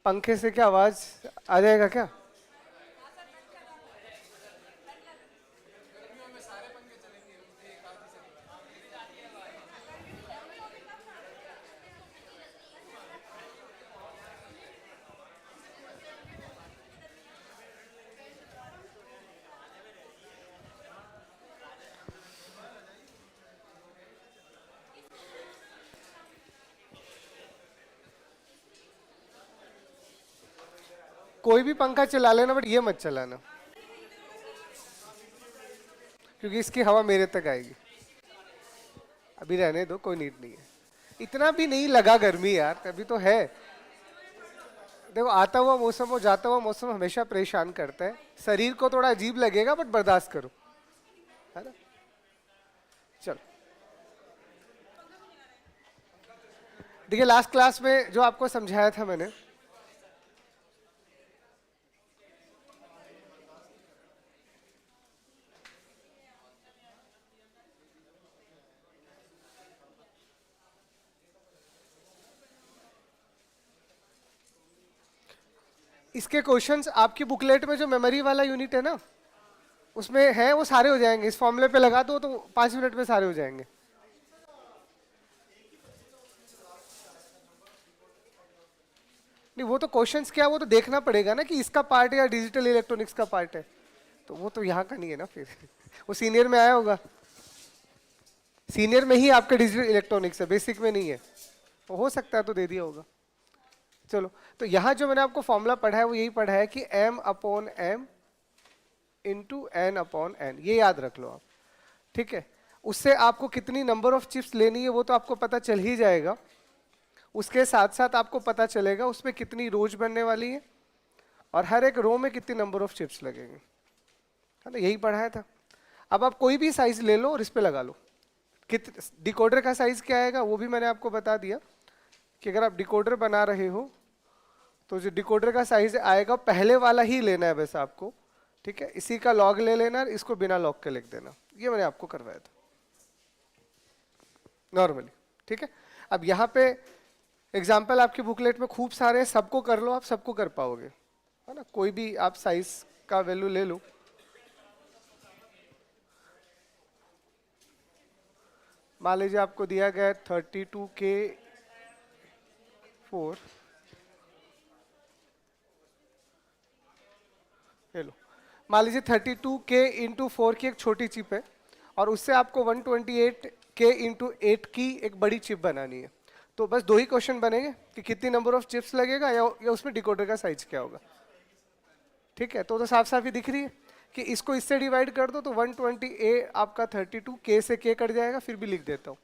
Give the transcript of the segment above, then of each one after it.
पंखे से क्या आवाज आ जाएगा क्या? कोई भी पंखा चला लेना, बट ये मत चलाना, क्योंकि इसकी हवा मेरे तक आएगी। अभी रहने दो, कोई नीड नहीं है। इतना भी नहीं लगा गर्मी यार, अभी तो है। देखो, आता हुआ मौसम और जाता हुआ मौसम हमेशा परेशान करता है। शरीर को थोड़ा अजीब लगेगा, बट बर्दाश्त करो, है ना। चलो, देखिए लास्ट क्लास में जो आपको समझाया था मैंने, इसके क्वेश्चंस आपकी बुकलेट में जो मेमोरी वाला यूनिट है ना, उसमें है, वो सारे हो जाएंगे। इस फॉर्मूले पे लगा दो तो 5 मिनट में सारे हो जाएंगे। नहीं, वो तो क्वेश्चंस क्या, वो तो देखना पड़ेगा ना कि इसका पार्ट है या डिजिटल इलेक्ट्रॉनिक्स का पार्ट है। तो वो तो यहाँ का नहीं है ना फिर। वो सीनियर में आया होगा, सीनियर में ही आपका डिजिटल इलेक्ट्रॉनिक्स है, बेसिक में नहीं है। तो हो सकता है तो दे दिया होगा। चलो, तो यहाँ जो मैंने आपको फॉर्मूला पढ़ा है वो यही पढ़ा है कि m/m into n upon n, ये याद रख लो आप, ठीक है। उससे आपको कितनी नंबर ऑफ चिप्स लेनी है वो तो आपको पता चल ही जाएगा। उसके साथ साथ आपको पता चलेगा उसमें कितनी रोज बनने वाली है और हर एक रो में कितनी नंबर ऑफ चिप्स लगेंगे, है ना। यही पढ़ाया था। अब आप कोई भी साइज ले लो और इस पे लगा लो। डिकोडर का साइज क्या आएगा वो भी मैंने आपको बता दिया कि अगर आप डिकोडर बना रहे हो तो जो डिकोडर का साइज आएगा पहले वाला ही लेना है बस आपको, ठीक है। इसी का लॉग ले लेना, इसको बिना लॉग के लिख देना। ये मैंने आपको करवाया था नॉर्मली, ठीक है। अब यहाँ पे एग्जाम्पल आपकी बुकलेट में खूब सारे हैं, सबको कर लो, आप सबको कर पाओगे, है ना। कोई भी आप साइज का वैल्यू ले लो। मान लीजिए आपको दिया गया है 32K4, ले लो। मान लीजिए 32K इंटू 4 की एक छोटी चिप है और उससे आपको 128K इंटू 8 की एक बड़ी चिप बनानी है। तो बस दो ही क्वेश्चन बनेंगे कि कितनी नंबर ऑफ चिप्स लगेगा या उसमें डिकोडर का साइज क्या होगा, ठीक है। तो साफ साफ ही दिख रही है कि इसको इससे डिवाइड कर दो तो 120A आपका 32K से K कट जाएगा, फिर भी लिख देता हूँ,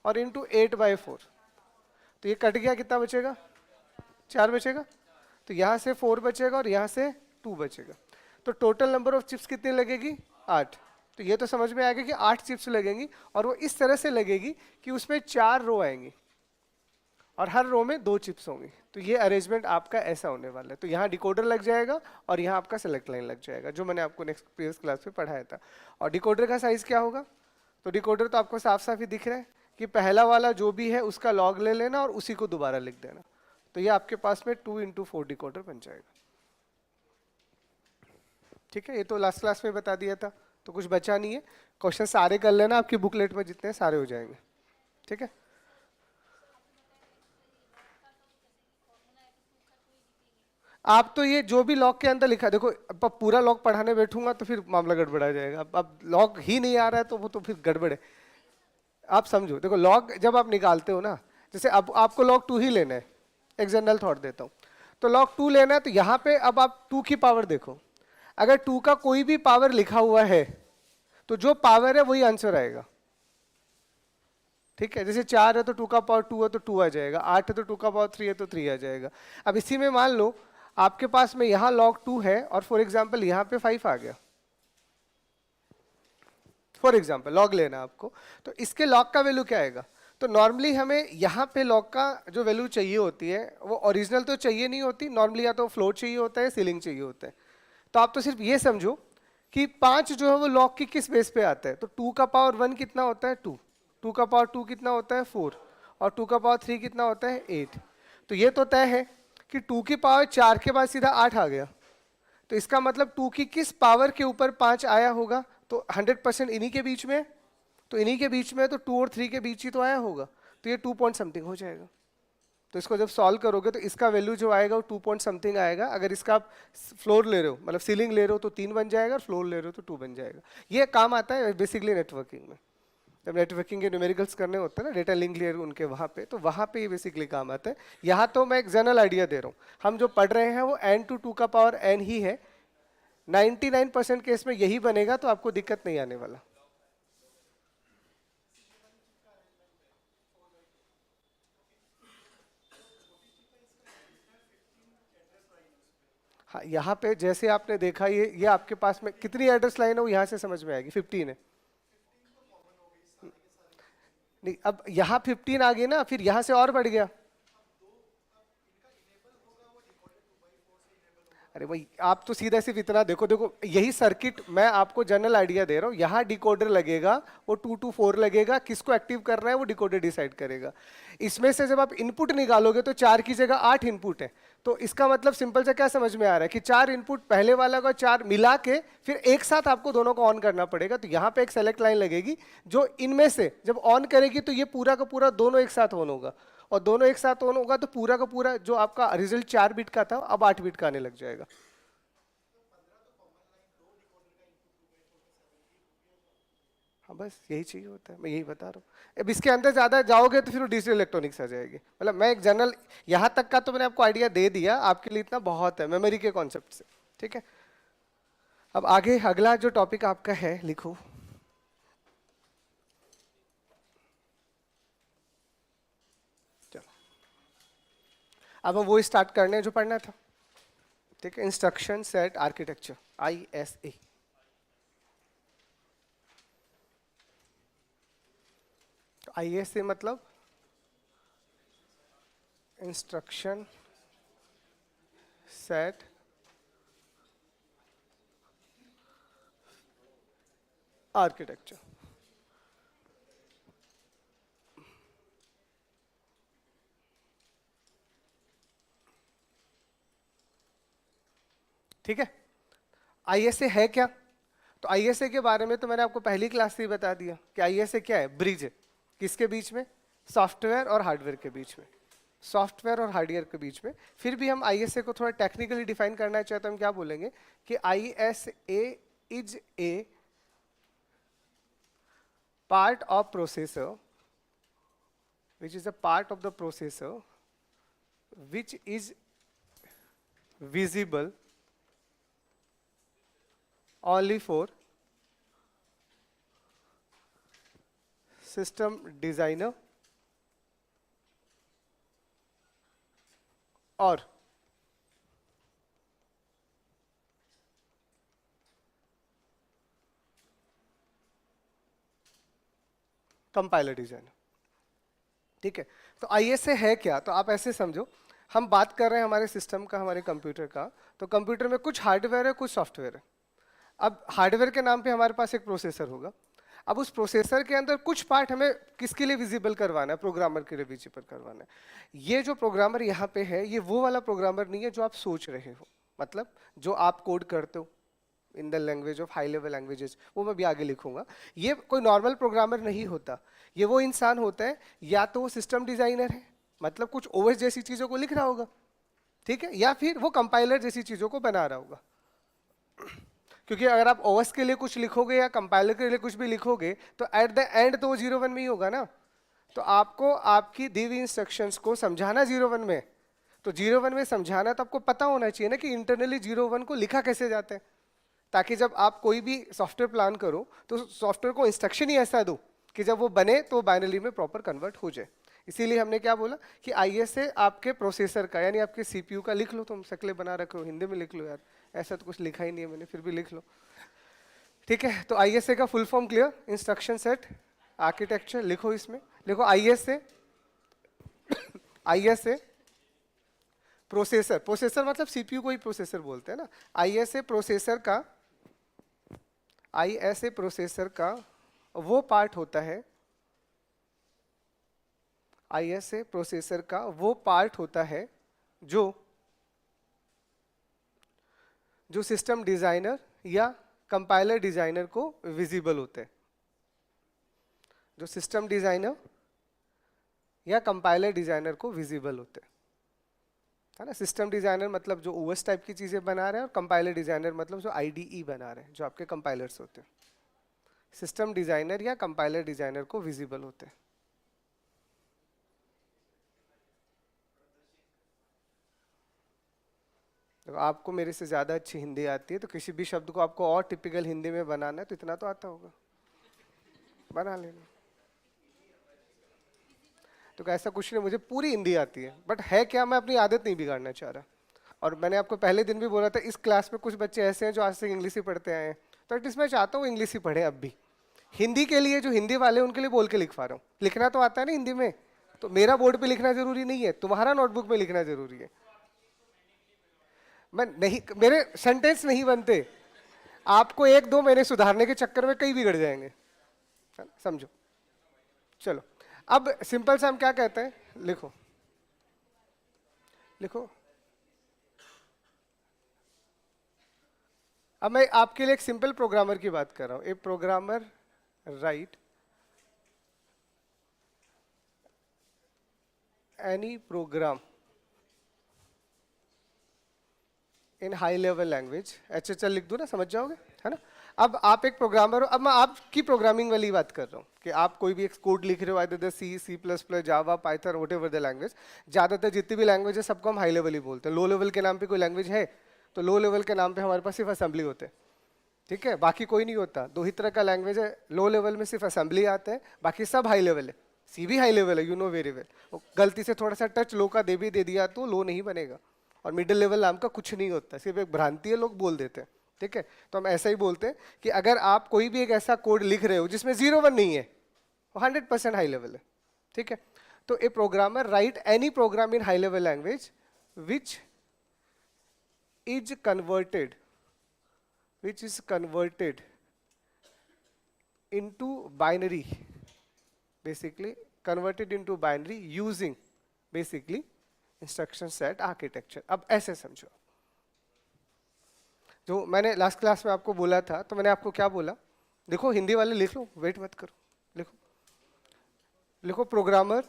और इंटू 8/4। तो ये कट गया, कितना बचेगा, 4 बचेगा। तो यहाँ से 4 बचेगा और यहाँ से 2 बचेगा। तो टोटल नंबर ऑफ चिप्स कितनी लगेगी, 8। तो ये तो समझ में आएगा कि 8 चिप्स लगेंगी और वो इस तरह से लगेगी कि उसमें 4 रो आएंगी और हर रो में 2 चिप्स होंगी। तो ये अरेंजमेंट आपका ऐसा होने वाला है। तो यहाँ डिकोडर लग जाएगा और यहाँ आपका सेलेक्ट लाइन लग जाएगा, जो मैंने आपको नेक्स्ट प्रीवियस क्लास में पढ़ाया था। और डिकोडर का साइज क्या होगा, तो डिकोडर तो आपको साफ साफ ही दिख रहा है कि पहला वाला जो भी है उसका लॉग ले लेना और उसी को दोबारा लिख देना। तो ये आपके पास में 2x4 डिकोडर बन जाएगा, ठीक है। ये तो लास्ट क्लास में बता दिया था, तो कुछ बचा नहीं है। क्वेश्चन सारे कर लेना, आपकी बुकलेट में जितने सारे हो जाएंगे, ठीक है। आप तो ये जो भी लॉग के अंदर लिखा, देखो अब पूरा लॉग पढ़ाने बैठूंगा तो फिर मामला गड़बड़ा जाएगा। अब लॉग ही नहीं आ रहा है तो वो तो फिर गड़बड़ है। आप समझो, देखो लॉग जब आप निकालते हो ना, जैसे अब आपको लॉग 2 ही लेना है, एक जनरल थॉट देता हूँ। तो लॉग 2 लेना है तो यहाँ पे अब आप 2 की पावर देखो, अगर 2 का कोई भी पावर लिखा हुआ है तो जो पावर है वही आंसर आएगा, ठीक है। जैसे 4 है तो 2 का पावर 2 है तो 2 आ जाएगा, 8 है तो 2 का पावर 3 है तो 3 आ जाएगा। अब इसी में मान लो आपके पास में यहाँ log 2 है और फॉर एग्जाम्पल यहाँ पे 5 आ गया, फॉर एग्जाम्पल log लेना आपको, तो इसके log का वैल्यू क्या आएगा। तो नॉर्मली हमें यहाँ पे log का जो वैल्यू चाहिए होती है वो ओरिजिनल तो चाहिए नहीं होती, नॉर्मली या तो फ्लोट चाहिए होता है, सीलिंग चाहिए होता है। तो आप तो सिर्फ ये समझो कि 5 जो है वो log की किस बेस पे आता है। तो 2 का पावर 1 कितना होता है 2, 2 का पावर 2 कितना होता है 4, और 2 का पावर 3 कितना होता है 8। तो ये तो तय है कि 2 की पावर 4 के बाद सीधा 8 आ गया, तो इसका मतलब 2 की किस पावर के ऊपर 5 आया होगा, तो 100% इन्हीं के बीच में, तो इन्हीं के बीच में, तो 2 और 3 के बीच ही तो आया होगा, तो ये 2 पॉइंट समथिंग हो जाएगा। तो इसको जब सॉल्व करोगे तो इसका वैल्यू जो आएगा वो 2 पॉइंट समथिंग आएगा। अगर इसका आप फ्लोर ले रहे हो, मतलब सीलिंग ले रहे हो, तो 3 बन जाएगा, और फ्लोर ले रहे हो तो 2 बन जाएगा। ये काम आता है बेसिकली नेटवर्किंग में, जब नेटवर्किंग के न्यूमेरिकल्स करने होते हैं ना, डेटा लिंक लेयर उनके वहाँ पे, तो वहाँ पे ये बेसिकली काम आता है। यहाँ तो मैं एक जनरल आइडिया दे रहा हूँ, हम जो पढ़ रहे हैं वो n टू 2 का पावर n ही है। 99% केस में यही बनेगा, तो आपको दिक्कत नहीं आने वाला। हाँ, यहाँ पे जैसे आपने देखा, ये आपके पास में कितनी एड्रेस लाइन है वो यहाँ से समझ में आएगी, 15 है। नहीं, अब यहाँ 15 आ गई ना, फिर यहाँ से और बढ़ गया। अरे भाई, आप तो सीधा सिर्फ इतना देखो, देखो यही सर्किट मैं आपको जनरल आइडिया दे रहा हूँ। यहाँ डिकोडर लगेगा, वो 2 to 4 लगेगा, किसको एक्टिव करना है वो डिकोडर डिसाइड करेगा। इसमें से जब आप इनपुट निकालोगे तो 4 की जगह 8 इनपुट है, तो इसका मतलब सिंपल सा क्या समझ में आ रहा है कि 4 इनपुट पहले वाला का 4 मिला के फिर एक साथ आपको दोनों को ऑन करना पड़ेगा। तो यहाँ पे एक सेलेक्ट लाइन लगेगी जो इनमें से जब ऑन करेगी तो ये पूरा का पूरा दोनों एक साथ ऑन होगा, और दोनों एक साथ ऑन होगा तो पूरा का पूरा जो आपका रिजल्ट 4 बिट का था अब 8 बिट का आने लग जाएगा। हाँ, बस यही चाहिए होता है, मैं यही बता रहा हूँ। अब इसके अंदर ज्यादा जाओगे तो फिर वो डिजिटल इलेक्ट्रॉनिक्स आ जाएगी। मतलब मैं एक जनरल यहाँ तक का तो मैंने आपको आइडिया दे दिया, आपके लिए इतना बहुत है मेमोरी के कॉन्सेप्ट से, ठीक है। अब आगे अगला जो टॉपिक आपका है लिखो। चलो, अब हम वो स्टार्ट करने जो पढ़ना था, ठीक है। Instruction set architecture, ISA। तो ISA मतलब इंस्ट्रक्शन सेट आर्किटेक्चर। ठीक है, ISA है क्या? तो ISA के बारे में तो मैंने आपको पहली क्लास से ही बता दिया कि ISA क्या है, ब्रिज है। किसके बीच में? सॉफ्टवेयर और हार्डवेयर के बीच में, सॉफ्टवेयर और हार्डवेयर के बीच में। फिर भी हम ISA को थोड़ा टेक्निकली डिफाइन करना चाहते तो हम क्या बोलेंगे कि ISA is a part of processor which is a part of the processor which is visible only for system designer और कंपाइलर डिजाइनर, ठीक है। तो ISA है क्या? तो आप ऐसे समझो, हम बात कर रहे हैं हमारे सिस्टम का, हमारे कंप्यूटर का। तो कंप्यूटर में कुछ हार्डवेयर है, कुछ सॉफ्टवेयर है। अब हार्डवेयर के नाम पे हमारे पास एक प्रोसेसर होगा। अब उस प्रोसेसर के अंदर कुछ पार्ट हमें किसके लिए विजिबल करवाना है? प्रोग्रामर के लिए विजिबल करवाना है। ये जो प्रोग्रामर यहाँ पे है, ये वो वाला प्रोग्रामर नहीं है जो आप सोच रहे हो, मतलब जो आप कोड करते हो in the language of high level languages, वो मैं भी आगे लिखूंगा। ये कोई नॉर्मल प्रोग्रामर नहीं होता, ये वो इंसान होता है, या तो वो सिस्टम डिजाइनर है, मतलब कुछ OS जैसी चीजों को लिख रहा होगा, ठीक है, या फिर वो कंपाइलर जैसी चीजों को बना रहा होगा। क्योंकि अगर आप OS के लिए कुछ लिखोगे या कंपाइलर के लिए कुछ भी लिखोगे तो एट द एंड तो वो 0 1 में ही होगा ना। तो आपको आपकी दी हुई इंस्ट्रक्शंस को समझाना 0 1 में, तो 0 1 में समझाना तो आपको पता होना चाहिए ना कि इंटरनली 0 1 को लिखा कैसे जाता है, ताकि जब आप कोई भी सॉफ्टवेयर प्लान करो तो सॉफ्टवेयर को इंस्ट्रक्शन ही ऐसा दो कि जब वो बने तो बाइनरी में प्रॉपर कन्वर्ट हो जाए। इसीलिए हमने क्या बोला कि ISA आपके प्रोसेसर का, यानी आपके CPU का, लिख लो, तुम शक्लें बना रखे हो, हिंदी में लिख लो यार, ऐसा तो कुछ लिखा ही नहीं है मैंने, फिर भी लिख लो, ठीक है। तो ISA का full form clear, instruction set architecture. लिखो, इसमें लिखो ISA। ISA प्रोसेसर, प्रोसेसर मतलब CPU को ही प्रोसेसर बोलते हैं ना। ISA प्रोसेसर का, ISA प्रोसेसर का वो पार्ट होता है आईएसए प्रोसेसर का वो पार्ट होता है जो जो सिस्टम डिजाइनर या कंपाइलर डिजाइनर को विजिबल होते हैं। जो सिस्टम डिजाइनर या कंपाइलर डिजाइनर को विजिबल होते हैं, है ना। सिस्टम डिजाइनर मतलब जो ओएस टाइप की चीजें बना रहे हैं, और कंपाइलर डिजाइनर मतलब जो आईडीई बना रहे हैं, जो आपके कंपाइलर्स होते हैं। सिस्टम डिजाइनर या कंपाइलर डिजाइनर को विजिबल होते हैं। तो आपको मेरे से ज्यादा अच्छी हिंदी आती है, तो किसी भी शब्द को आपको और टिपिकल हिंदी में बनाना है तो इतना तो आता होगा, बना लेना। तो ऐसा कुछ नहीं, मुझे पूरी हिंदी आती है, बट है क्या, मैं अपनी आदत नहीं बिगाड़ना चाह रहा। और मैंने आपको पहले दिन भी बोला था, इस क्लास में कुछ बच्चे ऐसे हैं जो आज से इंग्लिश ही पढ़ते आए हैं, तो एटलीस्ट मैं चाहता हूँ इंग्लिश ही पढ़े अब भी। हिंदी के लिए जो हिंदी वाले हैं, उनके लिए बोल के लिखवा रहा हूँ। लिखना तो आता है ना हिंदी में, तो मेरा बोर्ड पे लिखना जरूरी नहीं है, तुम्हारा नोटबुक में लिखना जरूरी है। मैं नहीं, मेरे सेंटेंस नहीं बनते, आपको एक दो महीने सुधारने के चक्कर में कई बिगड़ जाएंगे, समझो। चलो, अब सिंपल सा हम क्या कहते हैं, लिखो लिखो। अब मैं आपके लिए एक सिंपल प्रोग्रामर की बात कर रहा हूं। A programmer write any program in high level language, HHL लिख दूं ना, समझ जाओगे, है ना। अब आप एक प्रोग्रामर हो, अब मैं आपकी प्रोग्रामिंग वाली बात कर रहा हूँ कि आप कोई भी एक कोड लिख रहे हो, either C, C plus plus, Java, Python, whatever the language. ज्यादातर जितनी भी लैंग्वेज है सबको हम हाई लेवल ही बोलते हैं। लो लेवल के नाम पे कोई लैंग्वेज है तो लो लेवल के नाम पे हमारे पास सिर्फ असेंबली होते हैं, ठीक है, बाकी कोई नहीं होता। दो ही तरह का लैंग्वेज है, लो लेवल में सिर्फ असेंबली आते हैं, बाकी सब हाई लेवल है। सी भी हाई लेवल है, यू नो वेरी वेल। गलती से थोड़ा सा टच लो का दे दिया तो लो नहीं बनेगा। और मिडिल लेवल नाम का कुछ नहीं होता, सिर्फ एक भ्रांति है, लोग बोल देते हैं, ठीक है। तो हम ऐसा ही बोलते हैं कि अगर आप कोई भी एक ऐसा कोड लिख रहे हो जिसमें 0 1 नहीं है, वो 100% हाई लेवल है, ठीक है। तो a programmer write any program in high level language which is converted into binary, basically converted into binary using basically instruction set architecture। अब ऐसे समझो, जो मैंने लास्ट क्लास में आपको बोला था, तो मैंने आपको क्या बोला, देखो हिंदी वाले लिख लो, वेट मत करो, लिखो लिखो। प्रोग्रामर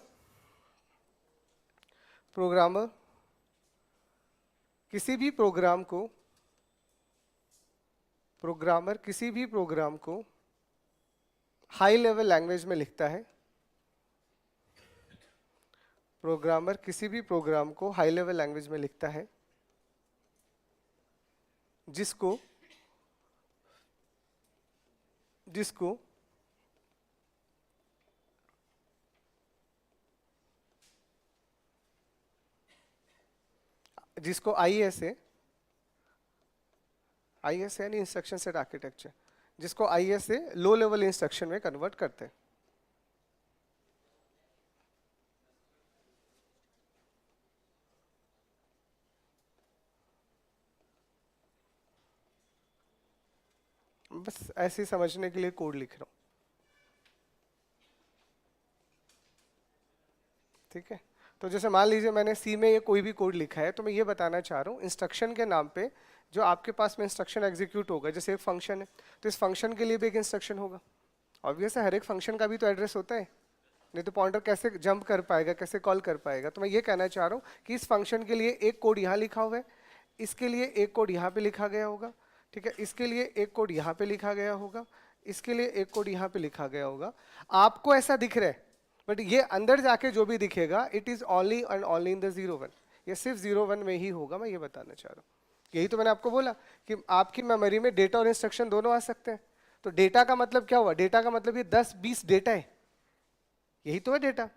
किसी भी प्रोग्राम को हाई लेवल लैंग्वेज में लिखता है। प्रोग्रामर किसी भी प्रोग्राम को हाई लेवल लैंग्वेज में लिखता है जिसको ISA यानी इंस्ट्रक्शन सेट आर्किटेक्चर, जिसको ISA लो लेवल इंस्ट्रक्शन में कन्वर्ट करते हैं। बस ऐसे ही समझने के लिए कोड लिख रहा हूं, ठीक है। तो जैसे मान लीजिए मैंने सी में ये कोई भी कोड लिखा है, तो मैं ये बताना चाह रहा हूँ इंस्ट्रक्शन के नाम पे जो आपके पास में इंस्ट्रक्शन एग्जीक्यूट होगा, जैसे एक फंक्शन है, तो इस फंक्शन के लिए भी एक इंस्ट्रक्शन होगा। ऑब्वियस है, हर एक फंक्शन का भी तो एड्रेस होता है, नहीं तो पॉइंटर कैसे जंप कर पाएगा, कैसे कॉल कर पाएगा। तो मैं ये कहना चाह रहा हूँ कि इस फंक्शन के लिए एक कोड यहाँ लिखा हुआ है, इसके लिए एक कोड यहाँ पे लिखा गया होगा, ठीक है, इसके लिए एक कोड यहाँ पे लिखा गया होगा, इसके लिए एक कोड यहाँ पे लिखा गया होगा। आपको ऐसा दिख रहा है, बट ये अंदर जाके जो भी दिखेगा, it is only and only in the 0 1, ये सिर्फ 0 1 में ही होगा। मैं ये बताना चाह रहा हूँ, यही तो मैंने आपको बोला कि आपकी मेमोरी में डेटा और इंस्ट्रक्शन दोनों आ सकते हैं। तो डेटा का मतलब क्या हुआ, डेटा का मतलब ये 10-20 डेटा है, यही तो है डेटा।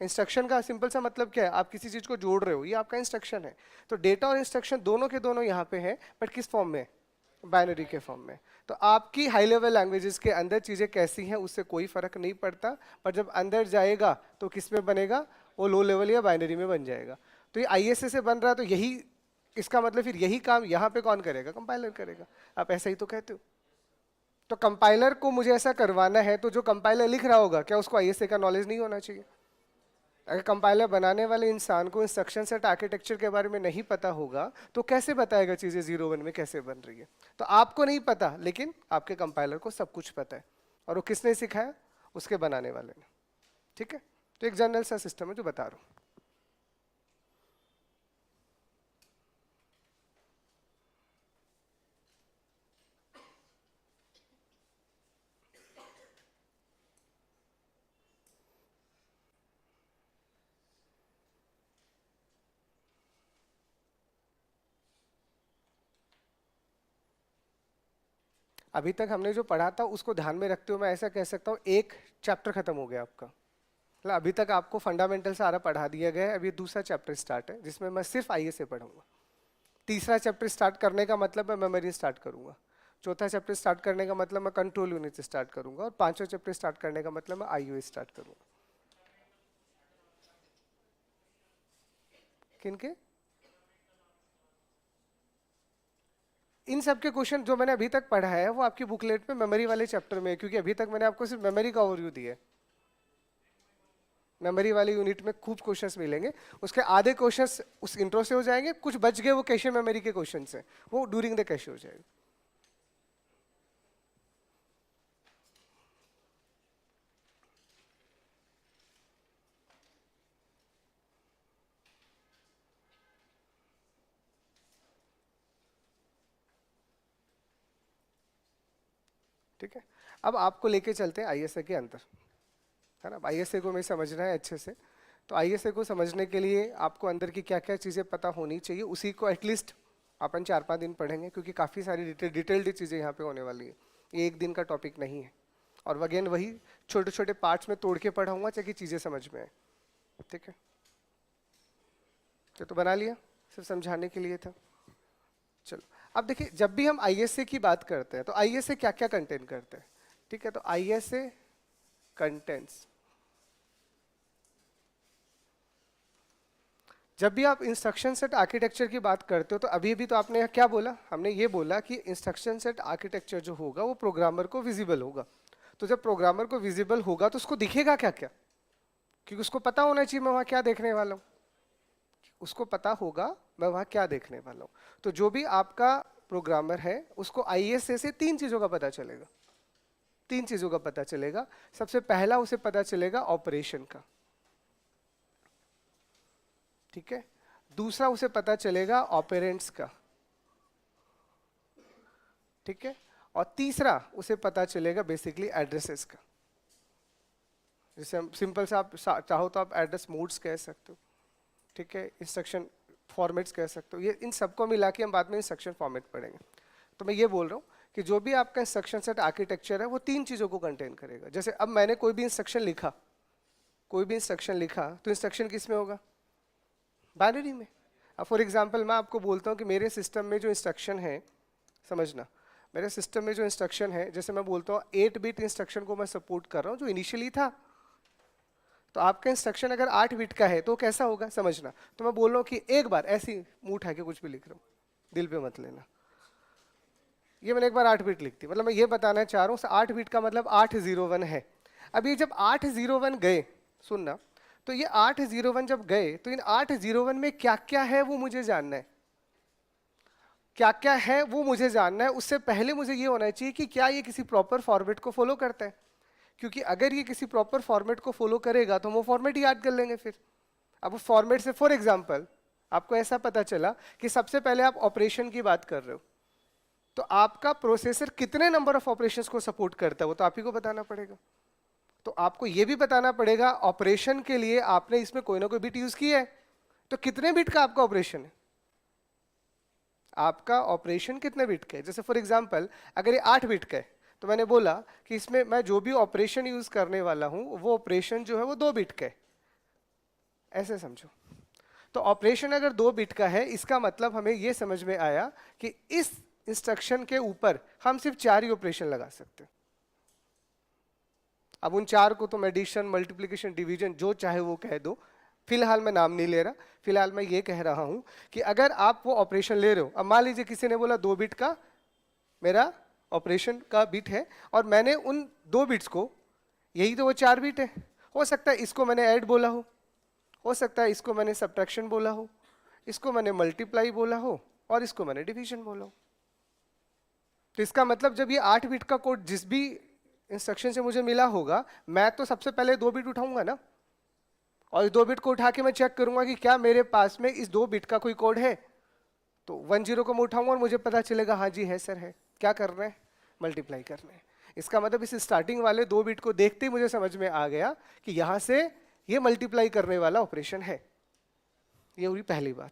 इंस्ट्रक्शन का सिंपल सा मतलब क्या है, आप किसी चीज को जोड़ रहे हो, ये आपका इंस्ट्रक्शन है। तो डेटा और इंस्ट्रक्शन दोनों के दोनों यहाँ पे हैं, बट किस फॉर्म में, बाइनरी के फॉर्म में। तो आपकी हाई लेवल लैंग्वेजेस के अंदर चीजें कैसी हैं उससे कोई फर्क नहीं पड़ता, पर जब अंदर जाएगा तो किस में बनेगा, वो लो लेवल या बाइनरी में बन जाएगा। तो ये ISA से बन रहा है, तो यही इसका मतलब फिर यही काम यहाँ पे कौन करेगा, कंपाइलर करेगा। आप ऐसा ही तो कहते हो। तो कंपाइलर को मुझे ऐसा करवाना है, तो जो कंपाइलर लिख रहा होगा क्या उसको ISA का नॉलेज नहीं होना चाहिए? अगर कंपाइलर बनाने वाले इंसान को इंस्ट्रक्शन सेट आर्किटेक्चर के बारे में नहीं पता होगा तो कैसे बताएगा चीजें 0 1 में कैसे बन रही है। तो आपको नहीं पता लेकिन आपके कंपाइलर को सब कुछ पता है, और वो किसने सिखाया? उसके बनाने वाले ने। ठीक है, तो एक जनरल सा सिस्टम है जो बता रहा हूं। अभी तक हमने जो पढ़ा था उसको ध्यान में रखते हुए मैं ऐसा कह सकता हूँ एक चैप्टर खत्म हो गया आपका। मतलब अभी तक आपको फंडामेंटल सारा पढ़ा दिया गया है, अभी दूसरा चैप्टर स्टार्ट है जिसमें मैं सिर्फ आईएसए पढ़ूंगा। तीसरा चैप्टर स्टार्ट करने का मतलब मैं मेमोरी स्टार्ट करूंगा। चौथा चैप्टर स्टार्ट करने का मतलब मैं कंट्रोल यूनिट स्टार्ट करूंगा, और पांचवा चैप्टर स्टार्ट करने का मतलब मैं आईओ स्टार्ट करूंगा। किनके? इन सब के क्वेश्चन जो मैंने अभी तक पढ़ा है वो आपकी बुकलेट में मेमोरी वाले चैप्टर में है, क्योंकि अभी तक मैंने आपको सिर्फ मेमोरी का ओवरव्यू दिया है। मेमोरी वाले यूनिट में खूब क्वेश्चंस मिलेंगे, उसके आधे क्वेश्चंस उस इंट्रो से हो जाएंगे, कुछ बच गए वो कैशे मेमोरी के क्वेश्चंस हैं, वो ड्यूरिंग द कैशे हो जाएगा। ठीक है, अब आपको लेके चलते हैं आईएसए के अंदर, है ना। आईएसए को हमें समझना है अच्छे से, तो आईएसए को समझने के लिए आपको अंदर की क्या क्या चीज़ें पता होनी चाहिए, उसी को एटलीस्ट अपन 4 5 दिन पढ़ेंगे, क्योंकि काफ़ी सारी डिटेल्ड चीज़ें यहाँ पे होने वाली है। ये एक दिन का टॉपिक नहीं है, और अगेन वही छोटे छोटे पार्ट्स में तोड़ के पढ़ाऊंगा ताकि चीज़ें समझ में आए। ठीक है, तो बना लिया, सिर्फ समझाने के लिए था। चलो अब देखिए, जब भी हम आईएसए की बात करते हैं तो आईएसए क्या क्या कंटेन करते हैं। ठीक है, तो आईएसए कंटेंट्स, जब भी आप इंस्ट्रक्शन सेट आर्किटेक्चर की बात करते हो तो अभी भी तो आपने क्या बोला, हमने ये बोला कि इंस्ट्रक्शन सेट आर्किटेक्चर जो होगा वो प्रोग्रामर को विजिबल होगा। तो जब प्रोग्रामर को विजिबल होगा तो उसको दिखेगा क्या क्या, क्योंकि उसको पता होना चाहिए मैं वहाँ क्या देखने वाला हूँ, उसको पता होगा मैं वहाँ क्या देखने वाला हूँ। तो जो भी आपका प्रोग्रामर है उसको आईएसए से 3 चीज़ों का पता चलेगा, 3 चीज़ों का पता चलेगा। सबसे पहला उसे पता चलेगा ऑपरेशन का, ठीक है। दूसरा उसे पता चलेगा ऑपरेंड्स का, ठीक है। और तीसरा उसे पता चलेगा बेसिकली एड्रेसेस का। जैसे हम सिंपल से आप चाहो तो आप एड्रेस मोड्स कह सकते हो, ठीक है, इंस्ट्रक्शन फॉर्मेट्स कह सकते हो। ये इन सबको मिला के हम बाद में इंस्ट्रक्शन फॉर्मेट पढ़ेंगे। तो मैं ये बोल रहा हूँ कि जो भी आपका इंस्ट्रक्शन सेट आर्किटेक्चर है वो 3 चीज़ों को कंटेन करेगा। जैसे अब मैंने कोई भी इंस्ट्रक्शन लिखा, कोई भी इंस्ट्रक्शन लिखा तो इंस्ट्रक्शन किस में होगा? बाइनरी में। अब फॉर एग्जांपल मैं आपको बोलता हूँ कि मेरे सिस्टम में जो इंस्ट्रक्शन है, समझना, मेरे सिस्टम में जो इंस्ट्रक्शन है, जैसे मैं बोलता हूँ 8 बिट इंस्ट्रक्शन को मैं सपोर्ट कर रहा हूँ जो इनिशियली था, तो आपका इंस्ट्रक्शन अगर 8 बिट का है तो कैसा होगा समझना। तो मैं बोल रहा हूँ कि एक बार ऐसी मुंह उठा के कुछ भी लिख रहा हूँ, दिल पे मत लेना, ये मैंने एक बार 8 बिट लिख दी, मतलब मैं ये बताना चाह रहा हूँ 8 बिट का मतलब 801 है। अब ये जब 801 गए, सुनना, तो ये 801 जब गए तो इन 801 में क्या क्या है वो मुझे जानना है, क्या क्या है वो मुझे जानना है। उससे पहले मुझे ये होना चाहिए कि क्या ये किसी प्रॉपर फॉर्मेट को फॉलो करता है, क्योंकि अगर ये किसी प्रॉपर फॉर्मेट को फॉलो करेगा तो हम वो फॉर्मेट याद कर लेंगे फिर। अब वो फॉर्मेट से फॉर एग्जांपल आपको ऐसा पता चला कि सबसे पहले आप ऑपरेशन की बात कर रहे हो, तो आपका प्रोसेसर कितने नंबर ऑफ ऑपरेशंस को सपोर्ट करता है वो तो आप ही को बताना पड़ेगा। तो आपको ये भी बताना पड़ेगा ऑपरेशन के लिए आपने इसमें कोई ना कोई बिट यूज किया है, तो कितने बिट का आपका ऑपरेशन है, आपका ऑपरेशन कितने बिट का है। जैसे फॉर एग्जांपल अगर ये 8 बिट का है तो मैंने बोला कि इसमें मैं जो भी ऑपरेशन यूज करने वाला हूं वो ऑपरेशन जो है वो 2 बिट का है, ऐसे समझो। तो ऑपरेशन अगर 2 बिट का है इसका मतलब हमें ये समझ में आया कि इस इंस्ट्रक्शन के ऊपर हम सिर्फ 4 ही ऑपरेशन लगा सकते हैं। अब उन 4 को तुम एडिशन, मल्टीप्लिकेशन, डिवीजन जो चाहे वो कह दो, फिलहाल मैं नाम नहीं ले रहा, फिलहाल मैं ये कह रहा हूं कि अगर आप वो ऑपरेशन ले रहे हो, अब मान लीजिए किसी ने बोला 2 बिट का मेरा ऑपरेशन का बिट है और मैंने उन 2 बिट्स को, यही तो वो 4 बिट है, हो सकता है इसको मैंने ऐड बोला हो, हो सकता है इसको मैंने सब्ट्रैक्शन बोला हो, इसको मैंने मल्टीप्लाई बोला हो और इसको मैंने डिवीजन बोला हो। तो इसका मतलब जब ये 8 बिट का कोड जिस भी इंस्ट्रक्शन से मुझे मिला होगा, मैं तो सबसे पहले 2 बिट उठाऊंगा ना, और इस 2 बिट को उठा के मैं चेक करूंगा कि क्या मेरे पास में इस 2 बिट का कोई कोड है। तो 10 को मैं उठाऊंगा और मुझे पता चलेगा हाँ जी है सर है। क्या कर रहे हैं? मल्टीप्लाई कर रहे हैं। इसका मतलब इस स्टार्टिंग वाले 2 बिट को देखते ही मुझे समझ में आ गया कि यहां से ये मल्टीप्लाई करने वाला ऑपरेशन है। ये हुई पहली बात।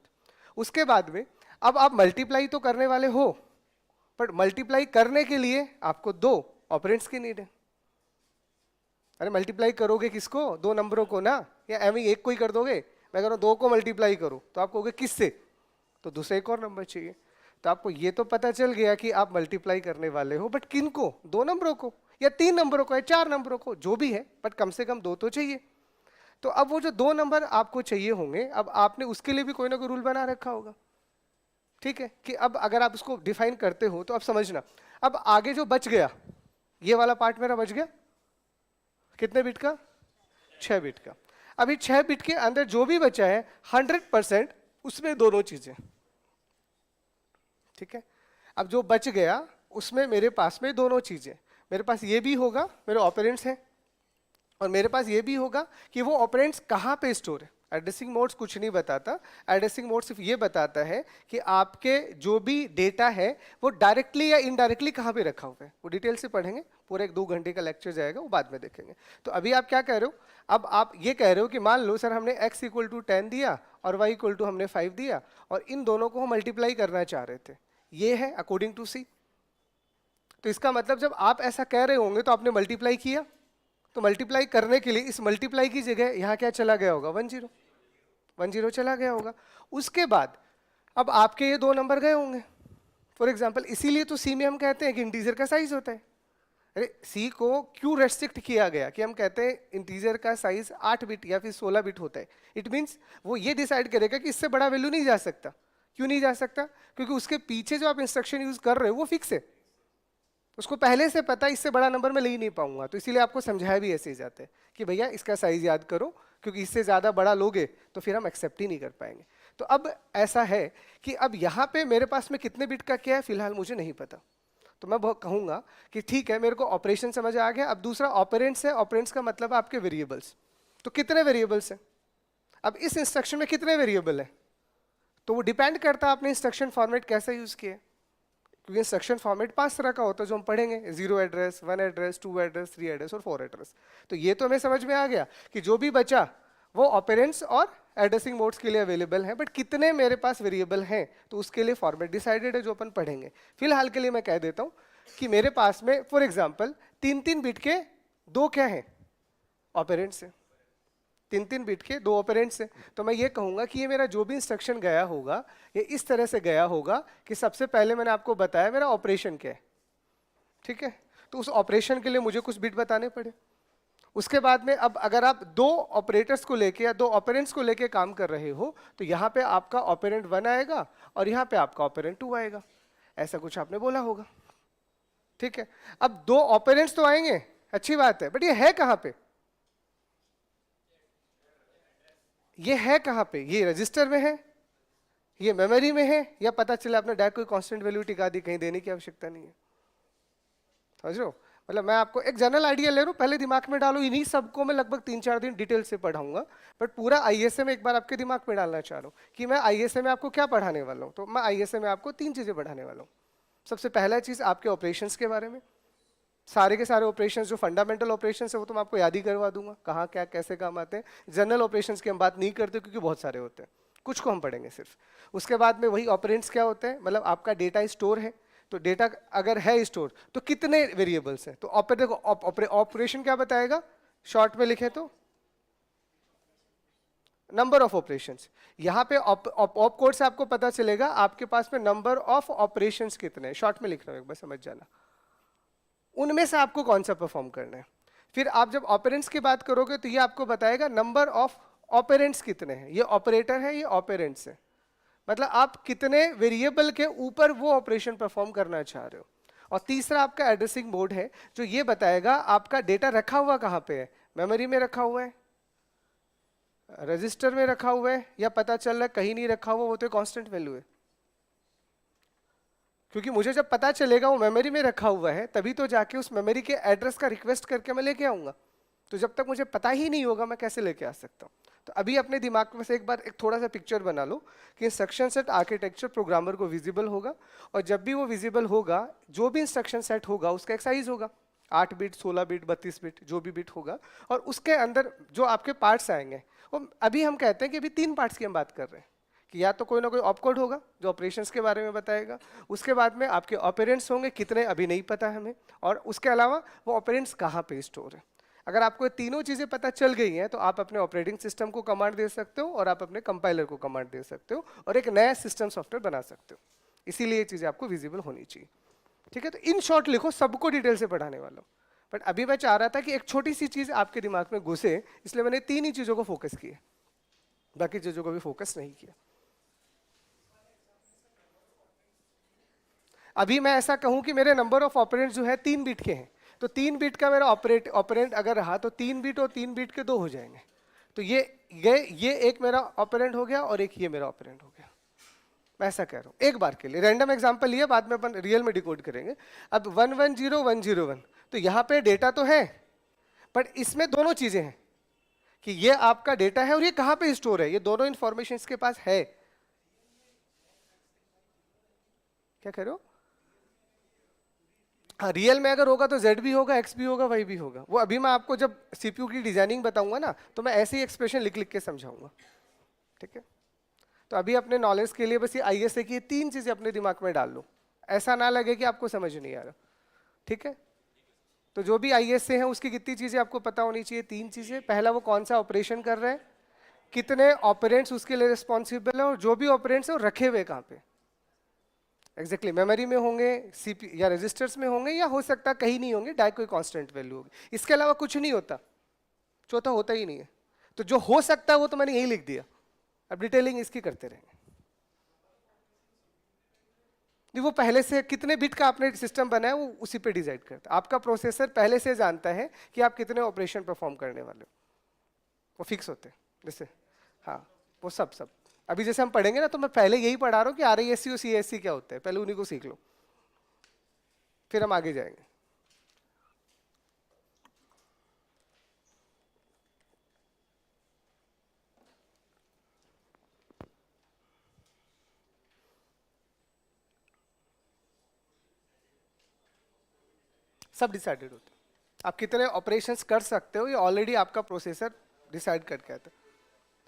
उसके बाद में अब आप मल्टीप्लाई तो करने वाले हो, बट मल्टीप्लाई करने के लिए आपको 2 ऑपरेंड्स की नीड है। अरे मल्टीप्लाई करोगे किसको? 2 नंबरों को ना, या एम एक को ही कर दोगे? मैं कह रहा हूं 2 को मल्टीप्लाई करो, तो आप कहोगे किससे? तो दूसरा एक और नंबर चाहिए। तो आपको ये तो पता चल गया कि आप मल्टीप्लाई करने वाले हो, बट किन को? 2 नंबरों को, या 3 नंबरों को, या 4 नंबरों को, जो भी है, बट कम से कम 2 तो चाहिए। तो अब वो जो 2 नंबर आपको चाहिए होंगे, अब आपने उसके लिए भी कोई ना कोई रूल बना रखा होगा, ठीक है? कि अब अगर आप उसको डिफाइन करते हो तो अब समझना, अब आगे जो बच गया, ये वाला पार्ट मेरा बच गया कितने बिट का? 6 बिट का। अभी 6 बिट के अंदर जो भी बचा है 100% उसमें दोनों चीजें, ठीक है? अब जो बच गया उसमें मेरे पास में दोनों चीजें, मेरे पास ये भी होगा, मेरे ऑपरेंड्स हैं, और मेरे पास ये भी होगा कि वो ऑपरेंड्स कहाँ पे स्टोर है। एड्रेसिंग मोड्स कुछ नहीं बताता, एड्रेसिंग मोड सिर्फ ये बताता है कि आपके जो भी डेटा है वो डायरेक्टली या इनडायरेक्टली कहाँ पे रखा हुआ है। वो डिटेल से पढ़ेंगे, पूरे 1-2 घंटे का लेक्चर जाएगा, वो बाद में देखेंगे। तो अभी आप क्या कह रहे हो? अब आप ये कह रहे हो कि मान लो सर हमने x = 10 दिया और y = हमने 5 दिया, और इन दोनों को हम मल्टीप्लाई करना चाह रहे थे, ये है अकॉर्डिंग टू सी। तो इसका मतलब जब आप ऐसा कह रहे होंगे तो आपने मल्टीप्लाई किया, तो मल्टीप्लाई करने के लिए इस मल्टीप्लाई की जगह यहाँ क्या चला गया होगा? 10 चला गया होगा। उसके बाद अब आपके ये 2 नंबर गए होंगे फॉर एग्जाम्पल। इसीलिए तो सी में हम कहते हैं कि इंटीजर का साइज होता है। अरे सी को क्यों रेस्ट्रिक्ट किया गया कि हम कहते हैं इंटीजर का साइज 8 बिट या फिर 16 बिट होता है? इट मीन्स वो ये डिसाइड करेगा कि इससे बड़ा वैल्यू नहीं जा सकता। क्यों नहीं जा सकता? क्योंकि उसके पीछे जो आप इंस्ट्रक्शन यूज कर रहे हो वो फिक्स है, उसको पहले से पता है इससे बड़ा नंबर मैं ले ही नहीं पाऊंगा। तो इसीलिए आपको समझाया भी ऐसे ही जाता है कि भैया इसका साइज याद करो, क्योंकि इससे ज्यादा बड़ा लोगे तो फिर हम एक्सेप्ट ही नहीं कर पाएंगे। तो अब ऐसा है कि अब यहाँ पे मेरे पास में कितने बिट का क्या है फिलहाल मुझे नहीं पता, तो मैं कहूंगा कि ठीक है मेरे को ऑपरेशन समझ आ गया। अब दूसरा ऑपरेंड्स है। ऑपरेंड्स का मतलब आपके वेरिएबल्स। तो कितने वेरिएबल्स हैं? अब इस इंस्ट्रक्शन में कितने वेरिएबल है? तो वो डिपेंड करता है आपने इंस्ट्रक्शन फॉर्मेट कैसा यूज किया, क्योंकि इंस्ट्रक्शन फॉर्मेट 5 तरह का होता है जो हम पढ़ेंगे, 0 एड्रेस, 1 एड्रेस, 2 एड्रेस, 3 एड्रेस और 4 एड्रेस। तो ये तो हमें समझ में आ गया कि जो भी बचा वो ऑपरेंड्स और एड्रेसिंग मोड्स के लिए अवेलेबल है, बट कितने मेरे पास वेरिएबल हैं तो उसके लिए फॉर्मेट डिसाइडेड है जो अपन पढ़ेंगे। फिलहाल के लिए मैं कह देता हूं कि मेरे पास में फॉर एग्जाम्पल 3-3 बिट के 2 क्या हैं? ऑपरेंड्स है। 3-3 बिट के 2 ऑपरेंड्स हैं। तो मैं ये कहूंगा कि ये मेरा जो भी इंस्ट्रक्शन गया होगा ये इस तरह से गया होगा कि सबसे पहले मैंने आपको बताया मेरा ऑपरेशन क्या है, ठीक है? तो उस ऑपरेशन के लिए मुझे कुछ बिट बताने पड़े। उसके बाद में अब अगर आप 2 ऑपरेटर्स को लेके या 2 ऑपरेंड्स को लेके काम कर रहे हो तो यहाँ पे आपका ऑपरेंड 1 आएगा और यहाँ पे आपका ऑपरेंड 2 आएगा, ऐसा कुछ आपने बोला होगा, ठीक है? अब 2 ऑपरेंड्स तो आएंगे, अच्छी बात है, बट ये है कहाँ पे? ये है कहाँ पे? ये रजिस्टर में है, ये मेमोरी में है, या पता चला आपने डायरेक्ट कोई कांस्टेंट वैल्यू टिका दी, कहीं देने की आवश्यकता नहीं है। समझ रहे हो? मतलब मैं आपको एक जनरल आइडिया ले रहा हूँ, पहले दिमाग में डालो। इन्हीं सबको मैं लगभग 3-4 दिन डिटेल से पढ़ाऊंगा, बट पूरा आईएसए में एक बार आपके दिमाग में डालना चाह रहा हूँ कि मैं आईएसए में आपको क्या पढ़ाने वाला हूँ। तो मैं आईएसए में आपको 3 चीजें पढ़ाने वाला हूँ। सबसे पहला चीज आपके ऑपरेशंस के बारे में, सारे के सारे ऑपरेशंस जो फंडामेंटल ऑपरेशंस है वो तो मैं आपको याद ही करवा दूंगा, कहाँ क्या कैसे काम आते हैं। जनरल ऑपरेशंस की हम बात नहीं करते क्योंकि बहुत सारे होते हैं, कुछ को हम पढ़ेंगे सिर्फ। उसके बाद में वही ऑपरेंड्स क्या होते हैं, मतलब आपका डेटा स्टोर है, तो डेटा अगर है स्टोर तो कितने वेरिएबल्स हैं। तो ऑपरेशन क्या बताएगा, शॉर्ट में लिखे तो नंबर ऑफ ऑपरेशंस। यहाँ पे ऑप कोड से आपको पता चलेगा आपके पास में नंबर ऑफ ऑपरेशंस कितने हैं। शॉर्ट में लिख रहा हूँ, एक बार समझ जाना, उनमें से आपको कौन सा परफॉर्म करना है। फिर आप जब ऑपरेंड्स की बात करोगे तो ये आपको बताएगा नंबर ऑफ ऑपरेंड्स कितने हैं। ये ऑपरेटर है, ये ऑपरेंड्स है, मतलब आप कितने वेरिएबल के ऊपर वो ऑपरेशन परफॉर्म करना चाह रहे हो। और तीसरा आपका एड्रेसिंग मोड है जो ये बताएगा आपका डेटा रखा हुआ कहाँ पे है। मेमोरी में रखा हुआ है, रजिस्टर में रखा हुआ है या पता चल रहा है कहीं नहीं रखा हुआ, वो तो कांस्टेंट वैल्यू है। क्योंकि मुझे जब पता चलेगा वो मेमोरी में रखा हुआ है तभी तो जाके उस मेमोरी के एड्रेस का रिक्वेस्ट करके मैं लेके आऊंगा। तो जब तक मुझे पता ही नहीं होगा मैं कैसे लेके आ सकता हूँ। तो अभी अपने दिमाग में से एक बार एक थोड़ा सा पिक्चर बना लो कि इंस्ट्रक्शन सेट आर्किटेक्चर प्रोग्रामर को विजिबल होगा, और जब भी वो विजिबल होगा जो भी इंस्ट्रक्शन सेट होगा उसका एक साइज होगा, 8 बिट, 16 बिट, 32 बिट, जो भी बिट होगा। और उसके अंदर जो आपके पार्ट्स आएंगे वो अभी हम कहते हैं कि अभी 3 पार्ट्स की हम बात कर रहे हैं कि या तो कोई ना कोई ऑपकोड होगा जो ऑपरेशंस के बारे में बताएगा, उसके बाद में आपके ऑपरेंड्स होंगे कितने अभी नहीं पता हमें, और उसके अलावा वो ऑपरेंड्स कहाँ पे स्टोर है। अगर आपको ये तीनों चीज़ें पता चल गई हैं तो आप अपने ऑपरेटिंग सिस्टम को कमांड दे सकते हो और आप अपने कंपाइलर को कमांड दे सकते हो और एक नया सिस्टम सॉफ्टवेयर बना सकते हो। इसीलिए ये चीज़ें आपको विजिबल होनी चाहिए। ठीक है, तो इन शॉर्ट लिखो, सबको डिटेल से पढ़ाने वाला हूँ, बट अभी मैं चाह रहा था कि एक छोटी सी चीज़ आपके दिमाग में घुसे, इसलिए मैंने 3 ही चीज़ों को फोकस किया, बाकी चीज़ों को भी फोकस नहीं किया। अभी मैं ऐसा कहूं कि मेरे नंबर ऑफ ऑपरेंड जो है 3 बिट के हैं, तो 3 बिट का मेरा ऑपरेंड अगर रहा तो 3 बिट और 3 बिट के 2 हो जाएंगे। तो ये एक मेरा ऑपरेंड हो गया और एक ये मेरा ऑपरेंड हो गया। मैं ऐसा कह रहा हूं, एक बार के लिए रैंडम एग्जांपल लिए, बाद में अपन रियल में डिकोड करेंगे। अब 110101, तो यहाँ पे डेटा तो है बट इसमें दोनों चीजें हैं कि ये आपका डेटा है और ये कहाँ पे स्टोर है, ये दोनों इंफॉर्मेशन इसके पास है। क्या कह रहे हो? हाँ, रियल में अगर होगा तो z भी होगा, x भी होगा, y भी होगा। वो अभी मैं आपको जब सीपीयू की डिजाइनिंग बताऊंगा ना तो मैं ऐसे ही एक्सप्रेशन लिख लिख के समझाऊंगा। ठीक है, तो अभी अपने नॉलेज के लिए बस ये आईएसए की 3 चीजें अपने दिमाग में डाल लो, ऐसा ना लगे कि आपको समझ नहीं आ रहा। ठीक है, तो जो भी आईएसए है उसकी कितनी चीजें आपको पता होनी चाहिए? 3 चीजें। पहला, वो कौन सा ऑपरेशन कर रहा है, कितने ऑपरेंट्स उसके लिए रिस्पॉन्सिबल है, और जो भी ऑपरेंट्स है वो रखे हुए कहाँ पे एग्जैक्टली मेमोरी में होंगे, सीपी या रजिस्टर्स में होंगे, या हो सकता है कहीं नहीं होंगे, डायरेक्ट कोई कांस्टेंट वैल्यू होगी। इसके अलावा कुछ नहीं होता, चौथा होता ही नहीं है। तो जो हो सकता है वो तो मैंने यही लिख दिया, अब डिटेलिंग इसकी करते रहेंगे। वो पहले से कितने बिट का आपने सिस्टम बनाया वो उसी पे डिसाइड करता है। आपका प्रोसेसर पहले से जानता है कि आप कितने ऑपरेशन परफॉर्म करने वाले हो, वो फिक्स होते हैं। जैसे हाँ, वो सब अभी जैसे हम पढ़ेंगे ना तो मैं पहले यही पढ़ा रहा हूँ कि RISC और CSC क्या होता है, पहले उन्हीं को सीख लो, फिर हम आगे जाएंगे। सब डिसाइडेड होता है, आप कितने ऑपरेशंस कर सकते हो ये ऑलरेडी आपका प्रोसेसर डिसाइड करके आता है।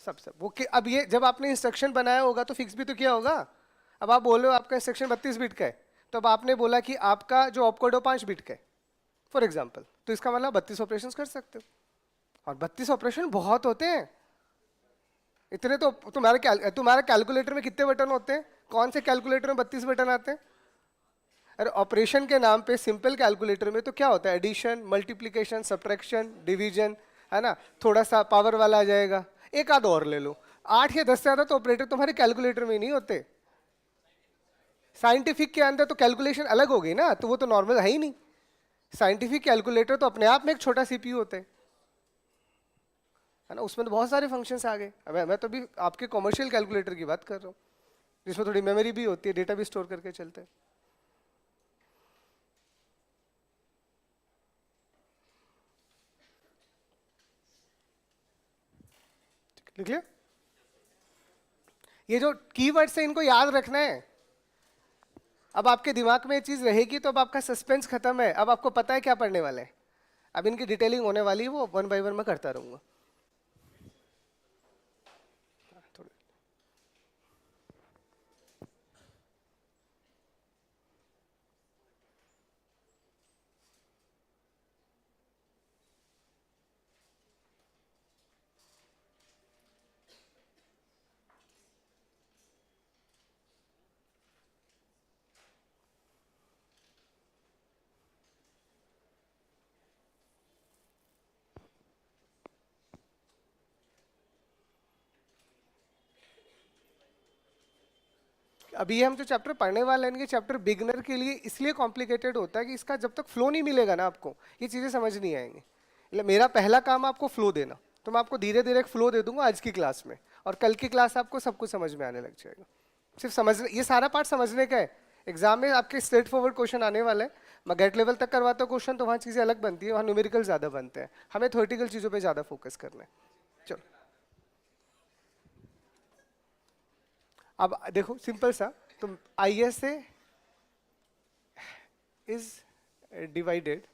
सब वो अब ये जब आपने इंस्ट्रक्शन बनाया होगा तो फिक्स भी तो किया होगा। अब आप बोल रहे हो आपका इंस्ट्रक्शन 32 बिट का है, तो अब आपने बोला कि आपका जो ऑपकोड है 5 बिट का है फॉर एग्जाम्पल, तो इसका मतलब 32 ऑपरेशन कर सकते हो, और 32 ऑपरेशन बहुत होते हैं। इतने तो तुम्हारे कैलकुलेटर में कितने बटन होते हैं? कौन से कैलकुलेटर में 32 बटन आते हैं? अरे ऑपरेशन के नाम पे सिंपल कैलकुलेटर में तो क्या होता है, एडिशन, मल्टीप्लिकेशन, सब्ट्रैक्शन, डिवीजन, है ना, थोड़ा सा पावर वाला आ जाएगा, एक आध और ले लो। 8 या 10 से ज्यादा तो ऑपरेटर तुम्हारे कैलकुलेटर में नहीं होते। साइंटिफिक के अंदर तो कैलकुलेशन अलग हो गई ना, तो वो तो नॉर्मल है ही नहीं। साइंटिफिक कैलकुलेटर तो अपने आप में एक छोटा सीपीयू होता है ना, उसमें तो बहुत सारे फंक्शंस आ गए। अब मैं तो भी आपके कॉमर्शियल कैलकुलेटर की बात कर रहा हूँ जिसमें थोड़ी मेमोरी भी होती है, डेटा भी स्टोर करके चलते हैं। लिख लिया? ये जो कीवर्ड्स है इनको याद रखना है। अब आपके दिमाग में ये चीज रहेगी तो अब आपका सस्पेंस खत्म है, अब आपको पता है क्या पढ़ने वाले हैं। अब इनकी डिटेलिंग होने वाली है, वो 1 बाय 1 मैं करता रहूंगा। अभी हम जो चैप्टर पढ़ने वाले हैं, चैप्टर बिगनर के लिए इसलिए कॉम्प्लिकेटेड होता है कि इसका जब तक फ्लो नहीं मिलेगा ना आपको ये चीजें समझ नहीं आएंगी। मतलब मेरा पहला काम आपको फ्लो देना, तो मैं आपको धीरे धीरे एक फ्लो दे दूंगा आज की क्लास में, और कल की क्लास आपको सब कुछ समझ में आने लग जाएगा। सिर्फ समझने, ये सारा पार्ट समझने का है। एग्जाम में आपके स्ट्रेट फॉरवर्ड क्वेश्चन आने वाले हैं। मैं गेट लेवल तक करवाता हूँ क्वेश्चन, तो वहाँ चीज़ें अलग बनती है, वहाँ न्यूमेरिकल ज़्यादा बनते हैं। हमें थ्योरेटिकल चीज़ों पे ज़्यादा फोकस करना है। चलो अब देखो सिंपल सा, तो ISA is divided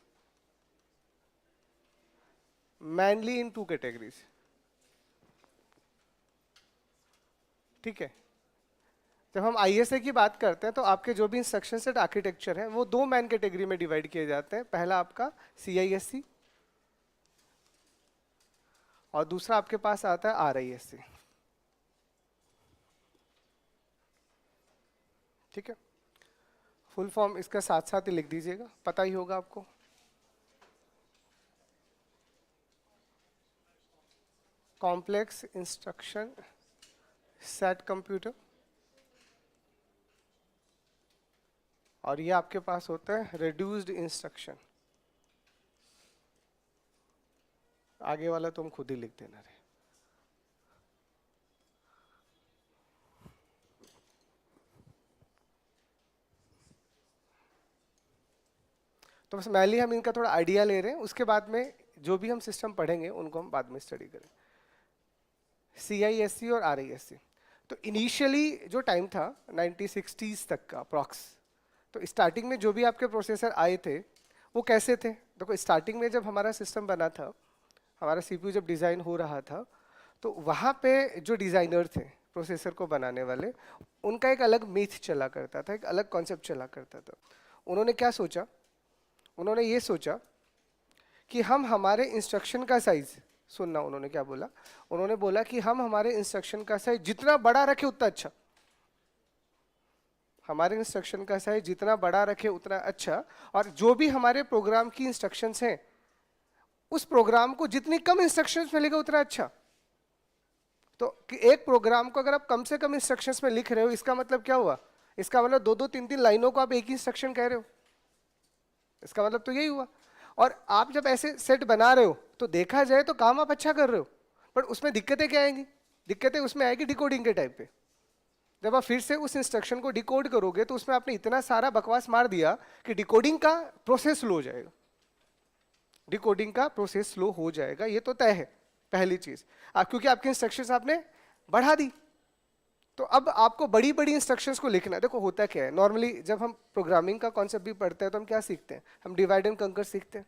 mainly in two categories। ठीक है, जब हम ISA की बात करते हैं तो आपके जो भी इंस्ट्रक्शन सेट आर्किटेक्चर है वो दो मैन कैटेगरी में डिवाइड किए जाते हैं। पहला आपका CISC और दूसरा आपके पास आता है RISC। ठीक है, फुल फॉर्म इसका साथ साथ ही लिख दीजिएगा, पता ही होगा आपको। कॉम्प्लेक्स इंस्ट्रक्शन सेट कंप्यूटर, और ये आपके पास होता है रिड्यूस्ड इंस्ट्रक्शन। आगे वाला तुम खुद ही लिख देना रे। तो बस मैनली हम इनका थोड़ा आइडिया ले रहे हैं, उसके बाद में जो भी हम सिस्टम पढ़ेंगे उनको हम बाद में स्टडी करें। CISC और RISC, तो इनिशियली जो टाइम था 1960s तक का अप्रॉक्स, तो स्टार्टिंग में जो भी आपके प्रोसेसर आए थे वो कैसे थे। देखो स्टार्टिंग में जब हमारा सिस्टम बना था, हमारा CPU जब डिज़ाइन हो रहा था, तो वहाँ पे जो डिज़ाइनर थे प्रोसेसर को बनाने वाले, उनका एक अलग मीथ चला करता था, एक अलग कॉन्सेप्ट चला करता था। उन्होंने क्या सोचा, उन्होंने ये सोचा कि हम हमारे इंस्ट्रक्शन का साइज, सुनना उन्होंने क्या बोला, उन्होंने बोला कि हम हमारे इंस्ट्रक्शन का साइज जितना बड़ा रखे उतना अच्छा। हमारे इंस्ट्रक्शन का साइज जितना बड़ा रखे उतना अच्छा, और जो भी हमारे प्रोग्राम की इंस्ट्रक्शंस हैं उस प्रोग्राम को जितनी कम इंस्ट्रक्शंस मिलेगा उतना अच्छा। तो कि एक प्रोग्राम को अगर आप कम से कम इंस्ट्रक्शंस में लिख रहे हो, इसका मतलब क्या हुआ, इसका मतलब दो दो तीन तीन लाइनों को आप एक ही इंस्ट्रक्शन कह रहे हो, इसका मतलब तो यही हुआ। और आप जब ऐसे सेट बना रहे हो तो देखा जाए तो काम आप अच्छा कर रहे हो, पर उसमें दिक्कतें क्या आएंगी, दिक्कतें उसमें आएगी डिकोडिंग के टाइप पे। जब आप फिर से उस इंस्ट्रक्शन को डिकोड करोगे तो उसमें आपने इतना सारा बकवास मार दिया कि डिकोडिंग का प्रोसेस स्लो हो जाएगा, डिकोडिंग का प्रोसेस स्लो हो जाएगा, ये तो तय है पहली चीज। क्योंकि आपके इंस्ट्रक्शंस आपने बढ़ा दी, तो अब आपको बड़ी बड़ी इंस्ट्रक्शंस को लिखना है। देखो होता क्या है, नॉर्मली जब हम प्रोग्रामिंग का कॉन्सेप्ट भी पढ़ते हैं तो हम क्या सीखते हैं, हम डिवाइड एंड कंकर सीखते हैं।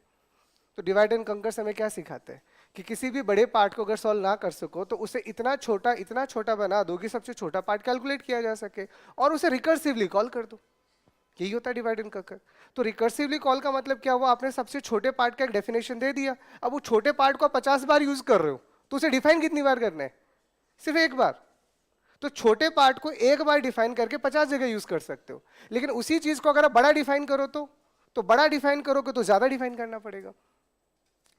तो डिवाइड एंड कंकर से हमें क्या सिखाते हैं कि किसी भी बड़े पार्ट को अगर सॉल्व ना कर सको तो उसे इतना छोटा बना दो कि सबसे छोटा पार्ट कैलकुलेट किया जा सके, और उसे रिकर्सिवली कॉल कर दो। यही होता है डिवाइड एंड कंकर। तो रिकर्सिवली कॉल का मतलब क्या हुआ, आपने सबसे छोटे पार्ट का एक डेफिनेशन दे दिया, अब वो छोटे पार्ट को 50 बार यूज कर रहे हो तो उसे डिफाइन कितनी बार करना है, सिर्फ एक बार। तो छोटे पार्ट को एक बार डिफाइन करके 50 जगह यूज कर सकते हो, लेकिन उसी चीज को अगर आप बड़ा डिफाइन करो तो बड़ा डिफाइन करोगे तो ज्यादा डिफाइन करना पड़ेगा,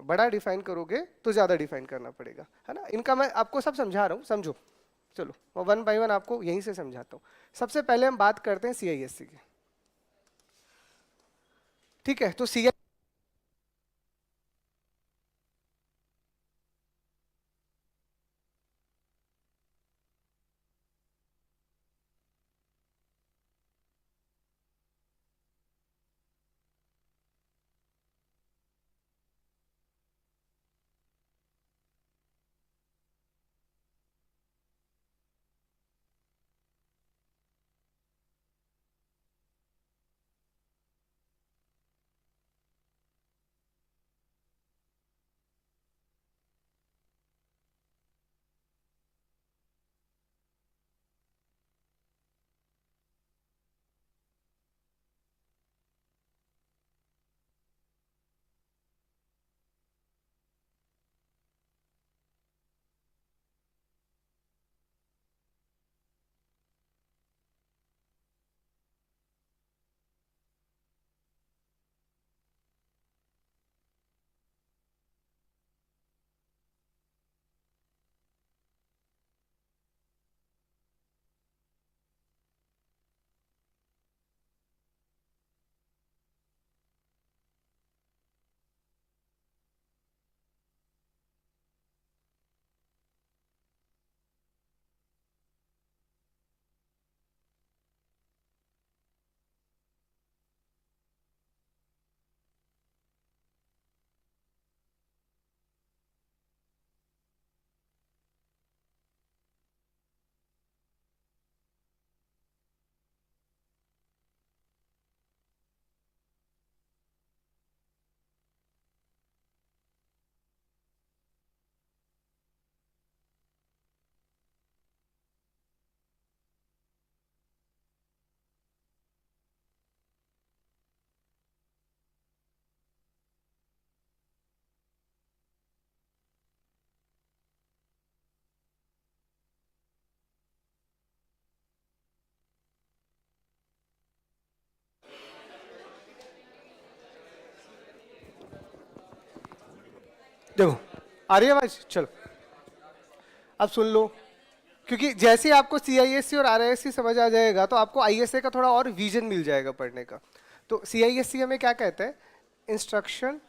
बड़ा डिफाइन करोगे तो ज्यादा डिफाइन करना पड़ेगा, है ना। इनका मैं आपको सब समझा रहा हूं, समझो। चलो मैं वन बाय वन आपको यहीं से समझाता हूं। सबसे पहले हम बात करते हैं CISC की। ठीक है, तो सी देखो आ रही है आवाज, चलो अब सुन लो, क्योंकि जैसे ही आपको सीआईएससी और आरआईएससी समझ आ जाएगा तो आपको आईएसए का थोड़ा और विजन मिल जाएगा पढ़ने का। तो सीआईएससी हमें क्या कहता है, instruction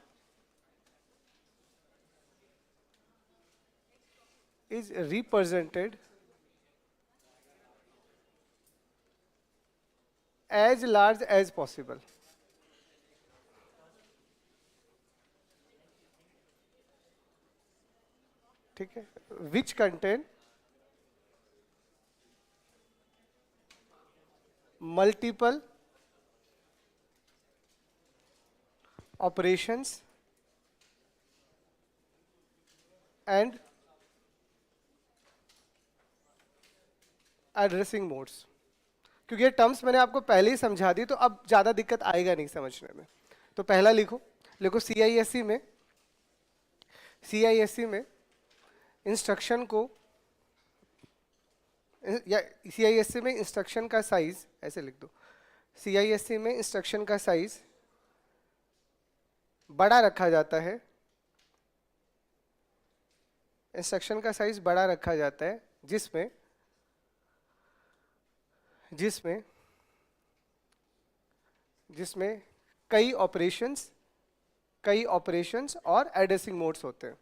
is represented as large as possible. ठीक है, which contain multiple operations and addressing modes. क्योंकि ये टर्म्स मैंने आपको पहले ही समझा दी तो अब ज्यादा दिक्कत आएगा नहीं समझने में। तो पहला लिखो, लिखो सीआईएससी में इंस्ट्रक्शन को, या सीआईएससी में इंस्ट्रक्शन का साइज, ऐसे लिख दो, सीआईएससी में इंस्ट्रक्शन का साइज बड़ा रखा जाता है, इंस्ट्रक्शन का साइज बड़ा रखा जाता है जिसमें जिसमें जिसमें कई ऑपरेशंस और एड्रेसिंग मोड्स होते हैं,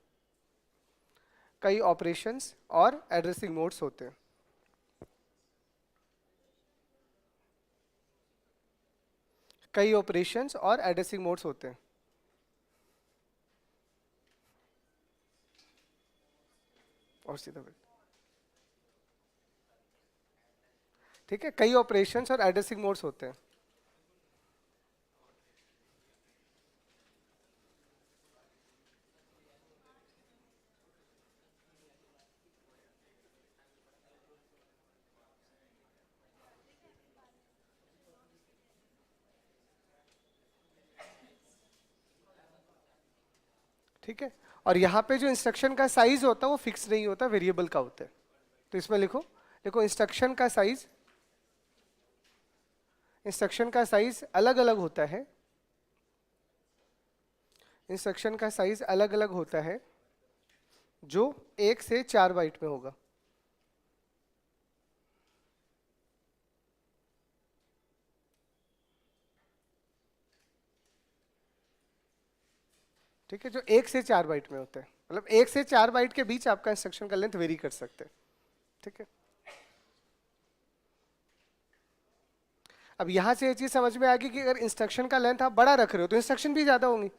कई ऑपरेशंस और एड्रेसिंग मोड्स होते हैं। कई ऑपरेशंस और एड्रेसिंग मोड्स होते हैं। और सीधा बैठ, ठीक है, कई ऑपरेशंस और एड्रेसिंग मोड्स होते हैं। ठीक है, और यहाँ पे जो इंस्ट्रक्शन का साइज होता है वो फिक्स नहीं होता, वेरिएबल का होता है। तो इसमें लिखो, देखो इंस्ट्रक्शन का साइज अलग अलग होता है, इंस्ट्रक्शन का साइज अलग अलग होता है जो 1 से 4 बाइट में होगा। ठीक है, जो 1 से 4 बाइट में होता है, मतलब 1 से 4 बाइट के बीच आपका इंस्ट्रक्शन का लेंथ वेरी कर सकते हैं। ठीक है, अब यहां से ये चीज समझ में आ गई कि अगर इंस्ट्रक्शन का लेंथ आप बड़ा रख रहे हो तो इंस्ट्रक्शन भी ज्यादा होंगी।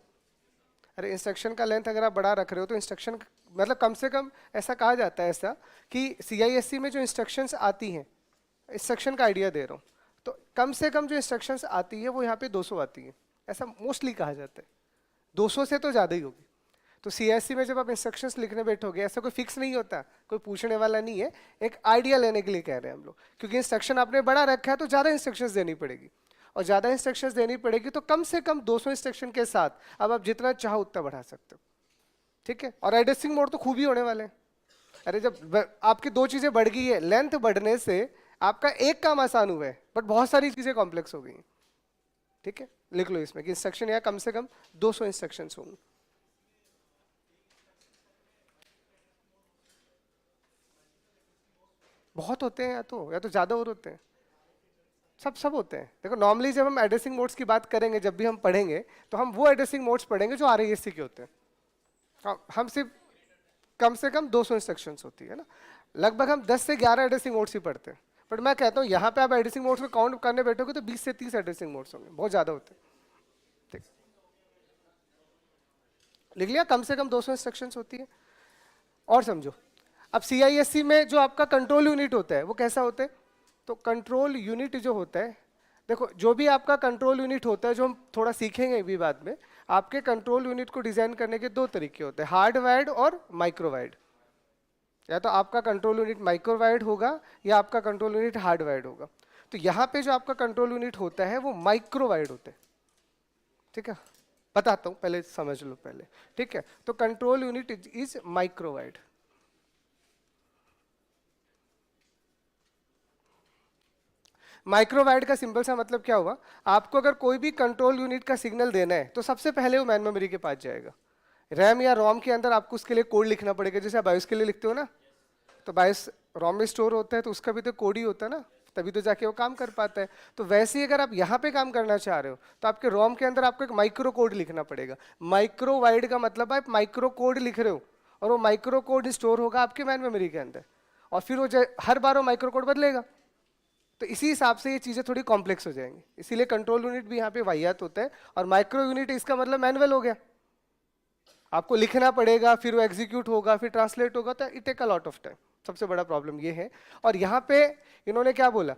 अरे इंस्ट्रक्शन का लेंथ अगर आप बड़ा रख रहे हो तो इंस्ट्रक्शन, मतलब कम से कम ऐसा कहा जाता है ऐसा कि सीआईएससी में जो इंस्ट्रक्शंस आती हैं, इंस्ट्रक्शन का आइडिया दे रहा हूँ, तो कम से कम जो इंस्ट्रक्शंस आती है वो यहाँ पे 200 आती है, ऐसा मोस्टली कहा जाता है। 200 से तो ज़्यादा ही होगी। तो सीएससी में जब आप इंस्ट्रक्शंस लिखने बैठोगे ऐसा कोई फिक्स नहीं होता, कोई पूछने वाला नहीं है, एक आइडिया लेने के लिए कह रहे हैं हम लोग, क्योंकि इंस्ट्रक्शन आपने बड़ा रखा है तो ज़्यादा इंस्ट्रक्शंस देनी पड़ेगी, और ज़्यादा इंस्ट्रक्शंस देनी पड़ेगी तो कम से कम 200 इंस्ट्रक्शन के साथ अब आप जितना चाहो उतना बढ़ा सकते हो। ठीक है, और एड्रेसिंग मोड तो खूब ही होने वाले हैं। अरे जब आपकी दो चीज़ें बढ़ गई है, लेंथ बढ़ने से आपका एक काम आसान हुआ है बट बहुत सारी चीज़ें कॉम्प्लेक्स हो गई हैं। ठीक है, लिख लो इसमें कि इंस्ट्रक्शन यहाँ कम से कम 200 इंस्ट्रक्शंस होंगे। बहुत होते हैं या तो ज्यादा और होते हैं, सब होते हैं। देखो नॉर्मली जब हम एड्रेसिंग मोड्स की बात करेंगे, जब भी हम पढ़ेंगे तो हम वो एड्रेसिंग मोड्स पढ़ेंगे जो आरआईएससी के होते हैं। हम सिर्फ कम से कम 200 इंस्ट्रक्शंस होती है ना, लगभग हम 10 से 11 एड्रेसिंग मोड्स ही पढ़ते हैं। बट मैं कहता हूँ यहाँ पे आप एड्रेसिंग मोड्स को काउंट करने बैठोगे तो 20 से 30 एड्रेसिंग मोड्स होंगे, बहुत ज्यादा होते हैं। ठीक, लिख लिया, कम से कम 200 इंस्ट्रक्शंस होती है। और समझो, अब सीआईएससी में जो आपका कंट्रोल यूनिट होता है वो कैसा होता है, तो कंट्रोल यूनिट जो होता है, देखो जो भी आपका कंट्रोल यूनिट होता है, जो हम थोड़ा सीखेंगे भी बाद में, आपके कंट्रोल यूनिट को डिजाइन करने के दो तरीके होते हैं, हार्डवायर्ड और माइक्रोवायर्ड। या तो आपका कंट्रोल यूनिट माइक्रोवायर्ड होगा या आपका कंट्रोल यूनिट हार्डवायर्ड होगा। तो यहाँ पे जो आपका कंट्रोल यूनिट होता है वो माइक्रोवायर्ड होता है। ठीक है, बताता हूँ, पहले समझ लो पहले। ठीक है, तो कंट्रोल यूनिट इज माइक्रोवायर्ड। माइक्रोवाइड का सिंपल सा मतलब क्या हुआ, आपको अगर कोई भी कंट्रोल यूनिट का सिग्नल देना है तो सबसे पहले वो मैन मेमोरी के पास जाएगा। रैम या रोम के अंदर आपको उसके लिए कोड लिखना पड़ेगा, जैसे आप बायोस के लिए लिखते हो ना, तो बायोस रोम में स्टोर होता है तो उसका भी तो कोड ही होता है ना, तभी तो जाके वो काम कर पाता है। तो वैसे ही अगर आप यहाँ पे काम करना चाह रहे हो तो आपके रोम के अंदर आपको एक माइक्रो कोड लिखना पड़ेगा। माइक्रो वाइड का मतलब आप माइक्रो कोड लिख रहे हो और वो माइक्रो कोड स्टोर होगा आपके मैन मेमोरी के अंदर, और फिर वो हर बार वो माइक्रो कोड बदलेगा। तो इसी हिसाब से ये चीज़ें थोड़ी कॉम्प्लेक्स हो जाएंगी, इसीलिए कंट्रोल यूनिट भी यहाँ पे वाहियात होता है। और माइक्रो यूनिट इसका मतलब मैनुअल हो गया, आपको लिखना पड़ेगा, फिर वो एग्जीक्यूट होगा, फिर ट्रांसलेट होगा, तो it take a lot of time. सबसे बड़ा प्रॉब्लम ये है। और यहाँ पे इन्होंने क्या बोला,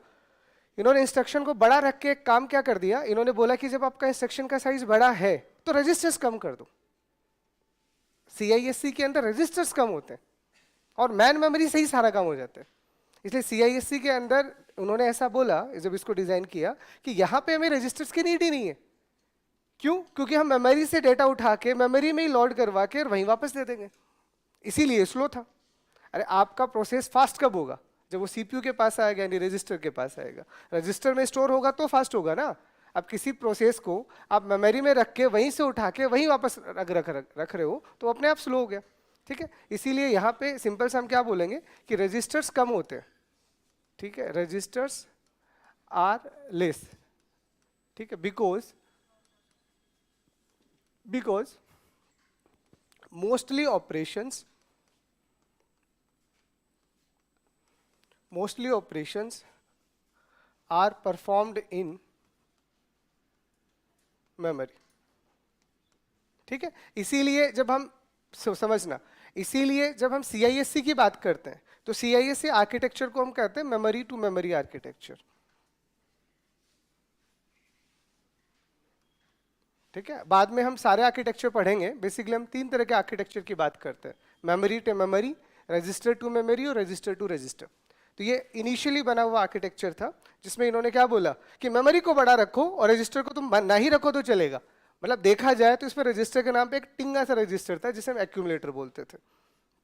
इन्होंने इंस्ट्रक्शन को बड़ा रख के एक काम क्या कर दिया, इन्होंने बोला कि जब आपका इंस्ट्रक्शन का साइज बड़ा है तो रजिस्टर्स कम कर दो। CISC के अंदर रजिस्टर्स कम होते हैं और मैन मेमोरी से ही सारा काम हो जाता है। इसलिए CISC के अंदर उन्होंने ऐसा बोला जब इसको डिजाइन किया कि यहाँ पे हमें रजिस्टर्स की नीड ही नहीं है। क्यों? क्योंकि हम मेमोरी से डेटा उठा के मेमोरी में ही लोड करवा के और वहीं वापस दे देंगे, इसीलिए स्लो था। अरे आपका प्रोसेस फास्ट कब होगा? जब वो CPU के पास आएगा, यानी रजिस्टर के पास आएगा। रजिस्टर में स्टोर होगा तो फास्ट होगा ना। अब किसी प्रोसेस को आप मेमोरी में रख के वहीं से उठा के वहीं वापस रख रहे हो तो अपने आप स्लो हो गया। ठीक है, इसीलिए यहाँ पे सिंपल से हम क्या बोलेंगे कि रजिस्टर्स कम होते हैं। ठीक है, रजिस्टर्स आर लेस। ठीक है, because mostly operations are performed in memory। ठीक है, इसीलिए जब हम समझना, इसीलिए जब हम CISC की बात करते हैं तो CISC आर्किटेक्चर को हम कहते हैं मेमोरी टू मेमोरी आर्किटेक्चर। ठीक है, बाद में हम सारे आर्किटेक्चर पढ़ेंगे। बेसिकली हम 3 तरह के आर्किटेक्चर की बात करते हैं, memory to memory, register to memory और रजिस्टर टू रजिस्टर। तो ये इनिशियली बना हुआ आर्किटेक्चर था जिसमें इन्होंने क्या बोला कि मेमोरी को बड़ा रखो और रजिस्टर को तुम ना ही रखो तो चलेगा। मतलब देखा जाए तो इसमें रजिस्टर के नाम पे एक टिंगा सा रजिस्टर था जिसे हम एक्यूमुलेटर बोलते थे।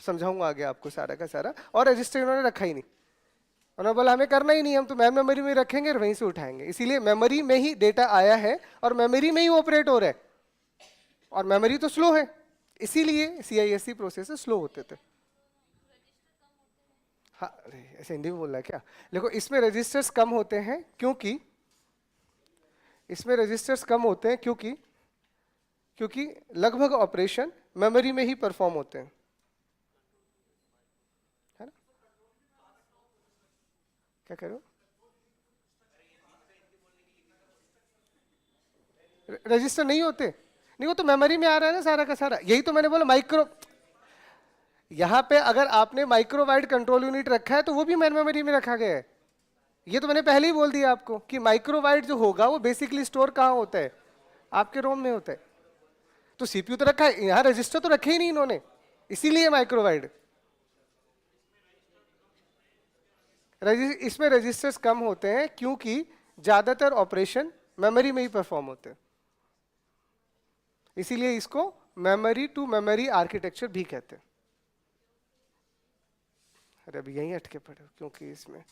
समझाऊंगा आगे आपको सारा का सारा। और रजिस्टर इन्होंने रखा ही नहीं, उन्होंने बोला हमें करना ही नहीं, हम तो मैन मेमोरी में रखेंगे और वहीं से उठाएंगे। इसीलिए मेमोरी में ही डेटा आया है और मेमोरी में ही ऑपरेट हो रहा है, और मेमोरी तो स्लो है, इसीलिए CISC प्रोसेस स्लो होते थे। हाँ, अरे ऐसे हिंदी में बोल रहा है क्या? देखो, इसमें रजिस्टर्स कम होते हैं क्योंकि क्योंकि लगभग ऑपरेशन मेमोरी में ही परफॉर्म होते हैं, है ना? क्या कह रहे हो? रजिस्टर नहीं होते? नहीं, वो तो मेमोरी में आ रहा है ना सारा का सारा। यही तो मैंने बोला माइक्रो, यहाँ पे अगर आपने माइक्रो वाइड कंट्रोल यूनिट रखा है तो वो भी मैन मेमोरी में रखा गया है। ये तो मैंने पहले ही बोल दिया आपको कि माइक्रो वाइड जो होगा वो बेसिकली स्टोर कहाँ होता है? आपके रोम में होता है। तो CPU तो रखा है, यहाँ रजिस्टर तो रखे ही नहीं इन्होंने, इसीलिए माइक्रो वाइड। इसमें रजिस्टर्स कम होते हैं क्योंकि ज्यादातर ऑपरेशन मेमोरी में ही परफॉर्म होते हैं, इसीलिए इसको मेमोरी टू मेमोरी आर्किटेक्चर भी कहते हैं। अरे अभी यहीं अटके पड़े हो क्योंकि इसमें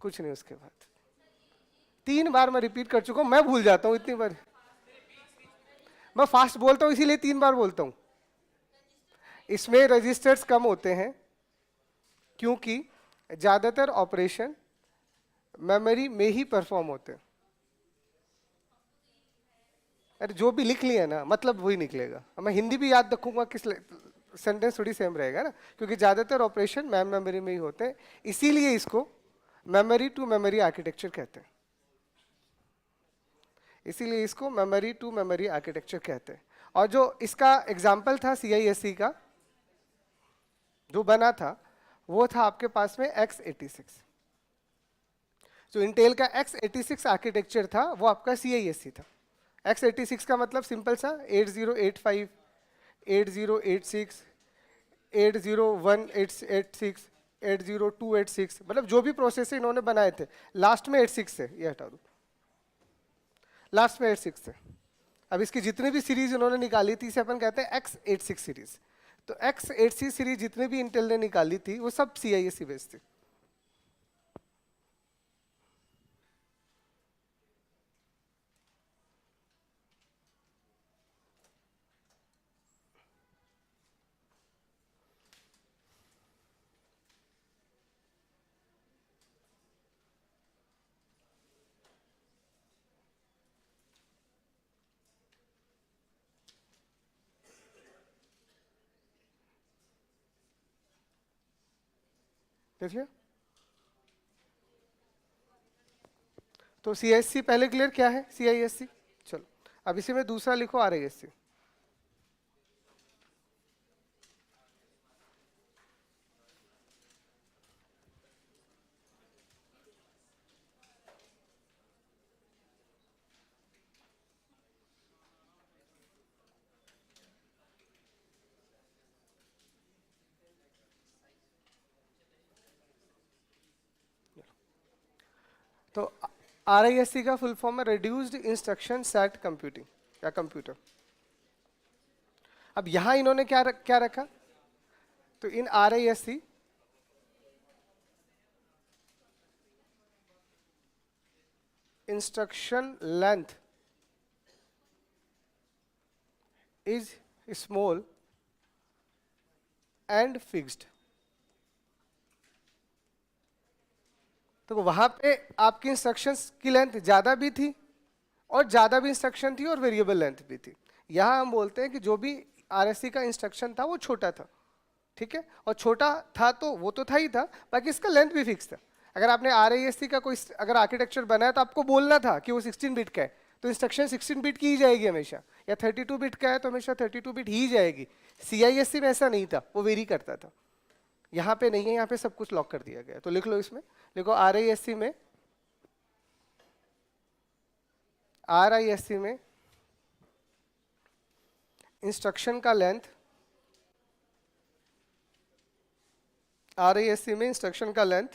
कुछ नहीं। उसके बाद 3 बार मैं रिपीट कर चुका हूं, मैं भूल जाता हूं इतनी बार। मैं फास्ट बोलता हूं इसीलिए 3 बार बोलता हूं। इसमें रजिस्टर्स कम होते हैं क्योंकि ज्यादातर ऑपरेशन मेमोरी में ही परफॉर्म होते हैं। अरे जो भी लिख लिया ना, मतलब वही निकलेगा। मैं हिंदी भी याद रखूंगा, किस सेंटेंस थोड़ी सेम रहेगा ना, क्योंकि ज्यादातर ऑपरेशन मैन मेमोरी में ही होते हैं, इसीलिए इसको मेमोरी टू मेमोरी आर्किटेक्चर कहते हैं। इसीलिए इसको मेमोरी टू मेमोरी आर्किटेक्चर कहते हैं। और जो इसका एग्जाम्पल था CISC का जो बना था, वो था आपके पास में x86। जो इंटेल का x86 आर्किटेक्चर था वो आपका CISC था। x86 का मतलब सिंपल सा 8085, 8086, 80186, 80286, मतलब जो भी प्रोसेसर इन्होंने बनाए थे, लास्ट में 86 है, ये हटा दो, लास्ट में 86 है। अब इसकी जितनी भी सीरीज इन्होंने निकाली थी इसे अपन कहते हैं x86 सीरीज। तो x86 सीरीज जितने भी इंटेल ने निकाली थी वो सब CISC बेस्ड थी। देखिए, तो CISC पहले क्लियर क्या है, CISC। चलो अब इसी में दूसरा लिखो RISC। तो RISC का फुल फॉर्म है रिड्यूस्ड इंस्ट्रक्शन सेट कंप्यूटिंग या कंप्यूटर। अब यहां इन्होंने क्या रखा, तो in RISC instruction length is small and fixed. तो वहां पे आपकी इंस्ट्रक्शंस की लेंथ ज्यादा भी थी और ज्यादा भी इंस्ट्रक्शन थी और वेरिएबल लेंथ भी थी। यहां हम बोलते हैं कि जो भी RSC का इंस्ट्रक्शन था वो छोटा था, ठीक है, और छोटा था तो वो तो था ही था, बाकी इसका लेंथ भी फिक्स था। अगर आपने RISC का कोई अगर आर्किटेक्चर बनाया तो आपको बोलना था कि वो 16 बिट का है, तो इंस्ट्रक्शन 16 बिट की ही जाएगी हमेशा, या 32 बिट का है तो हमेशा 32 बिट ही जाएगी। CISC में ऐसा नहीं था, वो वेरी करता था। यहाँ पे नहीं है, यहाँ पे सब कुछ लॉक कर दिया गया। तो लिख लो, इसमें लिखो RISC में इंस्ट्रक्शन का लेंथ, RISC में इंस्ट्रक्शन का लेंथ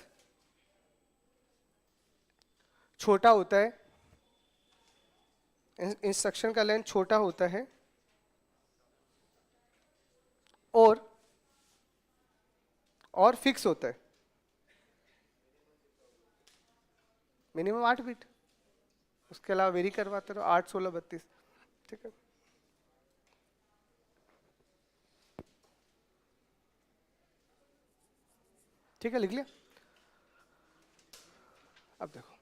छोटा होता है, इंस्ट्रक्शन का लेंथ छोटा होता है और फिक्स होता है। मिनिमम 8 बिट, उसके अलावा वेरी करवाते रहो 8, 16, 32, ठीक है। ठीक है, लिख लिया। अब देखो,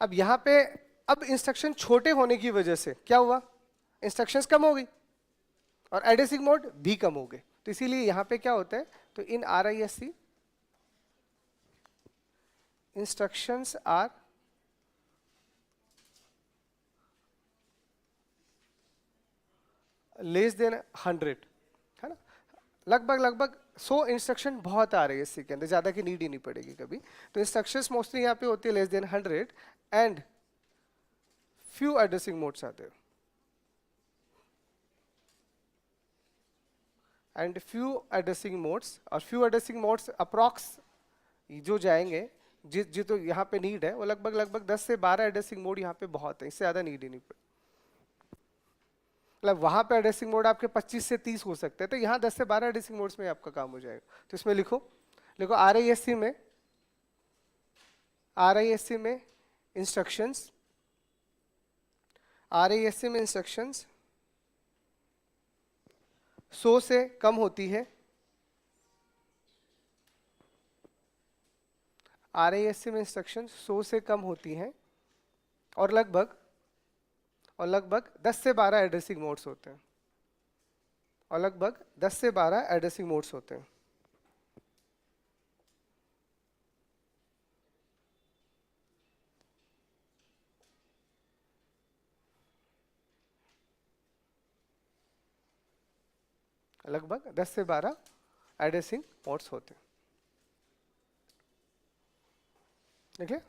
अब यहां पे अब इंस्ट्रक्शन छोटे होने की वजह से क्या हुआ, इंस्ट्रक्शंस कम हो गई और एडेसिंग मोड भी कम हो गए। तो इसीलिए यहां पे क्या होता है, तो in RISC instructions are less than 100, है ना। लगभग 100 इंस्ट्रक्शन बहुत आ रही है इसके अंदर, ज्यादा की नीड ही नहीं पड़ेगी कभी। तो इंस्ट्रक्शंस मोस्टली यहाँ पे होती है less than 100 and few addressing modes आते हैं, एंड फ्यू एड्रेसिंग मोड्स, और फ्यू एड्रेसिंग मोड्स अप्रॉक्स जो जाएंगे जो तो यहाँ पे नीड है वो लगभग 10 से 12 एड्रेसिंग मोड यहाँ पे बहुत है, इससे ज्यादा नीड ही नहीं पड़े। मतलब वहां पे एड्रेसिंग मोड आपके 25 से 30 हो सकते हैं, तो यहाँ 10 से 12 एड्रेसिंग मोड्स में आपका काम हो जाएगा। तो इसमें लिखो RISC में इंस्ट्रक्शंस, RISC में इंस्ट्रक्शंस 100 से कम होती है, RISC में इंस्ट्रक्शंस 100 से कम होती हैं और लगभग 10 से 12 एड्रेसिंग मोड्स होते हैं, और लगभग 10 से 12 एड्रेसिंग मोड्स होते हैं। लगभग 10 से 12 एड्रेसिंग मोड्स होते हैं, ठीक है।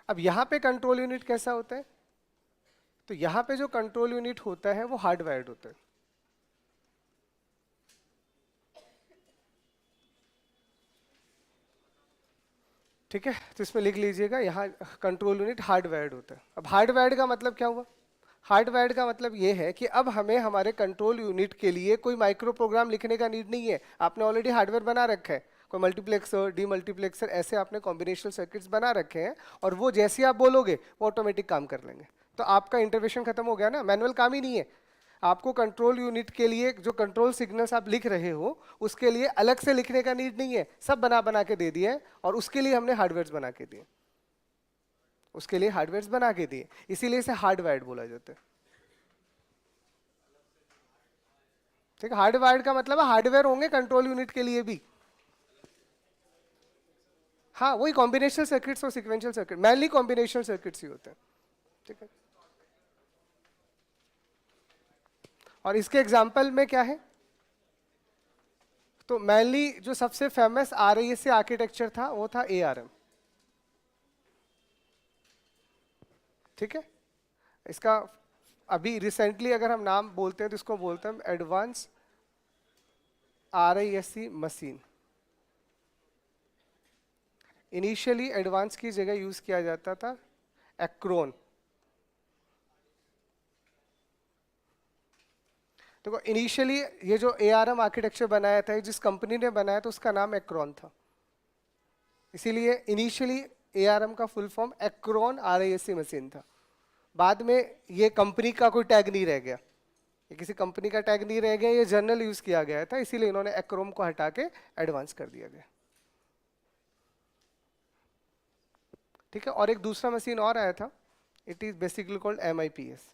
अब यहां पे कंट्रोल यूनिट कैसा होता है, तो यहां पे जो कंट्रोल यूनिट होता है वो हार्डवायर्ड होता है, ठीक है। तो इसमें लिख लीजिएगा, यहाँ कंट्रोल यूनिट हार्डवायर्ड होता है। अब हार्डवायर्ड का मतलब क्या हुआ, हार्डवायर्ड का मतलब ये है कि अब हमें हमारे कंट्रोल यूनिट के लिए कोई माइक्रो प्रोग्राम लिखने का नीड नहीं है। आपने ऑलरेडी हार्डवेयर बना रखा है, कोई मल्टीप्लेक्सर, डीमल्टीप्लेक्सर, ऐसे आपने कॉम्बिनेशनल सर्किट्स बना रखे हैं, और वो जैसे आप बोलोगे वो ऑटोमेटिक काम कर लेंगे। तो आपका इंटरवेंशन खत्म हो गया ना, मैनुअल काम ही नहीं है। आपको कंट्रोल यूनिट के लिए जो कंट्रोल सिग्नल्स आप लिख रहे हो उसके लिए अलग से लिखने का नीड नहीं है, सब बना के दे दिए, और उसके लिए हमने हार्डवेयर बना के दिए, उसके लिए हार्डवेयर बना के दिए, इसीलिए इसे हार्डवायर्ड बोला जाता है, ठीक है। हार्डवायर्ड का मतलब हार्डवेयर होंगे कंट्रोल यूनिट के लिए भी, हाँ वही कॉम्बिनेशनल सर्किट्स और sequential circuit, mainly combinational circuits ही होते हैं, ठीक है। और इसके एग्जाम्पल में क्या है, तो मेनली जो सबसे फेमस आरआईएससी आर्किटेक्चर था वो था एआरएम, ठीक है। इसका अभी रिसेंटली अगर हम नाम बोलते हैं तो इसको बोलते हैं advance RISC machine. Initially advance की जगह यूज किया जाता था एक्रोन। तो इनिशियली ये जो एआरएम आर्किटेक्चर बनाया था, जिस कंपनी ने बनाया था उसका नाम एक्रोन था, इसीलिए इनिशियली एआरएम का full form Acorn RISC machine था। बाद में ये कंपनी का कोई टैग नहीं रह गया, ये किसी कंपनी का टैग नहीं रह गया, ये जनरल यूज किया गया था, इसीलिए इन्होंने एक्रोम को हटा के एडवांस कर दिया गया, ठीक है। और एक दूसरा मशीन और आया था, it is basically called MIPS।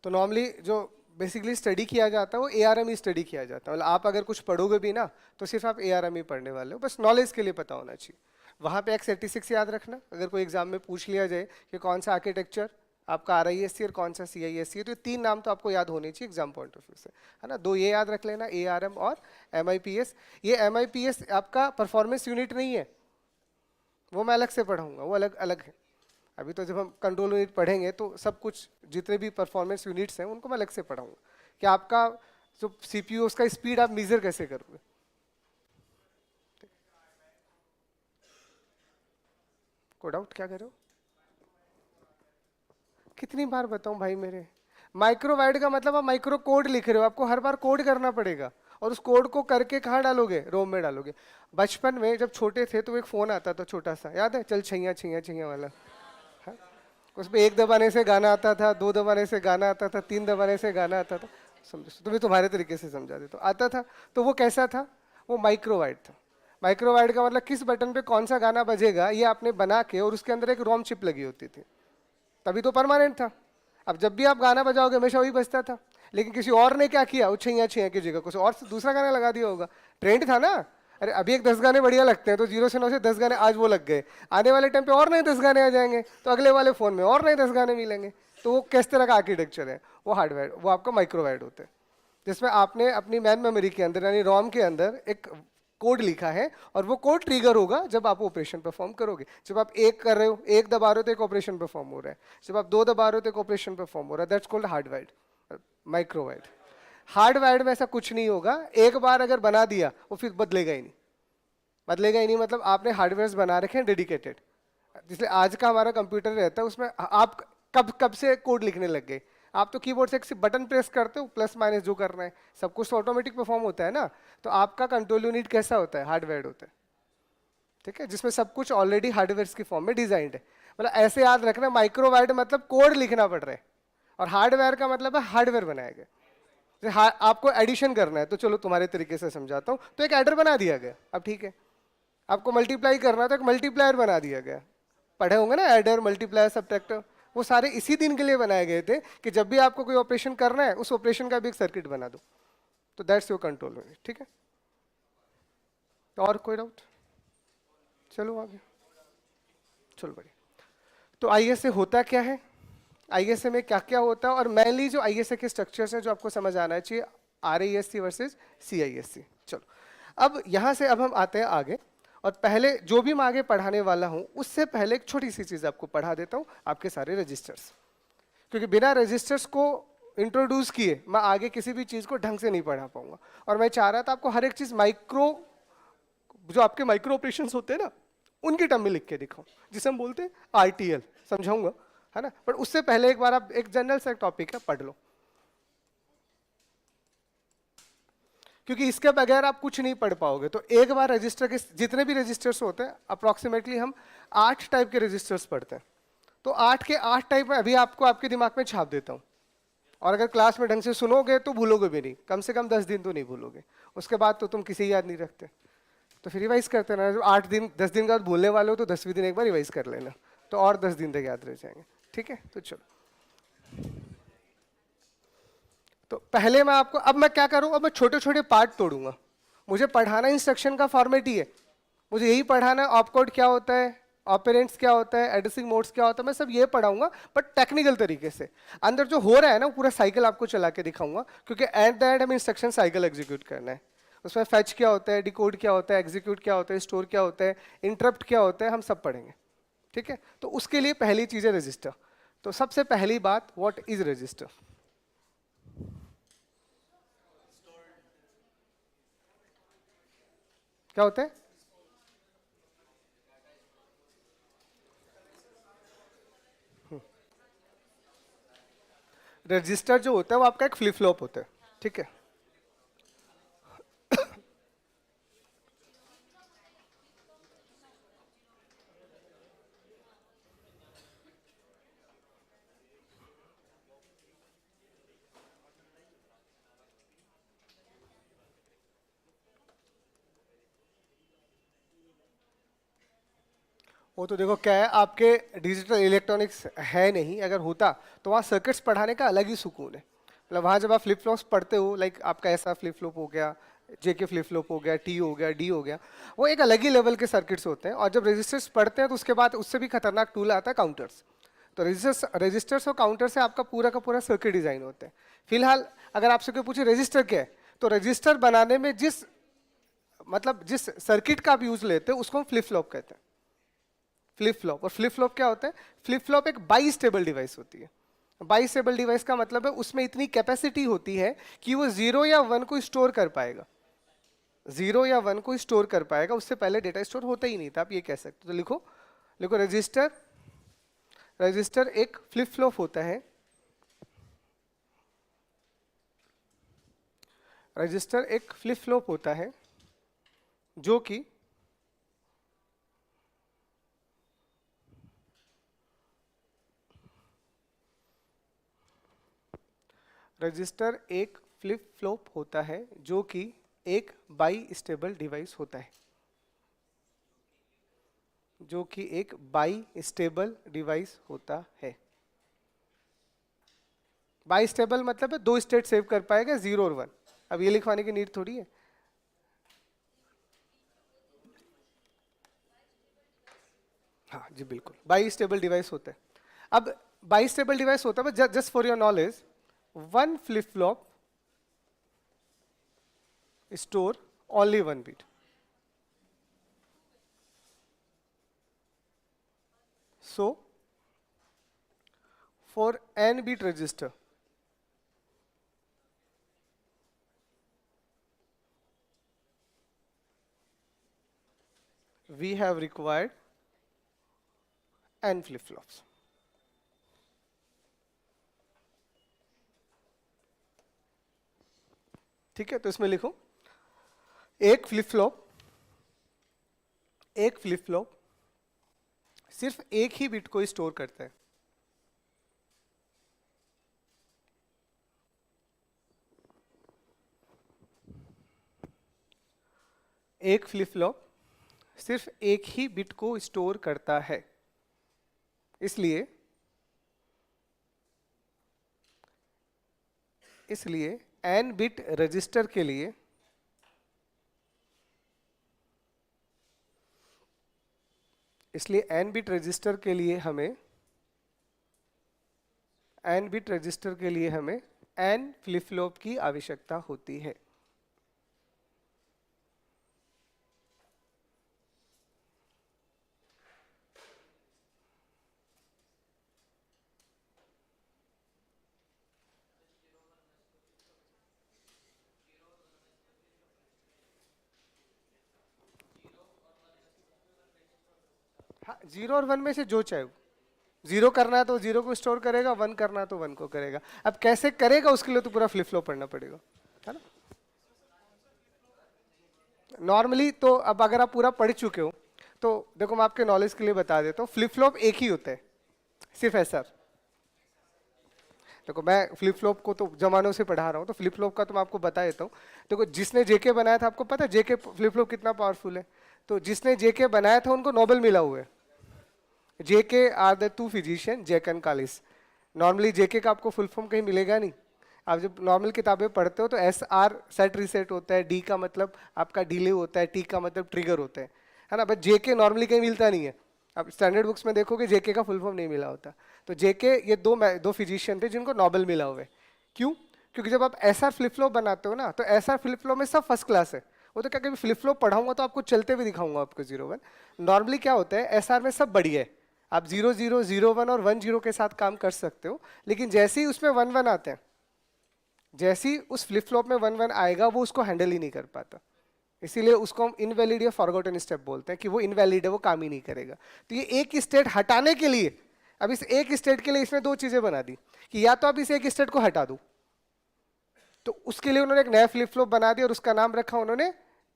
तो नॉर्मली जो बेसिकली स्टडी किया जाता है वो एआरएम ही स्टडी किया जाता है, मतलब आप अगर कुछ पढ़ोगे भी ना तो सिर्फ आप एआरएम ही पढ़ने वाले हो, बस नॉलेज के लिए पता होना चाहिए। वहाँ पे x86 याद रखना, अगर कोई एग्जाम में पूछ लिया जाए कि कौन सा आर्किटेक्चर आपका आरआईएससी और कौन सा सीआईएससी है, तो ये तीन नाम तो आपको याद होने चाहिए एग्जाम पॉइंट ऑफ व्यू से, है ना। दो ये याद रख लेना, एआरएम और MIPS। ये MIPS आपका परफॉर्मेंस यूनिट नहीं है, वो मैं अलग से पढ़ाऊंगा, वो अलग अलग है। अभी तो जब हम कंट्रोल यूनिट पढ़ेंगे तो सब कुछ जितने भी परफॉर्मेंस यूनिट्स हैं उनको मैं अलग से पढ़ाऊंगा कि आपका जो सीपीयू उसका स्पीड आप मेजर कैसे करोगे। कोई डाउट क्या कर रहे हो? कितनी बार बताऊं भाई मेरे, माइक्रोवाइड का मतलब आप माइक्रो कोड लिख रहे हो, आपको हर बार कोड करना पड़ेगा, और उस कोड को करके कहाँ डालोगे, रोम में डालोगे। बचपन में जब छोटे थे तो एक फोन आता था छोटा सा, याद है, चल छैया छैया छैया वाला, उसमें एक दबाने से गाना आता था, दो दबाने से गाना आता था, तीन दबाने से गाना आता था, समझो तुम्हें तुम्हारे तरीके से समझा दे तो आता था। तो वो कैसा था, वो माइक्रोवाइड था। माइक्रोवाइड का मतलब किस बटन पे कौन सा गाना बजेगा ये आपने बना के, और उसके अंदर एक रोम चिप लगी होती थी, तभी तो परमानेंट था। अब जब भी आप गाना बजाओगे हमेशा वही बजता था, लेकिन किसी और ने क्या किया, वो छैया छैया की जगह कुछ और दूसरा गाना लगा दिया होगा, ट्रेंड था ना। अरे अभी एक 10 गाने बढ़िया लगते हैं तो 0 से 9 से 10 गाने आज वो लग गए, आने वाले टाइम पे और नए 10 गाने आ जाएंगे, तो अगले वाले फोन में और नए 10 गाने मिलेंगे। तो वो किस तरह का आर्किटेक्चर है, वो हार्डवेयर, वो आपका माइक्रोवाइड होता है, जिसमें आपने अपनी मैन मेमोरी के अंदर यानी रोम के अंदर एक कोड लिखा है, और वो कोड ट्रिगर होगा जब आप ऑपरेशन परफॉर्म करोगे। जब आप एक कर रहे हो, एक दबा रहे हो तो एक ऑपरेशन परफॉर्म हो रहा है, जब आप दो दबा रहे हो तो एक ऑपरेशन परफॉर्म हो रहा है, दैट्स कॉल्ड हार्डवाइड। माइक्रोवाइड हार्डवाइड में ऐसा कुछ नहीं होगा, एक बार अगर बना दिया वो फिर बदलेगा ही नहीं, बदलेगा ही नहीं, मतलब आपने हार्डवेयर बना रखे हैं डेडिकेटेड। जिसलिए आज का हमारा कंप्यूटर रहता है उसमें आप कब कब से कोड लिखने लग गए, आप तो कीबोर्ड से सिर्फ बटन प्रेस करते हो, प्लस माइनस जो करना है, सब कुछ तो ऑटोमेटिक परफॉर्म होता है ना। तो आपका कंट्रोल यूनिट कैसा होता है, हार्डवेयर होता है, ठीक है, जिसमें सब कुछ ऑलरेडी हार्डवेयर की फॉर्म में डिजाइंड है। मतलब ऐसे याद रखना, माइक्रोवाइड मतलब कोड लिखना पड़ रहा है, और हार्डवेयर का मतलब है हार्डवेयर बनाया गया। आपको एडिशन करना है तो चलो तुम्हारे तरीके से समझाता हूँ, तो एक एडर बना दिया गया, अब ठीक है। आपको मल्टीप्लाई करना है तो एक मल्टीप्लायर बना दिया गया, पढ़े होंगे ना एडर, मल्टीप्लायर, सबट्रैक्टर, वो सारे इसी दिन के लिए बनाए गए थे कि जब भी आपको कोई ऑपरेशन करना है उस ऑपरेशन का भी एक सर्किट बना दो, तो दैट्स योर कंट्रोल यूनिट, ठीक है। तो और कोई डाउट? चलो आगे, चलो बढ़िया। तो आईएसए होता क्या है, आईएसए में क्या क्या होता है, और मेनली जो आईएसए के स्ट्रक्चर्स हैं जो आपको समझ आना चाहिए, आरआईएससी वर्सेस सीआईएससी। चलो अब यहाँ से अब हम आते हैं आगे, और पहले जो भी मैं आगे पढ़ाने वाला हूँ उससे पहले एक छोटी सी चीज़ आपको पढ़ा देता हूँ, आपके सारे रजिस्टर्स, क्योंकि बिना रजिस्टर्स को इंट्रोड्यूस किए मैं आगे किसी भी चीज़ को ढंग से नहीं पढ़ा पाऊंगा। और मैं चाह रहा था आपको हर एक चीज़ माइक्रो, जो आपके माइक्रो ऑपरेशंस होते हैं ना उनके टर्म में लिख के दिखाऊं, जिसे हम बोलते हैं आरटीएल, समझाऊंगा, है ना। पर उससे पहले एक बार आप एक जनरल सा टॉपिक है पढ़ लो, क्योंकि इसके बगैर आप कुछ नहीं पढ़ पाओगे। तो एक बार रजिस्टर के जितने भी रजिस्टर्स होते हैं अप्रोक्सीमेटली हम 8 टाइप के रजिस्टर्स पढ़ते हैं। तो 8 के 8 टाइप में अभी आपको आपके दिमाग में छाप देता हूँ, और अगर क्लास में ढंग से सुनोगे तो भूलोगे भी नहीं, कम से कम 10 दिन तो नहीं भूलोगे, उसके बाद तो तुम किसी याद नहीं रखते। तो फिर रिवाइज करते रहना, जो 8 दिन 10 दिन के बाद भूलने वाले हो तो 10वें दिन एक बार रिवाइज कर लेना, तो और 10 दिन तक याद रह जाएंगे। ठीक है, तो चलो। तो पहले मैं आपको, अब मैं क्या करूँ, अब मैं छोटे छोटे पार्ट तोड़ूंगा। मुझे पढ़ाना इंस्ट्रक्शन का फॉर्मेट ही है, मुझे यही पढ़ाना है। ऑपकोड क्या होता है, ऑपरेंट्स क्या होता है, एड्रेसिंग मोड्स क्या होता है, मैं सब ये पढ़ाऊंगा बट टेक्निकल तरीके से। अंदर जो हो रहा है ना पूरा साइकिल आपको चला के दिखाऊंगा, क्योंकि एट द एंड हमें इंस्ट्रक्शन साइकिल एग्जीक्यूट करना है। उसमें फेच क्या होता है, डिकोड क्या होता है, एग्जीक्यूट क्या होता है, स्टोर क्या होता है, इंटरप्ट क्या होता है, हम सब पढ़ेंगे। ठीक है, तो उसके लिए पहली चीज है रजिस्टर। तो सबसे पहली बात, व्हाट इज रजिस्टर? क्या होता है? रजिस्टर जो होता है वो आपका एक फ्लिप फ्लॉप होता है। ठीक है, वो तो देखो क्या है, आपके डिजिटल इलेक्ट्रॉनिक्स है नहीं, अगर होता तो वहाँ सर्किट्स पढ़ाने का अलग ही सुकून है। मतलब वहाँ जब आप फ्लिप फ्लॉप्स पढ़ते हो, लाइक आपका ऐसा फ्लिप फ्लॉप हो गया, जेके फ्लिप फ्लॉप हो गया, टी हो गया, डी हो गया, वो एक अलग ही लेवल के सर्किट्स होते हैं। और जब रजिस्टर्स पढ़ते हैं तो उसके बाद उससे भी खतरनाक टूल आता है काउंटर्स। तो रजिस्टर्स और काउंटर से आपका पूरा का पूरा सर्किट डिजाइन होता है। फिलहाल अगर आपसे कोई पूछे रजिस्टर क्या है, तो रजिस्टर बनाने में जिस मतलब जिस सर्किट का आप यूज लेते हैं उसको हम फ्लिप फ्लॉप कहते हैं। Flip flop. और फ्लिप फ्लॉप क्या होता है? फ्लिप फ्लॉप एक बाई स्टेबल डिवाइस होती है। बाई स्टेबल डिवाइस का मतलब है उसमें इतनी कैपेसिटी होती है कि वो 0 या 1 को स्टोर कर पाएगा। 0 या 1 को स्टोर कर पाएगा, उससे पहले डेटा स्टोर होता ही नहीं था, आप ये कह सकते हो। तो लिखो, लिखो रजिस्टर। रजिस्टर एक फ्लिप फ्लॉप होता है। रजिस्टर एक फ्लिप फ्लॉप होता है जो कि रजिस्टर एक फ्लिप फ्लॉप होता है जो कि एक बाई स्टेबल डिवाइस होता है। जो कि एक बाई स्टेबल डिवाइस होता है। बाई स्टेबल मतलब है दो स्टेट सेव कर पाएगा, 0 और 1। अब ये लिखवाने की नीड थोड़ी है। हाँ जी बिल्कुल, बाई स्टेबल डिवाइस होता है। अब बाई स्टेबल डिवाइस होता है, just for your knowledge, one flip flop store only 1 bit. So for n bit register, we have required n flip flops। ठीक है, तो इसमें लिखो एक फ्लिप फ्लॉप, एक फ्लिप फ्लॉप सिर्फ एक ही बिट को स्टोर करता है। एक फ्लिप फ्लॉप सिर्फ एक ही बिट को स्टोर करता है। इसलिए इसलिए n बिट रजिस्टर के लिए n बिट रजिस्टर के लिए हमें n बिट रजिस्टर के लिए हमें n फ्लिप फ्लॉप की आवश्यकता होती है। हाँ, 0 और 1 में से जो चाहे, 0 करना है तो 0 को स्टोर करेगा, 1 करना है तो 1 को करेगा। अब कैसे करेगा उसके लिए तो पूरा फ्लिप फ्लॉप पढ़ना पड़ेगा, है ना। नॉर्मली तो अब अगर आप पूरा पढ़ चुके हो तो देखो मैं आपके नॉलेज के लिए बता देता हूँ, फ्लिप फ्लॉप एक ही होता है, सिर्फ ऐसा। देखो मैं फ्लिप फ्लॉप को तो जमानों से पढ़ा रहा हूँ, तो फ्लिप फ्लॉप का तो मैं आपको बता देता हूँ। देखो जिसने जेके बनाया था, आपको पता है जेके फ्लिप फ्लॉप कितना पावरफुल है? तो जिसने जेके बनाया था उनको नोबेल मिला हुआ है। J K are the two physicians, Jack and Kallis. Normally J K का आपको फुल फॉर्म कहीं मिलेगा नहीं। आप जब नॉर्मल किताबें पढ़ते हो तो एस आर सेट रीसेट होता है, डी का मतलब आपका डिले होता है, टी का मतलब ट्रिगर होता है ना। बट जेके नॉर्मली कहीं मिलता नहीं है। आप स्टैंडर्ड बुक्स में देखोगे जेके का फुल फॉर्म नहीं मिला होता। तो जेके ये दो फिजिशियन थे जिनको नोबेल मिला हुआ है। क्यों? क्योंकि जब आप एस आर फ्लिप फ्लॉप बनाते हो ना, तो एस आर फ्लिप फ्लॉप में सब फर्स्ट क्लास है। वो तो क्या, कभी फ्लिप फ्लॉप पढ़ाऊंगा तो आपको चलते हुए दिखाऊंगा आपको 0-1। नॉर्मली क्या होता है, एस आर में सब बढ़िया है, आप 0-0, 0-1 और 1-0 के साथ काम कर सकते हो। लेकिन जैसे ही उसमें 1-1 आते हैं, जैसे ही उस फ्लिप फ्लॉप में 1-1 आएगा, वो उसको हैंडल ही नहीं कर पाता। इसीलिए उसको हम इनवैलिड या फॉरगॉटन स्टेप बोलते हैं कि वो इनवैलिड है, वो काम ही नहीं करेगा। तो ये एक स्टेट हटाने के लिए, अब इस एक स्टेट के लिए इसने दो चीजें बना दी कि या तो आप इस एक स्टेट को हटा दो, तो उसके लिए उन्होंने एक नया फ्लिप फ्लॉप बना दिया और उसका नाम रखा उन्होंने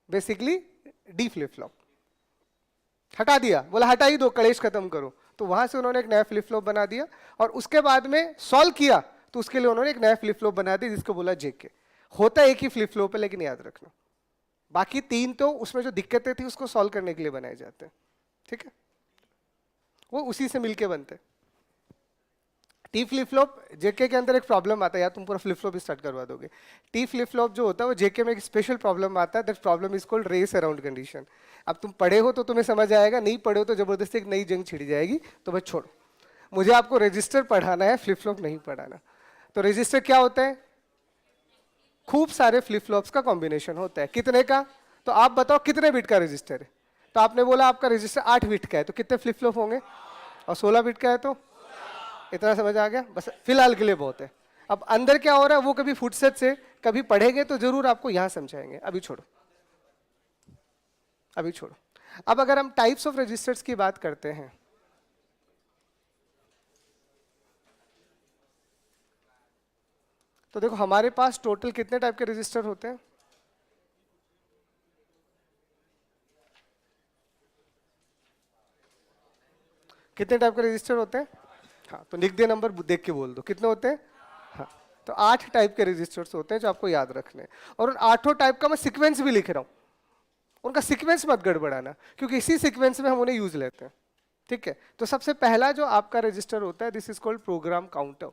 बेसिकली डी फ्लिप फ्लॉप। हटा दिया, बोला हटा ही दो, कलेश खत्म करो। तो वहां से उन्होंने एक नया फ्लिप फ्लॉप बना दिया और उसके बाद में सॉल्व किया तो उसके लिए उन्होंने एक नया फ्लिप फ्लॉप बना दिया जिसको बोला जेके। होता एक ही फ्लिप फ्लॉप है, लेकिन याद रखना बाकी तीन तो उसमें जो दिक्कतें थी उसको सॉल्व करने के लिए बनाए जाते हैं। ठीक है, वो उसी से मिलके बनते हैं। टी फ्लिप फ्लॉप जेके के अंदर एक प्रॉब्लम आता है, या तुम पूरा फ्लिप फ्लॉप स्टार्ट करवा दोगे। टी फ्लिप फ्लॉप जो होता है वो जेके में एक स्पेशल प्रॉब्लम आता है, that problem is called race around condition. अब तुम पढ़े हो तो तुम्हें समझ आएगा, नहीं पढ़े हो तो जबरदस्ती एक नई जंग छिड़ जाएगी, तो बस छोड़ो। मुझे आपको रजिस्टर पढ़ाना है, फ्लिप फ्लॉप नहीं पढ़ाना। तो रजिस्टर क्या होता है? खूब सारे फ्लिप फ्लॉप्स का कॉम्बिनेशन होता है। कितने का? तो आप बताओ कितने बिट का रजिस्टर है? तो आपने बोला आपका रजिस्टर 8 बिट का है, तो कितने फ्लिप फ्लॉप होंगे? और 16 बिट का है तो इतना समझ आ गया, बस फिलहाल के लिए बहुत है। अब अंदर क्या हो रहा है वो कभी फुर्सत से कभी पढ़ेंगे तो जरूर आपको यहां समझाएंगे, अभी छोड़ो, अभी छोड़ो। अब अगर हम टाइप्स ऑफ रजिस्टर्स की बात करते हैं, तो देखो हमारे पास टोटल कितने टाइप के रजिस्टर होते हैं? कितने टाइप के रजिस्टर होते हैं? हाँ, तो लिख दिया, नंबर देख के बोल दो कितने होते हैं। हाँ, तो 8 टाइप के रजिस्टर्स होते हैं जो आपको याद रखने हैं। और उन 8 टाइप का मैं सीक्वेंस भी लिख रहा हूं, उनका सीक्वेंस मत गड़बड़ाना, क्योंकि इसी सीक्वेंस में हम उन्हें यूज लेते हैं। ठीक है, तो सबसे पहला जो आपका रजिस्टर होता है, this is called program counter.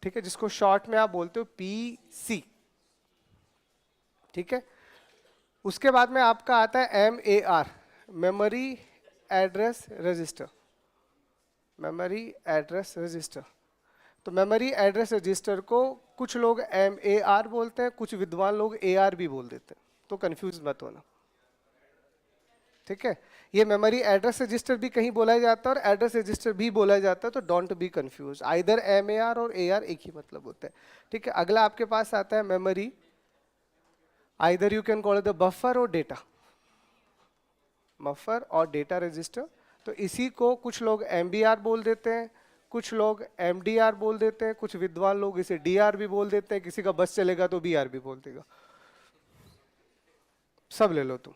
ठीक है, जिसको शॉर्ट में आप बोलते हो पीसी। ठीक है, उसके बाद में आपका आता है MAR, memory address register. Memory address register, तो मेमोरी एड्रेस रजिस्टर को कुछ लोग MAR बोलते हैं, कुछ विद्वान लोग AR भी बोल देते हैं, तो कंफ्यूज मत होना। ठीक है, ये मेमोरी एड्रेस रजिस्टर भी कहीं बोला जाता है और एड्रेस रजिस्टर भी बोला जाता है, तो don't be confuse, either MAR और AR एक ही मतलब होता है। ठीक है, अगला आपके पास आता है memory, either you can call it the buffer और डेटा, बफर और डेटा रजिस्टर। तो इसी को कुछ लोग MBR बोल देते हैं, कुछ लोग MDR बोल देते हैं, कुछ विद्वान लोग इसे DR भी बोल देते हैं, किसी का बस चलेगा तो BR भी बोल देगा, सब ले लो तुम।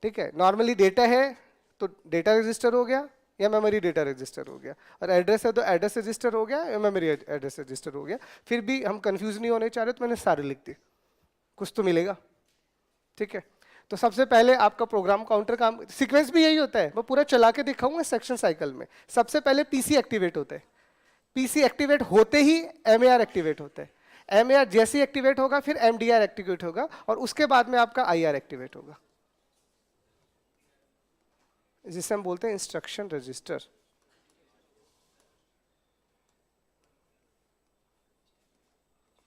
ठीक है, नॉर्मली डेटा है तो डेटा रजिस्टर हो गया या मेमोरी डेटा रजिस्टर हो गया, और एड्रेस है तो एड्रेस रजिस्टर हो गया या मेमोरी एड्रेस रजिस्टर हो गया। फिर भी हम कंफ्यूज नहीं होने चाह रहे तो मैंने सारे लिख दिए, कुछ तो मिलेगा। ठीक है, तो सबसे पहले आपका प्रोग्राम काउंटर काम सीक्वेंस भी यही होता है, मैं पूरा चला के दिखाऊंगा सेक्शन साइकिल में। सबसे पहले पीसी एक्टिवेट होता है, पीसी एक्टिवेट होते ही MAR एक्टिवेट होता है, MAR जैसे ही एक्टिवेट होगा फिर MDR एक्टिवेट होगा और उसके बाद में आपका IR एक्टिवेट होगा, जिसे हम बोलते हैं इंस्ट्रक्शन रजिस्टर।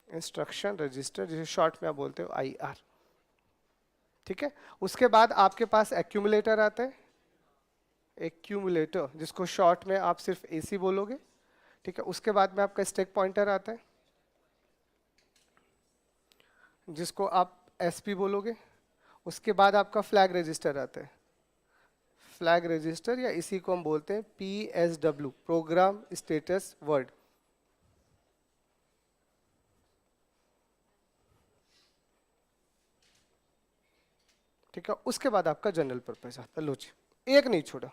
इंस्ट्रक्शन रजिस्टर जिसे शॉर्ट में आप बोलते हो IR। ठीक है, उसके बाद आपके पास एक्यूमुलेटर आता है, एक्यूमुलेटर जिसको शॉर्ट में आप सिर्फ AC बोलोगे। ठीक है, उसके बाद में आपका स्टैक पॉइंटर आता है जिसको आप SP बोलोगे। उसके बाद आपका फ्लैग रजिस्टर आता है, फ्लैग रजिस्टर या इसी को हम बोलते हैं PSW, प्रोग्राम स्टेटस वर्ड। ठीक है, उसके बाद आपका जनरल पर्पस आता है। लो जी, एक नहीं छोड़ा।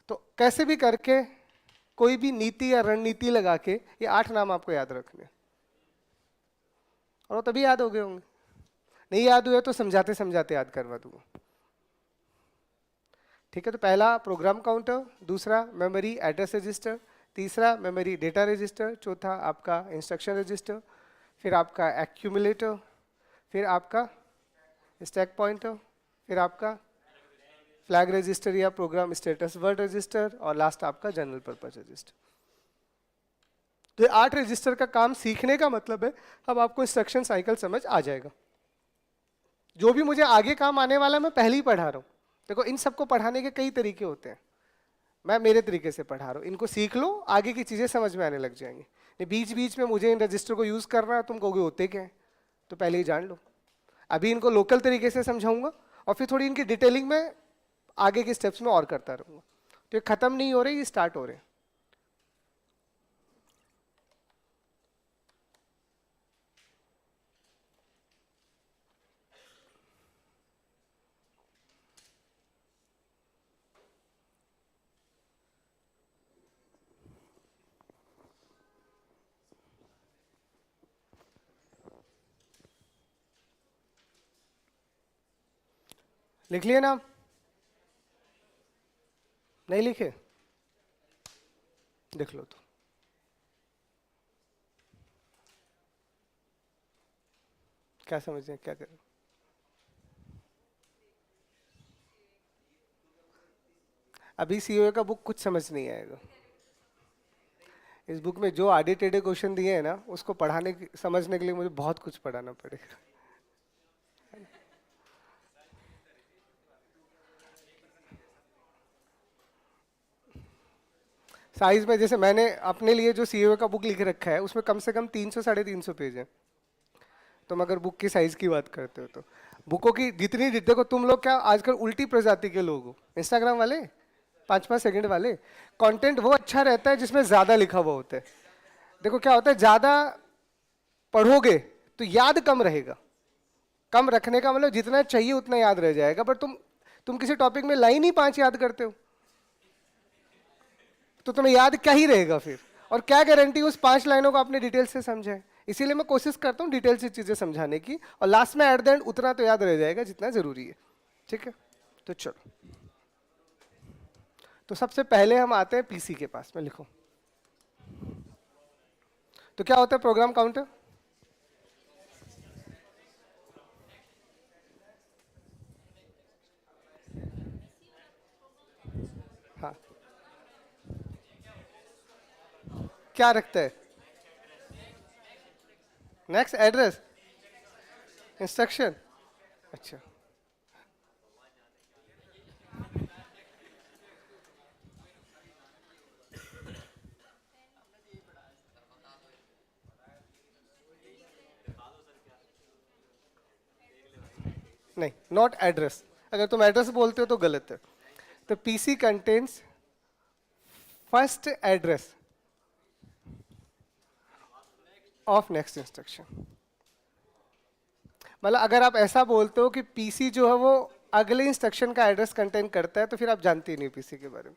तो कैसे भी करके कोई भी नीति या रणनीति लगा के ये 8 नाम आपको याद रखने, और वो तभी याद हो गए होंगे। नहीं याद हुए तो समझाते समझाते याद करवा दूंगा। ठीक है, तो पहला प्रोग्राम काउंटर, दूसरा मेमोरी एड्रेस रजिस्टर, तीसरा मेमोरी डेटा रजिस्टर, चौथा आपका इंस्ट्रक्शन रजिस्टर, फिर आपका एक्यूमुलेटर, फिर आपका स्टैक पॉइंटर, फिर आपका फ्लैग रजिस्टर या प्रोग्राम स्टेटस वर्ड रजिस्टर, और लास्ट आपका जनरल पर्पस रजिस्टर। तो 8 रजिस्टर का काम सीखने का मतलब है अब आपको इंस्ट्रक्शन साइकिल समझ आ जाएगा। जो भी मुझे आगे काम आने वाला है मैं पहले ही पढ़ा रहा हूँ। देखो इन सबको पढ़ाने के कई तरीके होते हैं, मैं मेरे तरीके से पढ़ा रहा हूँ। इनको सीख लो, आगे की चीजें समझ में आने लग जाएंगी। बीच बीच में मुझे इन रजिस्टर को यूज करना है, तुम कहोगे होते क्या है, तो पहले ही जान लो। अभी इनको लोकल तरीके से समझाऊंगा और फिर थोड़ी इनकी डिटेलिंग में आगे के स्टेप्स में और करता रहूंगा। तो ये खत्म नहीं हो रहे, ये स्टार्ट हो रहे हैं। लिख लिए नाम? नहीं लिखे? देख लो तो। क्या समझ रहे हैं, क्या करें? अभी सीओए का बुक कुछ समझ नहीं आएगा। इस बुक में जो आधे टेढ़े क्वेश्चन दिए हैं ना, उसको पढ़ाने समझने के लिए मुझे बहुत कुछ पढ़ाना पड़ेगा। साइज में जैसे मैंने अपने लिए जो सीओए का बुक लिख रखा है उसमें कम से कम 300 साढ़े 300 पेज है। तुम अगर बुक की साइज की बात करते हो तो बुकों की जितनी, देखो तुम लोग क्या आजकल उल्टी प्रजाति के लोग हो, इंस्टाग्राम वाले 5-5 सेकंड वाले। कंटेंट वो अच्छा रहता है जिसमें ज्यादा लिखा हुआ होता है। देखो क्या होता है, ज्यादा पढ़ोगे तो याद कम रहेगा। कम रखने का मतलब जितना चाहिए उतना याद रह जाएगा, पर तुम किसी टॉपिक में लाइन ही 5 याद करते हो तो तुम्हें याद क्या ही रहेगा फिर। और क्या गारंटी उस 5 लाइनों को आपने डिटेल से समझा है। इसीलिए मैं कोशिश करता हूँ डिटेल से चीजें समझाने की, और लास्ट में एट द एंड उतना तो याद रह जाएगा जितना जरूरी है। ठीक है, तो चलो। तो सबसे पहले हम आते हैं पीसी के पास में। लिखो तो क्या होता है प्रोग्राम काउंटर? हाँ, क्या रखता है? Next address instruction. अच्छा, नहीं, नॉट एड्रेस। अगर तुम एड्रेस बोलते हो तो गलत है। तो PC contains first address of next instruction. मतलब अगर आप ऐसा बोलते हो कि पीसी जो है वो अगले इंस्ट्रक्शन का एड्रेस कंटेन करता है, तो फिर आप जानते ही नहीं पीसी के बारे में।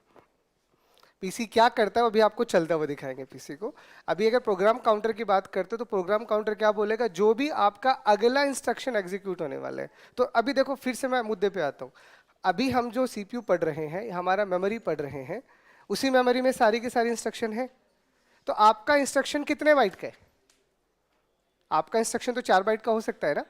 पीसी क्या करता है वो अभी आपको चलता हुआ दिखाएंगे पीसी को। अभी अगर प्रोग्राम काउंटर की बात करते हो तो प्रोग्राम काउंटर क्या बोलेगा, जो भी आपका अगला इंस्ट्रक्शन एग्जीक्यूट होने वाला है। तो अभी देखो फिर से मैं मुद्दे पे आता हूँ। अभी हम जो सीपीयू पढ़ रहे हैं, हमारा मेमोरी पढ़ रहे हैं, उसी मेमोरी में सारी की सारी इंस्ट्रक्शन है। तो आपका इंस्ट्रक्शन कितने बाइट का है? आपका इंस्ट्रक्शन तो 4 बाइट का हो सकता है ना।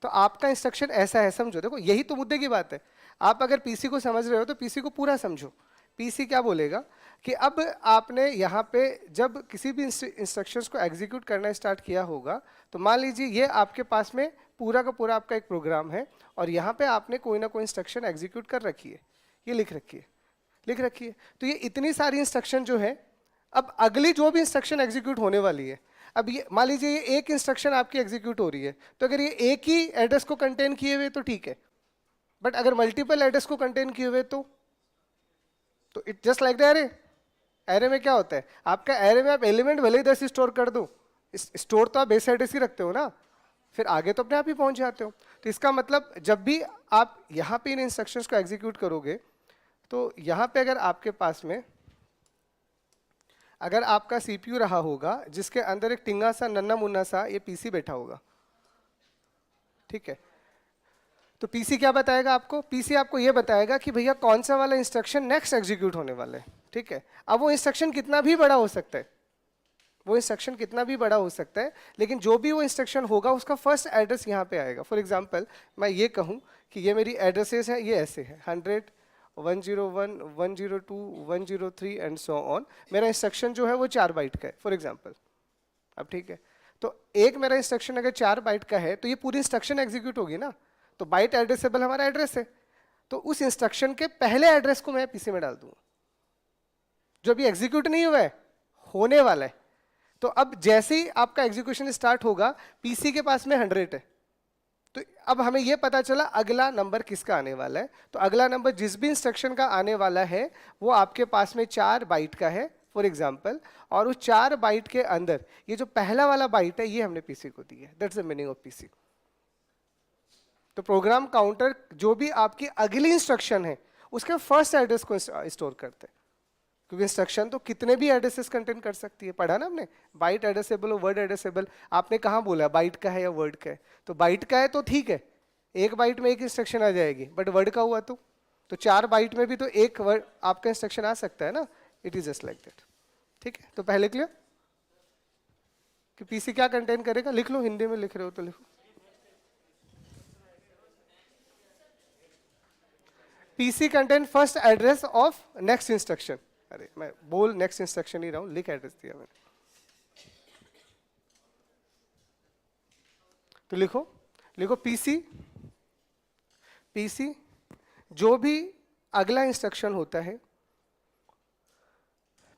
तो आपका इंस्ट्रक्शन ऐसा है, समझो। देखो यही तो मुद्दे की बात है। आप अगर पीसी को समझ रहे हो तो पीसी को पूरा समझो। पीसी क्या बोलेगा कि अब आपने यहाँ पे जब किसी भी इंस्ट्रक्शंस को एग्जीक्यूट करना स्टार्ट किया होगा, तो मान लीजिए ये आपके पास में पूरा का पूरा आपका एक प्रोग्राम है, और यहाँ पे आपने कोई ना कोई इंस्ट्रक्शन एग्जीक्यूट कर रखी है, ये लिख रखी है। तो ये इतनी सारी इंस्ट्रक्शन जो है, अब अगली जो भी इंस्ट्रक्शन एग्जीक्यूट होने वाली है, अब ये मान लीजिए ये एक इंस्ट्रक्शन आपकी एग्जीक्यूट हो रही है, तो अगर ये एक ही एड्रेस को कंटेन किए हुए तो ठीक है, बट अगर मल्टीपल एड्रेस को कंटेन किए हुए तो तो it just like the array. Array में क्या होता है, आपका एरे में आप एलिमेंट भले ही 10 स्टोर कर दो, स्टोर तो आप बेस एड्रेस ही रखते हो ना, फिर आगे तो अपने आप ही पहुंच जाते हो। तो इसका मतलब जब भी आप यहाँ पे इन इंस्ट्रक्शंस को एग्जीक्यूट करोगे, तो यहाँ पे अगर आपके पास में अगर आपका सीपीयू रहा होगा जिसके अंदर एक टिंगा सा नन्ना मुन्ना सा ये पीसी बैठा होगा, ठीक है, तो पीसी क्या बताएगा आपको, पीसी आपको ये बताएगा कि भैया कौन सा वाला इंस्ट्रक्शन नेक्स्ट एग्जीक्यूट होने वाला है, ठीक है। अब वो इंस्ट्रक्शन कितना भी बड़ा हो सकता है, वो इंस्ट्रक्शन कितना भी बड़ा हो सकता है, लेकिन जो भी वो इंस्ट्रक्शन होगा उसका फर्स्ट एड्रेस यहाँ पे आएगा। फॉर एग्जांपल मैं ये कहूँ कि ये मेरी एड्रेसेस हैं, ये ऐसे है 100, 101, 102, 103 एंड सो ऑन। मेरा इंस्ट्रक्शन जो है वो 4 बाइट का है फॉर एग्जांपल। अब ठीक है, तो एक मेरा इंस्ट्रक्शन अगर 4 बाइट का है तो ये पूरी इंस्ट्रक्शन एग्जीक्यूट होगी ना, तो बाइट एड्रेसेबल हमारा एड्रेस है, तो उस इंस्ट्रक्शन के पहले एड्रेस को मैं पीसी में डाल दूंगा जो अभी एग्जीक्यूट नहीं हुआ है, होने वाला है। तो अब जैसे ही आपका एग्जीक्यूशन स्टार्ट होगा, पीसी के पास में 100 है, तो अब हमें यह पता चला अगला नंबर किसका आने वाला है। तो अगला नंबर जिस भी इंस्ट्रक्शन का आने वाला है वो आपके पास में 4 बाइट का है फॉर एग्जाम्पल, और उस 4 बाइट के अंदर ये जो पहला वाला बाइट है ये हमने पीसी को दी है। That's the meaning of PC. तो प्रोग्राम काउंटर जो भी आपकी अगली इंस्ट्रक्शन है उसके फर्स्ट एड्रेस को स्टोर करते हैं, क्योंकि इंस्ट्रक्शन तो कितने भी एड्रेसेस कंटेन कर सकती है, पढ़ा ना हमने, बाइट एड्रेसेबल और वर्ड एड्रेसेबल। आपने कहाँ बोला बाइट का है या वर्ड का है, तो बाइट का है तो ठीक है, एक बाइट में एक इंस्ट्रक्शन आ जाएगी, बट वर्ड का हुआ तो 4 बाइट में भी तो एक वर्ड आपका इंस्ट्रक्शन आ सकता है ना। It is just like that, ठीक है। तो पहले क्लियर कि पीसी क्या कंटेन करेगा, लिख लो, हिंदी में लिख रहे हो तो लिखो। PC contain first address of next instruction. अरे मैं बोल नेक्स्ट इंस्ट्रक्शन ही रहा हूं, लिख एड्रेस दिया मैंने, तो लिखो, लिखो पीसी, पीसी जो भी अगला इंस्ट्रक्शन होता है,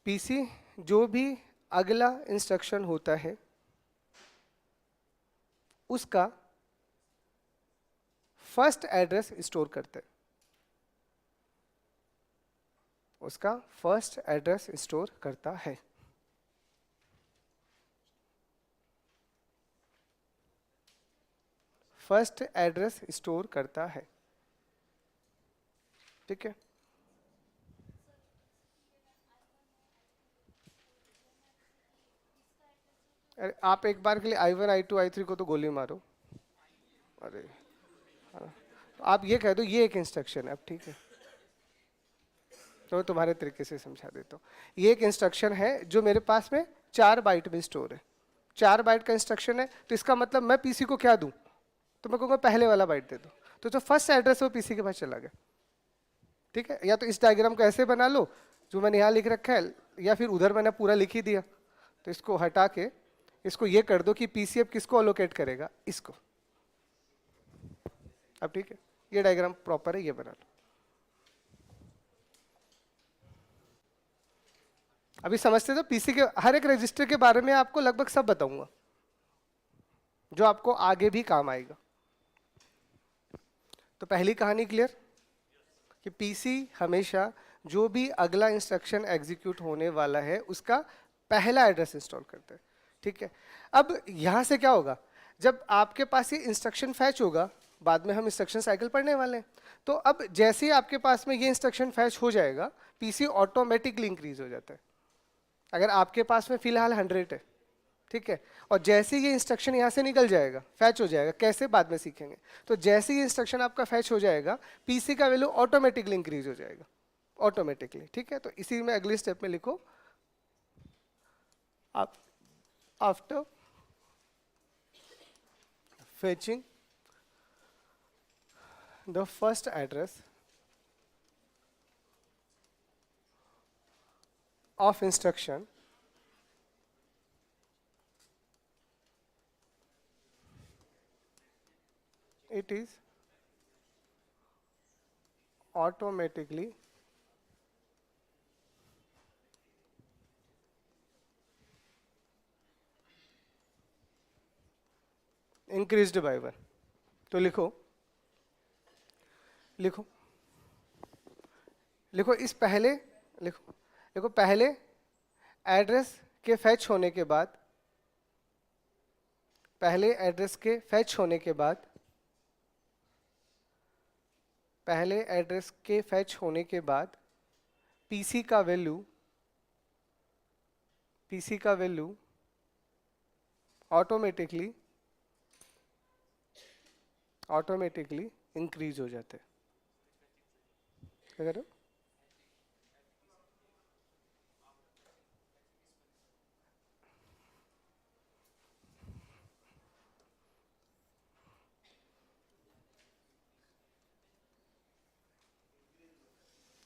पीसी जो भी अगला इंस्ट्रक्शन होता है उसका फर्स्ट एड्रेस स्टोर करते हैं, उसका फर्स्ट एड्रेस स्टोर करता है। फर्स्ट एड्रेस स्टोर करता है, ठीक है। अरे आप एक बार के लिए I1, I2, I3 को तो गोली मारो। अरे हाँ, तो आप ये कह दो ये एक इंस्ट्रक्शन है, अब ठीक है, तो मैं तुम्हारे तरीके से समझा देता हूँ। ये एक इंस्ट्रक्शन है जो मेरे पास में 4 बाइट में स्टोर है, 4 बाइट का इंस्ट्रक्शन है, तो इसका मतलब मैं पीसी को क्या दूं, तो मैं कहूँगा पहले वाला बाइट दे दो, तो जो फर्स्ट एड्रेस है वो पीसी के पास चला गया, ठीक है। या तो इस डायग्राम को ऐसे बना लो जो मैंने यहाँ लिख रखा है, या फिर उधर मैंने पूरा लिख ही दिया, तो इसको हटा के इसको ये कर दो कि पीसी अब किसको अलोकेट करेगा, इसको। अब ठीक है, ये डायग्राम प्रॉपर है, ये बना लो। अभी समझते तो पीसी के हर एक रजिस्टर के बारे में आपको लगभग सब बताऊंगा जो आपको आगे भी काम आएगा। तो पहली कहानी क्लियर कि पीसी हमेशा जो भी अगला इंस्ट्रक्शन एग्जीक्यूट होने वाला है उसका पहला एड्रेस इंस्टॉल करता है, ठीक है। अब यहां से क्या होगा, जब आपके पास ये इंस्ट्रक्शन फैच होगा, बाद में हम इंस्ट्रक्शन साइकिल पढ़ने वाले हैं, तो अब जैसे ही आपके पास में ये इंस्ट्रक्शन फैच हो जाएगा, पीसी ऑटोमेटिकली इंक्रीज हो जाता है। अगर आपके पास में फिलहाल 100 है, ठीक है, और जैसे ये इंस्ट्रक्शन यहाँ से निकल जाएगा, फैच हो जाएगा, कैसे बाद में सीखेंगे, तो जैसे ही इंस्ट्रक्शन आपका फैच हो जाएगा पीसी का वैल्यू ऑटोमेटिकली इंक्रीज हो जाएगा, ऑटोमेटिकली, ठीक है। तो इसी में अगले स्टेप में लिखो, आप after fetching the first address of instruction it is automatically increased by 1। तो लिखो, लिखो, लिखो, इस पहले लिखो देखो, पहले एड्रेस के फैच होने के बाद, पहले एड्रेस के फैच होने के बाद, पहले एड्रेस के फैच होने के बाद पीसी का वैल्यू, पीसी का वैल्यू ऑटोमेटिकली ऑटोमेटिकली इंक्रीज हो जाते हैं। क्या कह रहे हो?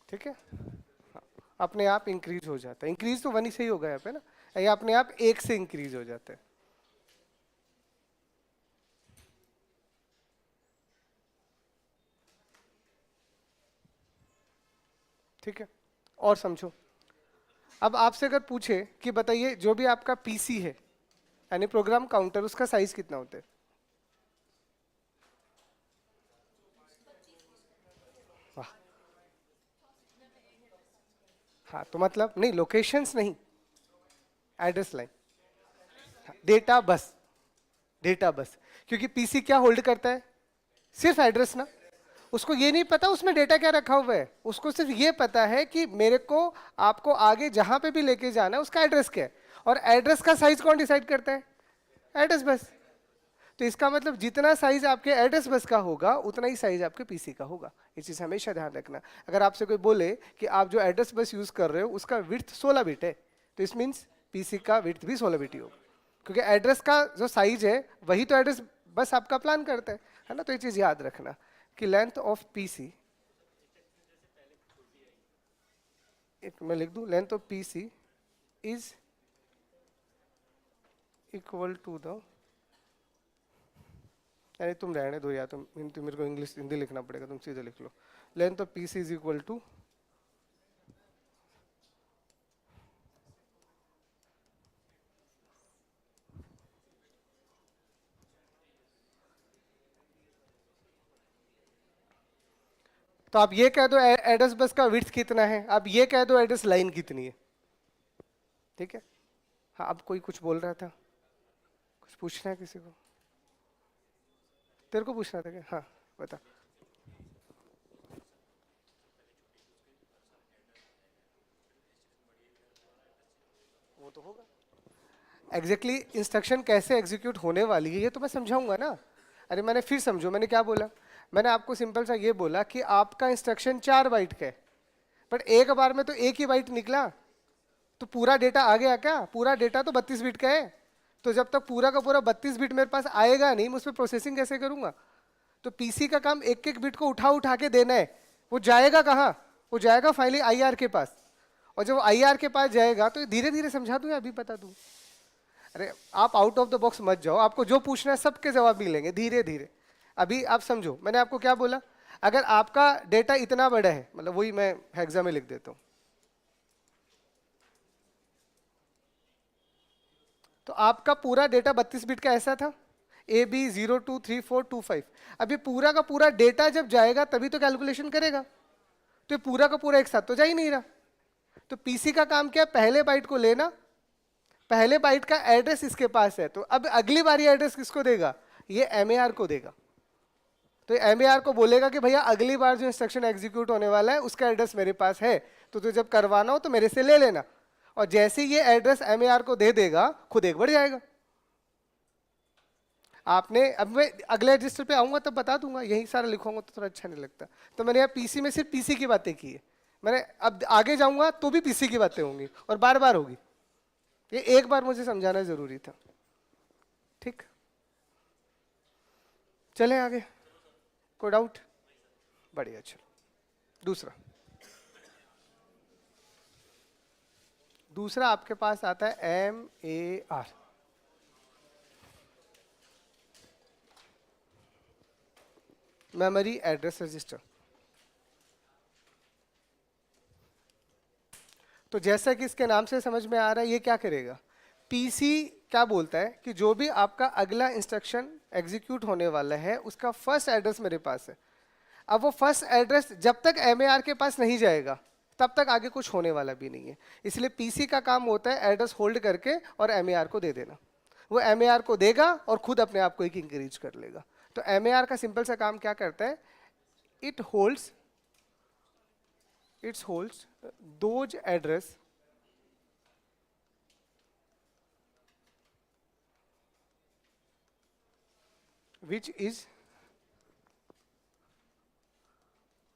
ठीक है, हाँ, अपने आप इंक्रीज हो जाता है। इंक्रीज तो वन ही से ही होगा यहाँ पे ना, ये अपने आप एक से इंक्रीज हो जाता है। ठीक है, और समझो। अब आपसे अगर पूछे कि बताइए जो भी आपका पीसी है यानी प्रोग्राम काउंटर, उसका साइज कितना होता है? वाह, हाँ तो मतलब नहीं, लोकेशंस नहीं, address line, data bus, data bus. क्योंकि पीसी क्या होल्ड करता है? सिर्फ एड्रेस ना। उसको ये नहीं पता उसमें डेटा क्या रखा हुआ है, उसको सिर्फ ये पता है कि मेरे को आपको आगे जहां पे भी लेके जाना है उसका एड्रेस क्या है। और एड्रेस का साइज कौन डिसाइड करता है? Address bus. तो इसका मतलब जितना साइज आपके एड्रेस बस का होगा उतना ही साइज आपके पीसी का होगा। ये चीज हमेशा ध्यान रखना। अगर आपसे कोई बोले कि आप जो एड्रेस बस यूज कर रहे हो उसका विड्थ 16 बिट है, तो इस मीन्स पीसी का विड्थ भी 16 बिट ही होगा, क्योंकि एड्रेस का जो साइज है वही तो एड्रेस बस आपका प्लान करता है ना। तो ये चीज याद रखना कि लेंथ ऑफ पीसी, एक मैं लिख दूं, length of PC is equal to the, यानी तुम रहने दो, या तुम मेरे को इंग्लिश हिंदी लिखना पड़ेगा, तुम सीधे लिख लो। Length of PC is equal to, तो आप ये कह दो एड्रेस बस का विड्थ कितना है, आप ये कह दो एड्रेस लाइन कितनी है। ठीक है, हाँ अब कोई कुछ बोल रहा था, कुछ पूछना है किसी को? तेरे को पूछना था क्या? हाँ बता। वो तो होगा, एग्जैक्टली इंस्ट्रक्शन कैसे एग्जीक्यूट होने वाली है ये तो मैं समझाऊंगा ना। अरे मैंने फिर समझो मैंने क्या बोला। मैंने आपको सिंपल सा ये बोला कि आपका इंस्ट्रक्शन 4 बाइट का है, बट एक बार में तो एक ही बाइट निकला, तो पूरा डेटा आ गया क्या? पूरा डेटा तो 32 बिट का है। तो जब तक पूरा का पूरा 32 बिट मेरे पास आएगा नहीं, मैं उस पर प्रोसेसिंग कैसे करूंगा? तो पीसी का काम एक एक बिट को उठा उठा के देना है। वो जाएगा कहाँ? वो जाएगा फाइनली आईआर के पास, और जब आईआर के पास जाएगा तो धीरे धीरे समझा दूं या अभी बता दूं? अरे आप आउट ऑफ द बॉक्स मत जाओ, आपको जो पूछना है सबके जवाब मिलेंगे धीरे धीरे। अभी आप समझो मैंने आपको क्या बोला। अगर आपका डेटा इतना बड़ा है, मतलब वही मैं हेक्सा में लिख देता हूं, तो आपका पूरा डेटा 32 बिट का ऐसा था, ए बी 023425। अब ये पूरा का पूरा डेटा जब जाएगा तभी तो कैलकुलेशन करेगा, तो ये पूरा का पूरा एक साथ तो जा ही नहीं रहा। तो पीसी का काम क्या है? पहले बाइट को लेना, पहले बाइट का एड्रेस इसके पास है, तो अब अगली बारी एड्रेस किसको देगा? ये एमएआर को देगा। तो एमएआर को बोलेगा कि भैया अगली बार जो इंस्ट्रक्शन एग्जीक्यूट होने वाला है उसका एड्रेस मेरे पास है, तो तुझे जब करवाना हो तो मेरे से ले लेना। और जैसे ही ये एड्रेस एमएआर को दे देगा खुद एक बढ़ जाएगा। आपने, अब मैं अगले रजिस्टर पे आऊंगा तब बता दूंगा, यही सारा लिखूंगा तो थोड़ा अच्छा नहीं लगता। तो मैंने यहाँ पीसी में सिर्फ पीसी की बातें की है, मैंने अब आगे जाऊंगा तो भी पीसी की बातें होंगी और बार बार होगी। ये एक बार मुझे समझाना जरूरी था। ठीक, चले आगे, कोई डाउट? बढ़िया, चलो दूसरा। दूसरा आपके पास आता है एमएआर, मेमोरी एड्रेस रजिस्टर। तो जैसा कि इसके नाम से समझ में आ रहा है, ये क्या करेगा? पीसी क्या बोलता है कि जो भी आपका अगला इंस्ट्रक्शन एग्जीक्यूट होने वाला है उसका फर्स्ट एड्रेस मेरे पास है। अब वो फर्स्ट एड्रेस जब तक एमएआर के पास नहीं जाएगा तब तक आगे कुछ होने वाला भी नहीं है। इसलिए पीसी का काम होता है एड्रेस होल्ड करके और एमएआर को दे देना। वो एमएआर को देगा और खुद अपने आप को एक इंक्रीज कर लेगा। तो एमएआर का सिंपल सा काम क्या करता है, it holds those address which is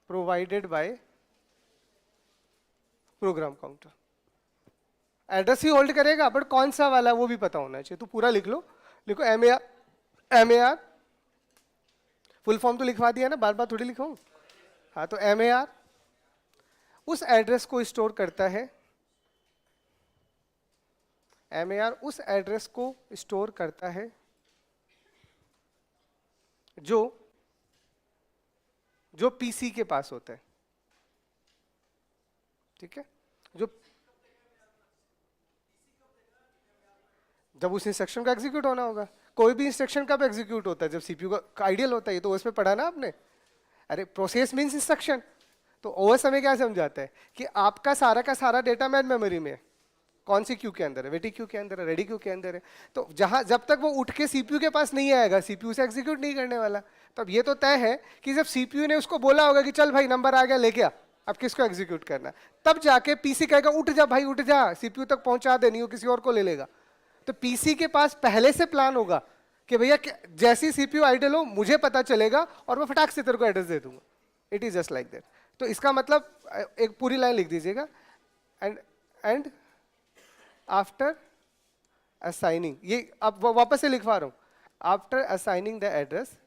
provided by program counter. Address he hold करेगा, बट कौन सा वाला वो भी पता होना चाहिए। तो पूरा लिख लो, लिखो एमएआर फुल फॉर्म तो लिखवा दिया ना, बार बार थोड़ी लिखो। हाँ, तो एमएआर उस एड्रेस को स्टोर करता है, एमएआर उस एड्रेस को स्टोर करता है जो पीसी के पास होता है। ठीक है, जो जब उस इंस्ट्रक्शन का एग्जीक्यूट होना होगा। कोई भी इंस्ट्रक्शन कब एग्जीक्यूट होता है, जब सीपीयू का आइडियल होता है। ये तो ओएस में पढ़ा ना आपने। अरे प्रोसेस मींस इंस्ट्रक्शन। तो ओएस हमें क्या समझाता है कि आपका का सारा डेटा मैन मेमोरी में है। कौन सी क्यू के अंदर है, वेटी क्यू के अंदर है, रेडी क्यू के अंदर है। तो जहां जब तक वो उठ के सीपीयू के पास नहीं आएगा, सीपीयू से एग्जीक्यूट नहीं करने वाला। तो अब ये तो तय है कि जब सीपीयू ने उसको बोला होगा कि चल भाई नंबर आ गया, ले गया, अब किसको एग्जीक्यूट करना, तब जाके पीसी कहेगा उठ जा भाई उठ जा, सीपीयू तक पहुंचा दे, नहीं हो किसी और को ले लेगा। तो पीसी के पास पहले से प्लान होगा कि भैया जैसी सीपीयू आइडल हो मुझे पता चलेगा और मैं फटाक से तेरे को एड्रेस दे दूंगा। It is just like that. तो इसका मतलब एक पूरी लाइन लिख दीजिएगा, एंड आफ्टर असाइनिंग, ये अब वापस से लिखवा रहा हूं, after assigning the address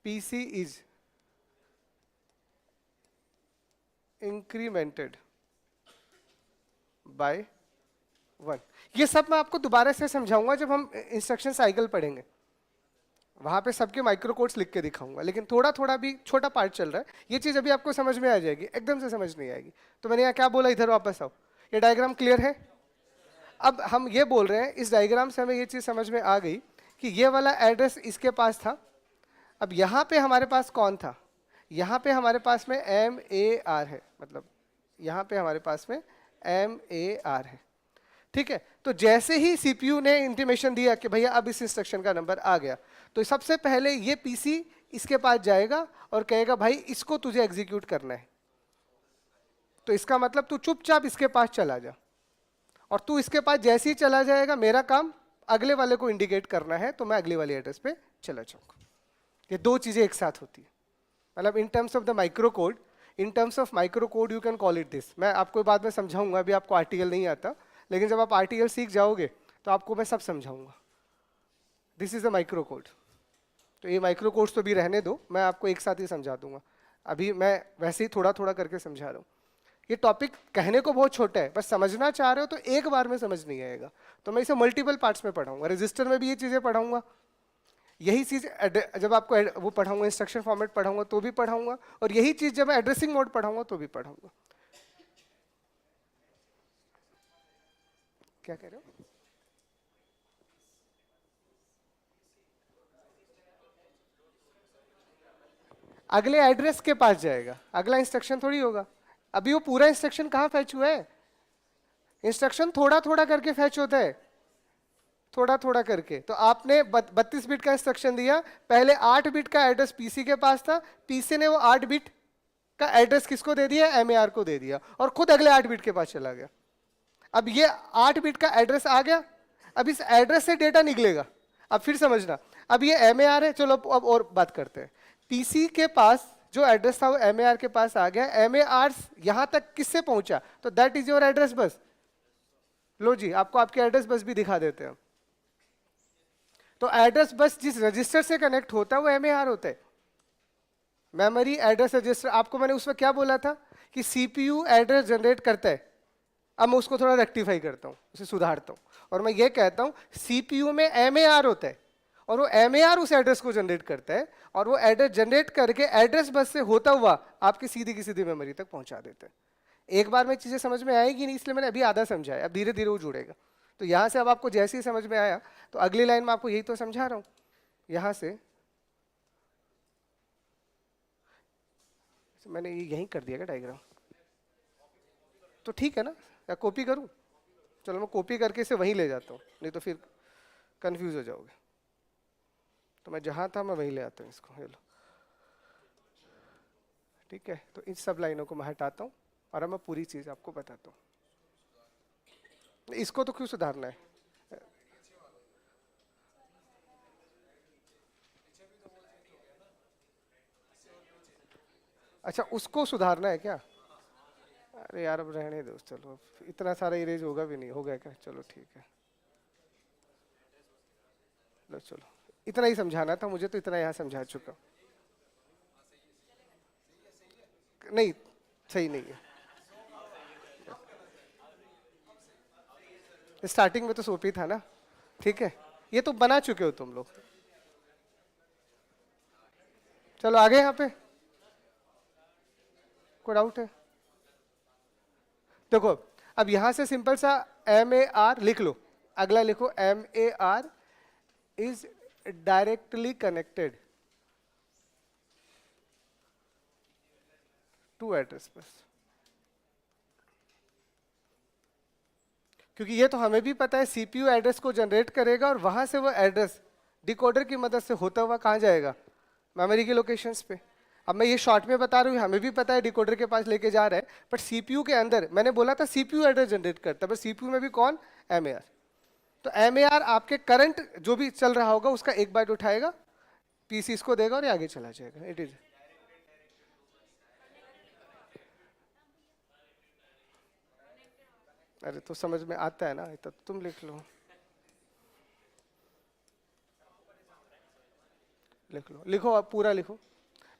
PC is incremented by 1। ये सब मैं आपको दोबारा से समझाऊंगा जब हम इंस्ट्रक्शन साइकिल पढ़ेंगे, वहां पे सबके माइक्रो कोड्स लिख के दिखाऊंगा। लेकिन थोड़ा थोड़ा भी छोटा पार्ट चल रहा है, ये चीज अभी आपको समझ में आ जाएगी, एकदम से समझ नहीं आएगी। तो मैंने यहाँ क्या बोला, इधर वापस आओ। ये डायग्राम क्लियर है? अब हम ये बोल रहे हैं, इस डायग्राम से हमें ये चीज समझ में आ गई कि ये वाला एड्रेस इसके पास था। अब यहाँ पे हमारे पास कौन था, यहाँ पे हमारे पास में MAR है, मतलब यहाँ पे हमारे पास में MAR है। ठीक है, तो जैसे ही सीपीयू ने इंटीमेशन दिया कि भैया अब इस इंस्ट्रक्शन का नंबर आ गया, तो सबसे पहले ये पीसी इसके पास जाएगा और कहेगा भाई इसको तुझे एग्जीक्यूट करना है। तो इसका मतलब तू चुपचाप इसके पास चला जा, और तू इसके पास जैसे ही चला जाएगा, मेरा काम अगले वाले को इंडिकेट करना है, तो मैं अगले वाले एड्रेस पे चला जाऊंगा। ये दो चीजें एक साथ होती है। मतलब in terms of the micro code, in terms of micro code you can call it this. मैं आपको बाद में समझाऊंगा, अभी आपको आर्टिकल नहीं आता, लेकिन जब आप आर्टिकल सीख जाओगे तो आपको मैं सब समझाऊंगा। This is the micro code. तो ये माइक्रो कोड्स तो भी रहने दो, मैं आपको एक साथ ही समझा दूंगा। अभी मैं वैसे ही थोड़ा थोड़ा करके समझा रहा हूँ। ये टॉपिक कहने को बहुत छोटा है, बस समझना चाह रहे हो तो एक बार में समझ नहीं आएगा, तो मैं इसे मल्टीपल पार्ट्स में पढ़ाऊंगा। रजिस्टर में भी ये चीजें पढ़ाऊंगा, यही चीज जब आपको वो पढ़ाऊंगा, इंस्ट्रक्शन फॉर्मेट पढ़ाऊंगा तो भी पढ़ाऊंगा, और यही चीज जब मैं एड्रेसिंग मोड पढ़ाऊंगा तो भी पढ़ाऊंगा। क्या कह रहे हो? अगले एड्रेस के पास जाएगा, अगला इंस्ट्रक्शन थोड़ी होगा। अभी वो पूरा इंस्ट्रक्शन कहाँ फैच हुआ है? इंस्ट्रक्शन थोड़ा थोड़ा करके फैच होता है, थोड़ा थोड़ा करके। तो आपने 32 बिट का इंस्ट्रक्शन दिया, पहले 8 बिट का एड्रेस पीसी के पास था, पीसी ने वो 8 बिट का एड्रेस किसको दे दिया? एमएआर को दे दिया, और खुद अगले 8 बिट के पास चला गया। अब ये 8 बिट का एड्रेस आ गया, अब इस एड्रेस से डेटा निकलेगा। अब फिर समझना, अब ये एमएआर है, चलो अब और बात करते हैं। पीसी के पास जो एड्रेस था वो एमएआर के पास आ गया, एमएआर यहां तक किससे पहुंचा? तो that is your address bus. लो जी, आपको आपके एड्रेस बस भी दिखा देते हैं। तो एड्रेस बस जिस रजिस्टर से कनेक्ट होता है वो एमएआर होता है, मेमोरी एड्रेस रजिस्टर। आपको मैंने उसमें क्या बोला था कि सीपीयू एड्रेस जनरेट करता है। अब मैं उसको थोड़ा रेक्टिफाई करता हूँ, उसे सुधारता हूँ, और मैं ये कहता हूँ सीपीयू में एमएआर होता है, और वो एमएआर उस एड्रेस को जनरेट करता है, और वो एड्रेस जनरेट करके एड्रेस बस से होता हुआ आपकी सीधी की सीधी मेमोरी तक पहुंचा देता है। एक बार में चीजें समझ में आएगी नहीं, इसलिए मैंने अभी आधा समझाया, अब धीरे धीरे वो जुड़ेगा। तो यहाँ से अब आपको जैसे ही समझ में आया, तो अगली लाइन में आपको यही तो समझा रहा हूँ। यहाँ से मैंने ये यहीं कर दिया क्या डायग्राम? तो ठीक है ना, या कॉपी करूं? चलो मैं कॉपी करके इसे वहीं ले जाता हूँ, नहीं तो फिर कंफ्यूज हो जाओगे। तो मैं जहां था मैं वहीं ले आता हूँ इसको, ये लो। ठीक है, तो इन सब लाइनों को मैं हटाता हूँ और अब मैं पूरी चीज आपको बताता हूँ। इसको तो क्यों सुधारना है? अच्छा, उसको सुधारना है क्या? अरे यार अब रहने दो, चलो अब इतना सारा इरेज होगा भी नहीं, हो गया क्या? चलो ठीक है, लो चलो, इतना ही समझाना था मुझे, तो इतना यहाँ समझा चुका। नहीं, सही नहीं है। स्टार्टिंग में तो सोपी था ना, ठीक है, ये तो बना चुके हो तुम लोग। चलो आगे, यहाँ पे कोई डाउट है? देखो, अब यहां से सिंपल सा MAR लिख लो, अगला लिखो MAR is directly connected to address bus. क्योंकि ये तो हमें भी पता है CPU एड्रेस को जनरेट करेगा और वहां से वो एड्रेस डिकोडर की मदद से होता हुआ कहां जाएगा? मेमोरी के लोकेशंस पे। अब मैं ये शॉर्ट में बता रहा हूँ, हमें भी पता है डिकोडर के पास लेके जा रहा है, बट CPU के अंदर मैंने बोला था CPU एड्रेस जनरेट करता है, बट CPU में भी कौन? MAR। तो MAR आपके करंट जो भी चल रहा होगा उसका एक बाइट उठाएगा, PCs को देगा और ये आगे चला जाएगा। It is. अरे तो समझ में आता है ना, तो तुम लिख लो, लिख लो, लिखो, अब पूरा लिखो।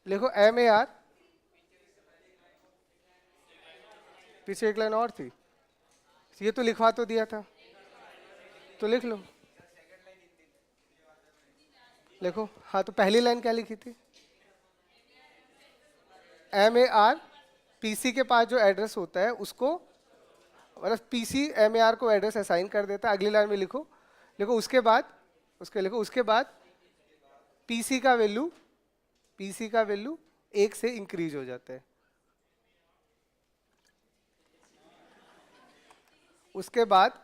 लिखो MAR, पीछे एक लाइन और थी, ये तो लिखवा तो दिया था, तो लिख लो, लिखो। हाँ, तो पहली लाइन क्या लिखी थी? MAR PC के पास जो एड्रेस होता है उसको, मतलब PC MAR को एड्रेस असाइन कर देता है। अगली लाइन में लिखो, लिखो उसके बाद, उसके लिखो उसके बाद PC का वैल्यू 1 से इंक्रीज हो जाता है। उसके बाद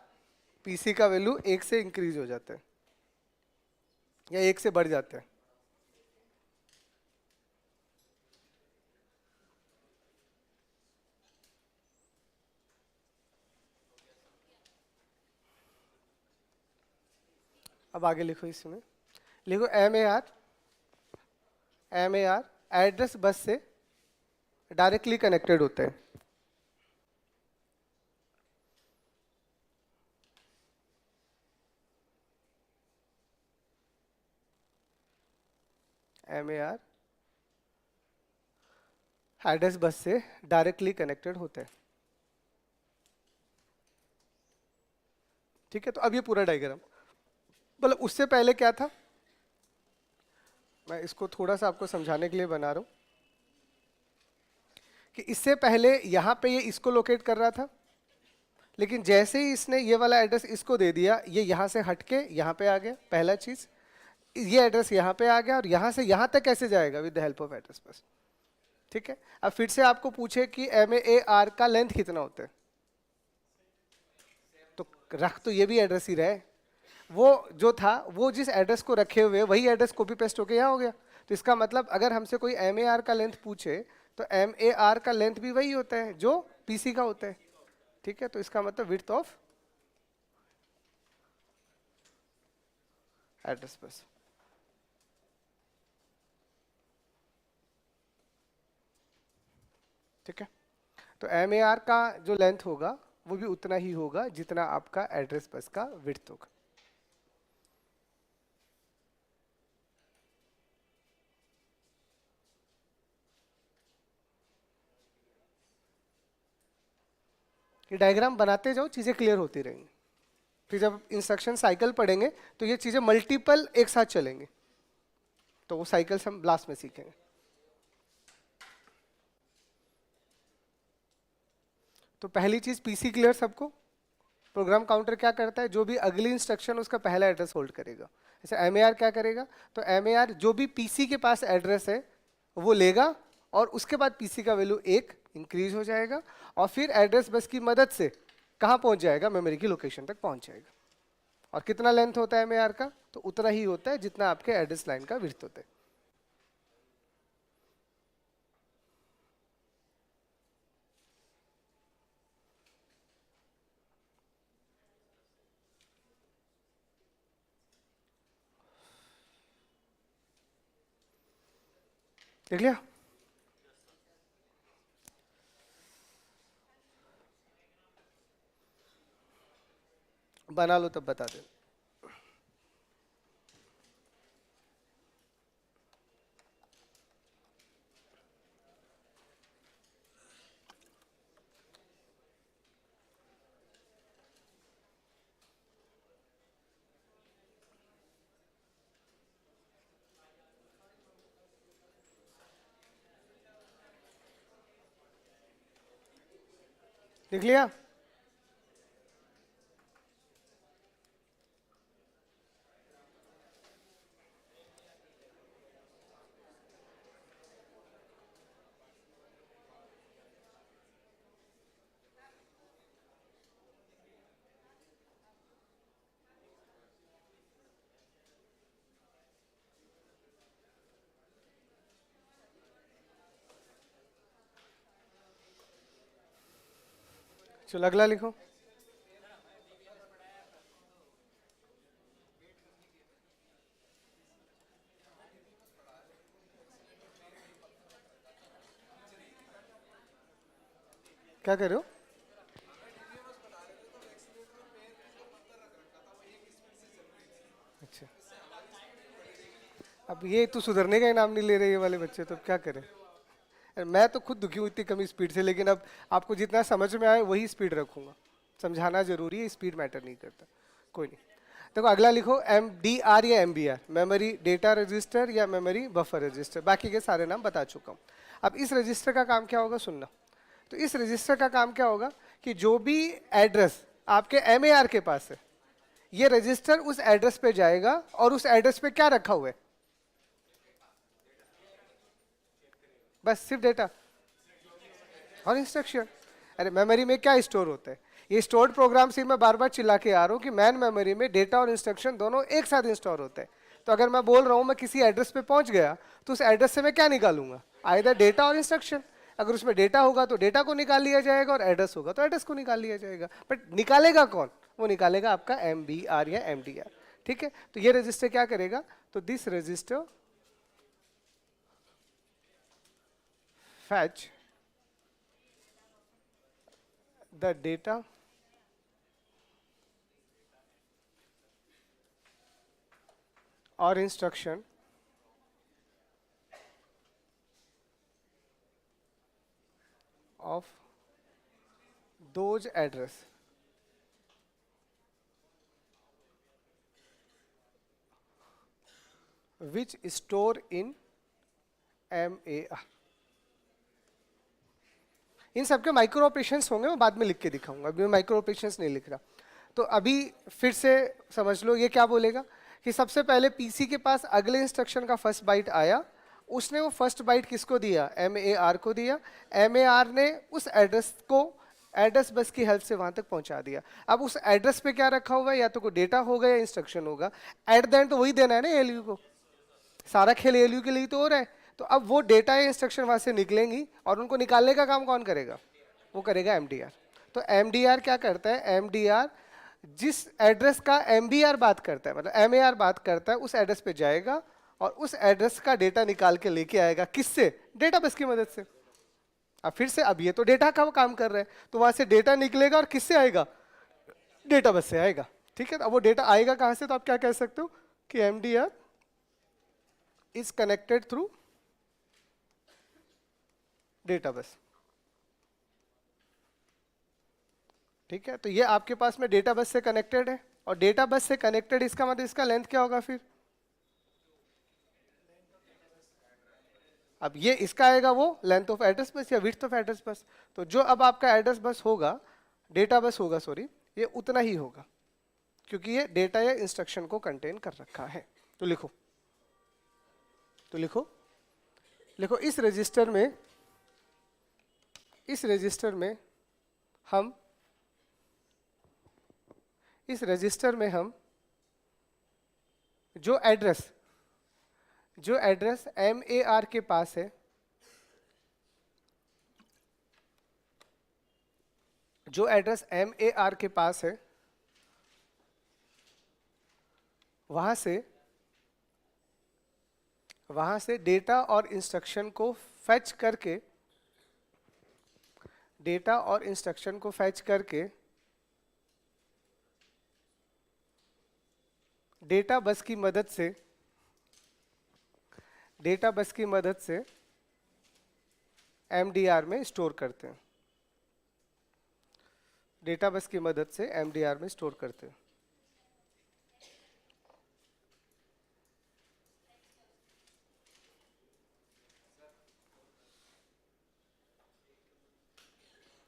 PC का वैल्यू 1 से इंक्रीज हो जाता है या 1 से बढ़ जाता है। अब आगे लिखो, इसमें लिखो MAR एड्रेस बस से डायरेक्टली कनेक्टेड होते हैं। MAR एड्रेस बस से डायरेक्टली कनेक्टेड होते हैं। ठीक है, तो अब ये पूरा डायग्राम, मतलब उससे पहले क्या था, मैं इसको थोड़ा सा आपको समझाने के लिए बना रहा हूं कि इससे पहले यहां पे ये इसको लोकेट कर रहा था, लेकिन जैसे ही इसने ये वाला एड्रेस इसको दे दिया, ये यहां से हटके यहां पे आ गया। पहला चीज, ये एड्रेस यहां पे आ गया और यहां से यहां तक कैसे जाएगा? With the help of address bus. ठीक है, अब फिर से आपको पूछे कि MAR का लेंथ कितना होता है, तो रख तो ये भी एड्रेस ही रहे, वो जो था वो जिस एड्रेस को रखे हुए वही एड्रेस कॉपी पेस्ट होके यहाँ हो गया। तो इसका मतलब अगर हमसे कोई MAR का लेंथ पूछे तो MAR का लेंथ भी वही होता है जो PC का होता है। ठीक है, तो इसका मतलब विड्थ ऑफ एड्रेस बस। ठीक है, तो MAR का जो लेंथ होगा वो भी उतना ही होगा जितना आपका एड्रेस बस का विड्थ होगा। ये डायग्राम बनाते जाओ, चीजें क्लियर होती रहेंगी। फिर जब इंस्ट्रक्शन साइकिल पढ़ेंगे तो ये चीजें मल्टीपल एक साथ चलेंगे, तो वो साइकिल्स हम लास्ट में सीखेंगे। तो पहली चीज PC क्लियर सबको। प्रोग्राम काउंटर क्या करता है? जो भी अगली इंस्ट्रक्शन उसका पहला एड्रेस होल्ड करेगा। जैसे MAR क्या करेगा? तो MAR जो भी PC के पास एड्रेस है वो लेगा और उसके बाद पीसी का वैल्यू 1 इंक्रीज हो जाएगा और फिर एड्रेस बस की मदद से कहाँ पहुंच जाएगा, मेमोरी की लोकेशन तक पहुंच जाएगा। और कितना लेंथ होता है एमएआर का, तो उतना ही होता है जितना आपके एड्रेस लाइन का विड्थ होता है। देख लिया? बना लो तब बता दे। लिख लिया? चलो अगला लिखो। क्या कर रहे हो? अच्छा, अब ये तो सुधरने का ही नाम नहीं ले रहे ये वाले बच्चे, तो अब क्या करें। मैं तो खुद दुखी हूँ इतनी कमी स्पीड से, लेकिन अब आपको जितना समझ में आए वही स्पीड रखूंगा। समझाना जरूरी है, स्पीड मैटर नहीं करता। कोई नहीं। देखो अगला लिखो, एम डी आर या M B R, memory data register या मेमोरी बफर रजिस्टर। बाकी के सारे नाम बता चुका हूँ। अब इस रजिस्टर का काम क्या होगा, सुनना। तो इस रजिस्टर का काम क्या होगा कि जो भी एड्रेस आपके एम ए आर के पास है, ये रजिस्टर उस एड्रेस पे जाएगा और उस एड्रेस पे क्या रखा हुआ है, बस सिर्फ डेटा और इंस्ट्रक्शन। अरे मेमोरी में क्या स्टोर होता है, ये स्टोर्ड प्रोग्राम से मैं बार बार चिल्ला के आ रहा हूँ कि मैन मेमोरी में डेटा और इंस्ट्रक्शन दोनों एक साथ स्टोर होते हैं। तो अगर मैं बोल रहा हूँ मैं किसी एड्रेस पे पहुंच गया, तो उस एड्रेस से मैं क्या निकालूंगा, आइदर डेटा और इंस्ट्रक्शन। अगर उसमें डेटा होगा तो डेटा को निकाल लिया जाएगा और एड्रेस होगा तो एड्रेस को निकाल लिया जाएगा। बट निकालेगा कौन, वो निकालेगा आपका एम बी आर या एम डी आर। ठीक है, तो ये रजिस्टर क्या करेगा, तो this register fetch the data or instruction of those address which store in MAR। इन सबके माइक्रो ऑपरेशंस होंगे, मैं बाद में लिख के दिखाऊंगा, अभी मैं माइक्रो ऑपरेशंस नहीं लिख रहा। तो अभी फिर से समझ लो, ये क्या बोलेगा कि सबसे पहले पीसी के पास अगले इंस्ट्रक्शन का फर्स्ट बाइट आया, उसने वो फर्स्ट बाइट किसको दिया, MAR को दिया। MAR ने उस एड्रेस को एड्रेस बस की हेल्प से वहां तक पहुंचा दिया। अब उस एड्रेस पे क्या रखा हुआ है, या तो कोई डेटा होगा या इंस्ट्रक्शन होगा। एट द एंड तो वही देना है ना एलयू को, सारा खेल एलयू के लिए तो हो रहा है। तो अब वो डेटा या इंस्ट्रक्शन वहां से निकलेंगी और उनको निकालने का काम कौन करेगा, वो करेगा एमडीआर। तो एमडीआर क्या करता है, एमडीआर जिस एड्रेस का एमबीआर बात करता है, मतलब एमएआर बात करता है, उस एड्रेस पे जाएगा और उस एड्रेस का डेटा निकाल के लेके आएगा। किससे, डेटा बस की मदद से। अब फिर से, अब ये तो डेटा का काम कर रहा है, तो वहां से डेटा निकलेगा और किससे आएगा, डेटा बस से आएगा। ठीक है, अब वो डेटा आएगा कहां से, तो आप क्या कह सकते हो कि MDR is connected through data bus. ठीक है, तो ये आपके पास में डेटा बस से कनेक्टेड है, और डेटा बस से कनेक्टेड इसका मतलब इसका लेंथ क्या होगा फिर, अब ये इसका आएगा वो लेंथ ऑफ एड्रेस बस या विड्थ ऑफ एड्रेस बस। तो जो अब आपका एड्रेस बस होगा, डेटा बस होगा सॉरी, ये उतना ही होगा क्योंकि ये डेटा या इंस्ट्रक्शन को कंटेन कर रखा है। तो लिखो, तो लिखो देखो इस रजिस्टर में, इस रजिस्टर में हम जो एड्रेस MAR के पास है, जो एड्रेस MAR के पास है, वहां से डेटा और इंस्ट्रक्शन को फैच करके डेटा बस की मदद से MDR में स्टोर करते हैं। डेटा बस की मदद से MDR में स्टोर करते हैं।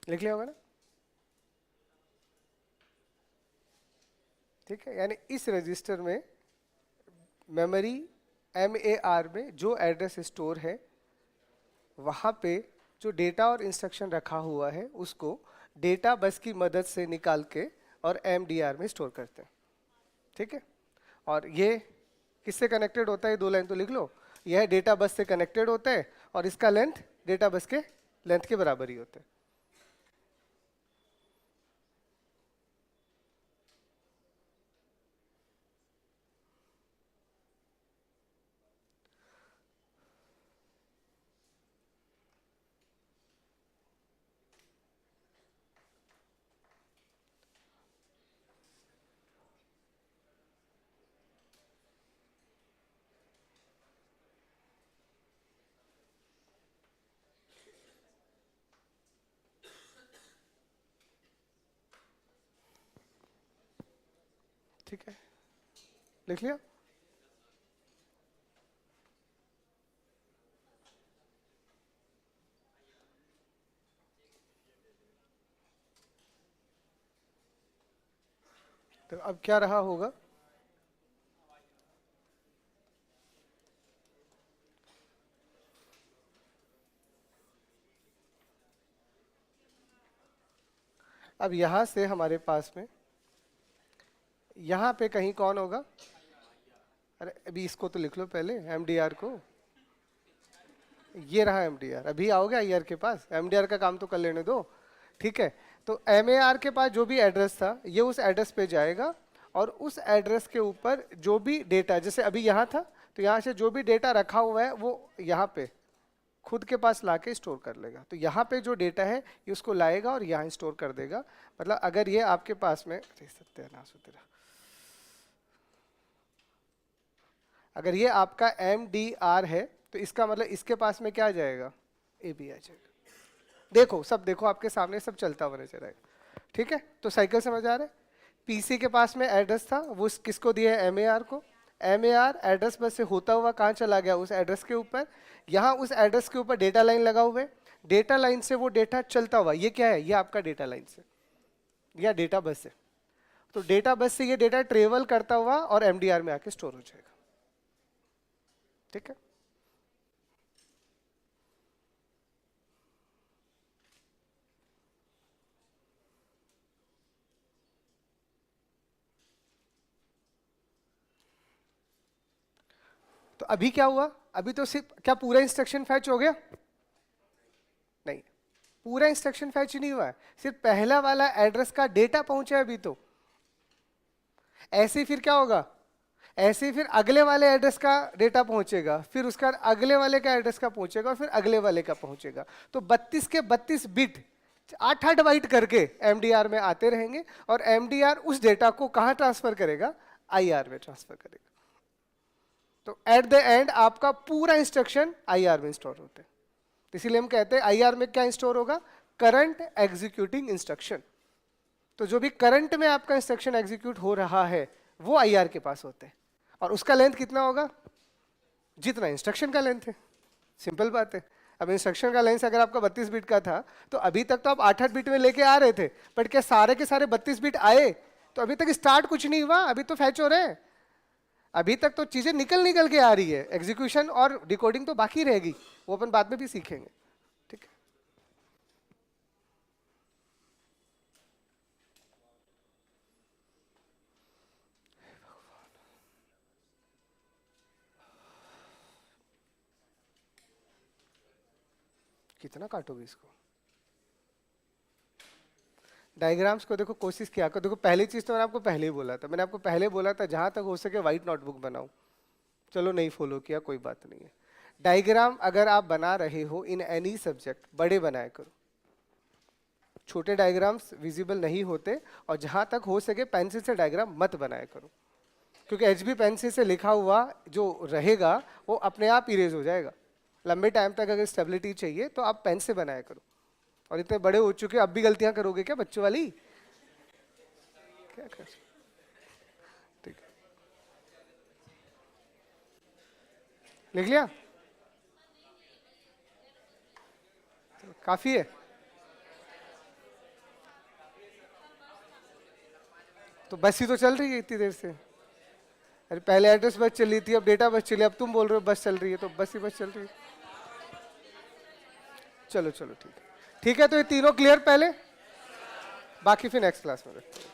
लिख लिया होगा ना? ठीक है, यानी इस रजिस्टर में मेमोरी MAR में जो एड्रेस स्टोर है, वहां पे जो डेटा और इंस्ट्रक्शन रखा हुआ है उसको डेटा बस की मदद से निकाल के और MDR में स्टोर करते हैं। ठीक है, और ये किससे कनेक्टेड होता है? 2 लाइन तो लिख लो। यह डेटा बस से कनेक्टेड होता है और इसका लेंथ डेटा बस के लेंथ के बराबर ही होता है। ठीक है, लिख लिया? तो अब क्या रहा होगा? अब यहां से हमारे पास में यहां पे कहीं कौन होगा? अरे अभी इसको तो लिख लो पहले, MDR को। ये रहा MDR। अभी आओगे IR के पास, MDR का काम तो कर लेने दो। ठीक है, तो MAR के पास जो भी एड्रेस था, ये उस एड्रेस पे जाएगा और उस एड्रेस के ऊपर जो भी डेटा, जैसे अभी यहाँ था, तो यहाँ से जो भी डेटा रखा हुआ है वो यहाँ पे खुद के पास लाके स्टोर कर लेगा। तो यहाँ पे जो डेटा है ये उसको लाएगा और यहाँ स्टोर कर देगा। मतलब अगर ये आपके पास में, सत्यानाश हो तेरा, अगर ये आपका MDR है तो इसका मतलब इसके पास में क्या आ जाएगा? AB आ जाएगा। देखो सब, देखो आपके सामने सब चलता हुआ नजर आएगा। ठीक है, तो साइकिल समझ आ रहा है? PC के पास में एड्रेस था, वो किसको दिया है? MAR को। MAR एड्रेस बस से होता हुआ कहाँ चला गया? उस एड्रेस के ऊपर। यहाँ उस एड्रेस के ऊपर डेटा लाइन लगा हुआ है, डेटा लाइन से वो डेटा चलता हुआ, ये क्या है? ये आपका डेटा लाइन से या डेटा बस से। तो डेटा बस से ये डेटा ट्रेवल करता हुआ और MDR में आके स्टोर हो जाएगा। ठीक है, तो अभी क्या हुआ? अभी तो सिर्फ क्या पूरा इंस्ट्रक्शन फैच हो गया? नहीं, पूरा इंस्ट्रक्शन फैच नहीं हुआ है, सिर्फ पहला वाला एड्रेस का डेटा पहुंचा है अभी तो। ऐसे ही फिर क्या होगा? ऐसे ही फिर अगले वाले एड्रेस का डेटा पहुंचेगा, फिर उसका अगले वाले का एड्रेस का पहुंचेगा और फिर अगले वाले का पहुंचेगा। तो 32 के 32 बिट 8-8 बाइट करके MDR में आते रहेंगे और MDR उस डेटा को कहां ट्रांसफर करेगा? IR में ट्रांसफर करेगा। तो एट द एंड आपका पूरा इंस्ट्रक्शन IR में स्टोर होता है। इसीलिए हम कहते हैं IR में क्या स्टोर होगा? Current executing instruction. तो जो भी करंट में आपका इंस्ट्रक्शन एग्जीक्यूट हो रहा है वो IR के पास होते हैं, और उसका लेंथ कितना होगा? जितना इंस्ट्रक्शन का लेंथ है। सिंपल बात है। अब इंस्ट्रक्शन का लेंथ अगर आपका 32 बिट का था तो अभी तक तो आप 8-8 बिट में लेके आ रहे थे, बट क्या सारे के सारे 32 बिट आए? तो अभी तक स्टार्ट कुछ नहीं हुआ, अभी तो फैच हो रहे हैं। अभी तक तो चीजें निकल निकल के आ रही है, एग्जीक्यूशन और डिकोडिंग तो बाकी रहेगी, वो अपन बाद में भी सीखेंगे। ठीक है, कितना काटोगे इसको? डायग्राम्स को देखो, कोशिश किया करो। देखो पहली चीज तो मैंने आपको पहले ही बोला था, मैंने आपको पहले बोला था जहां तक हो सके व्हाइट नोटबुक बनाओ। चलो नहीं फॉलो किया, कोई बात नहीं है। डायग्राम अगर आप बना रहे हो इन एनी सब्जेक्ट, बड़े बनाया करो, छोटे डायग्राम्स विजिबल नहीं होते। और जहां तक हो सके पेंसिल से डायग्राम मत बनाया करो, क्योंकि एचबी पेंसिल से लिखा हुआ जो रहेगा वो अपने आप इरेज हो जाएगा। लंबे टाइम तक अगर स्टेबिलिटी चाहिए तो आप पेन से बनाया करो। और इतने बड़े हो चुके अब भी गलतियां करोगे क्या बच्चों वाली? क्या कर, ठीक है, लिख लिया तो काफी है। तो बस ही तो चल रही है इतनी देर से। अरे पहले एड्रेस बस चल रही थी, अब डेटा बस चली, अब तुम बोल रहे हो बस चल रही है, तो बस ही बस चल रही है। चलो चलो ठीक है, ठीक है। तो ये तीनों क्लियर पहले, बाकी फिर नेक्स्ट क्लास में देखते हैं।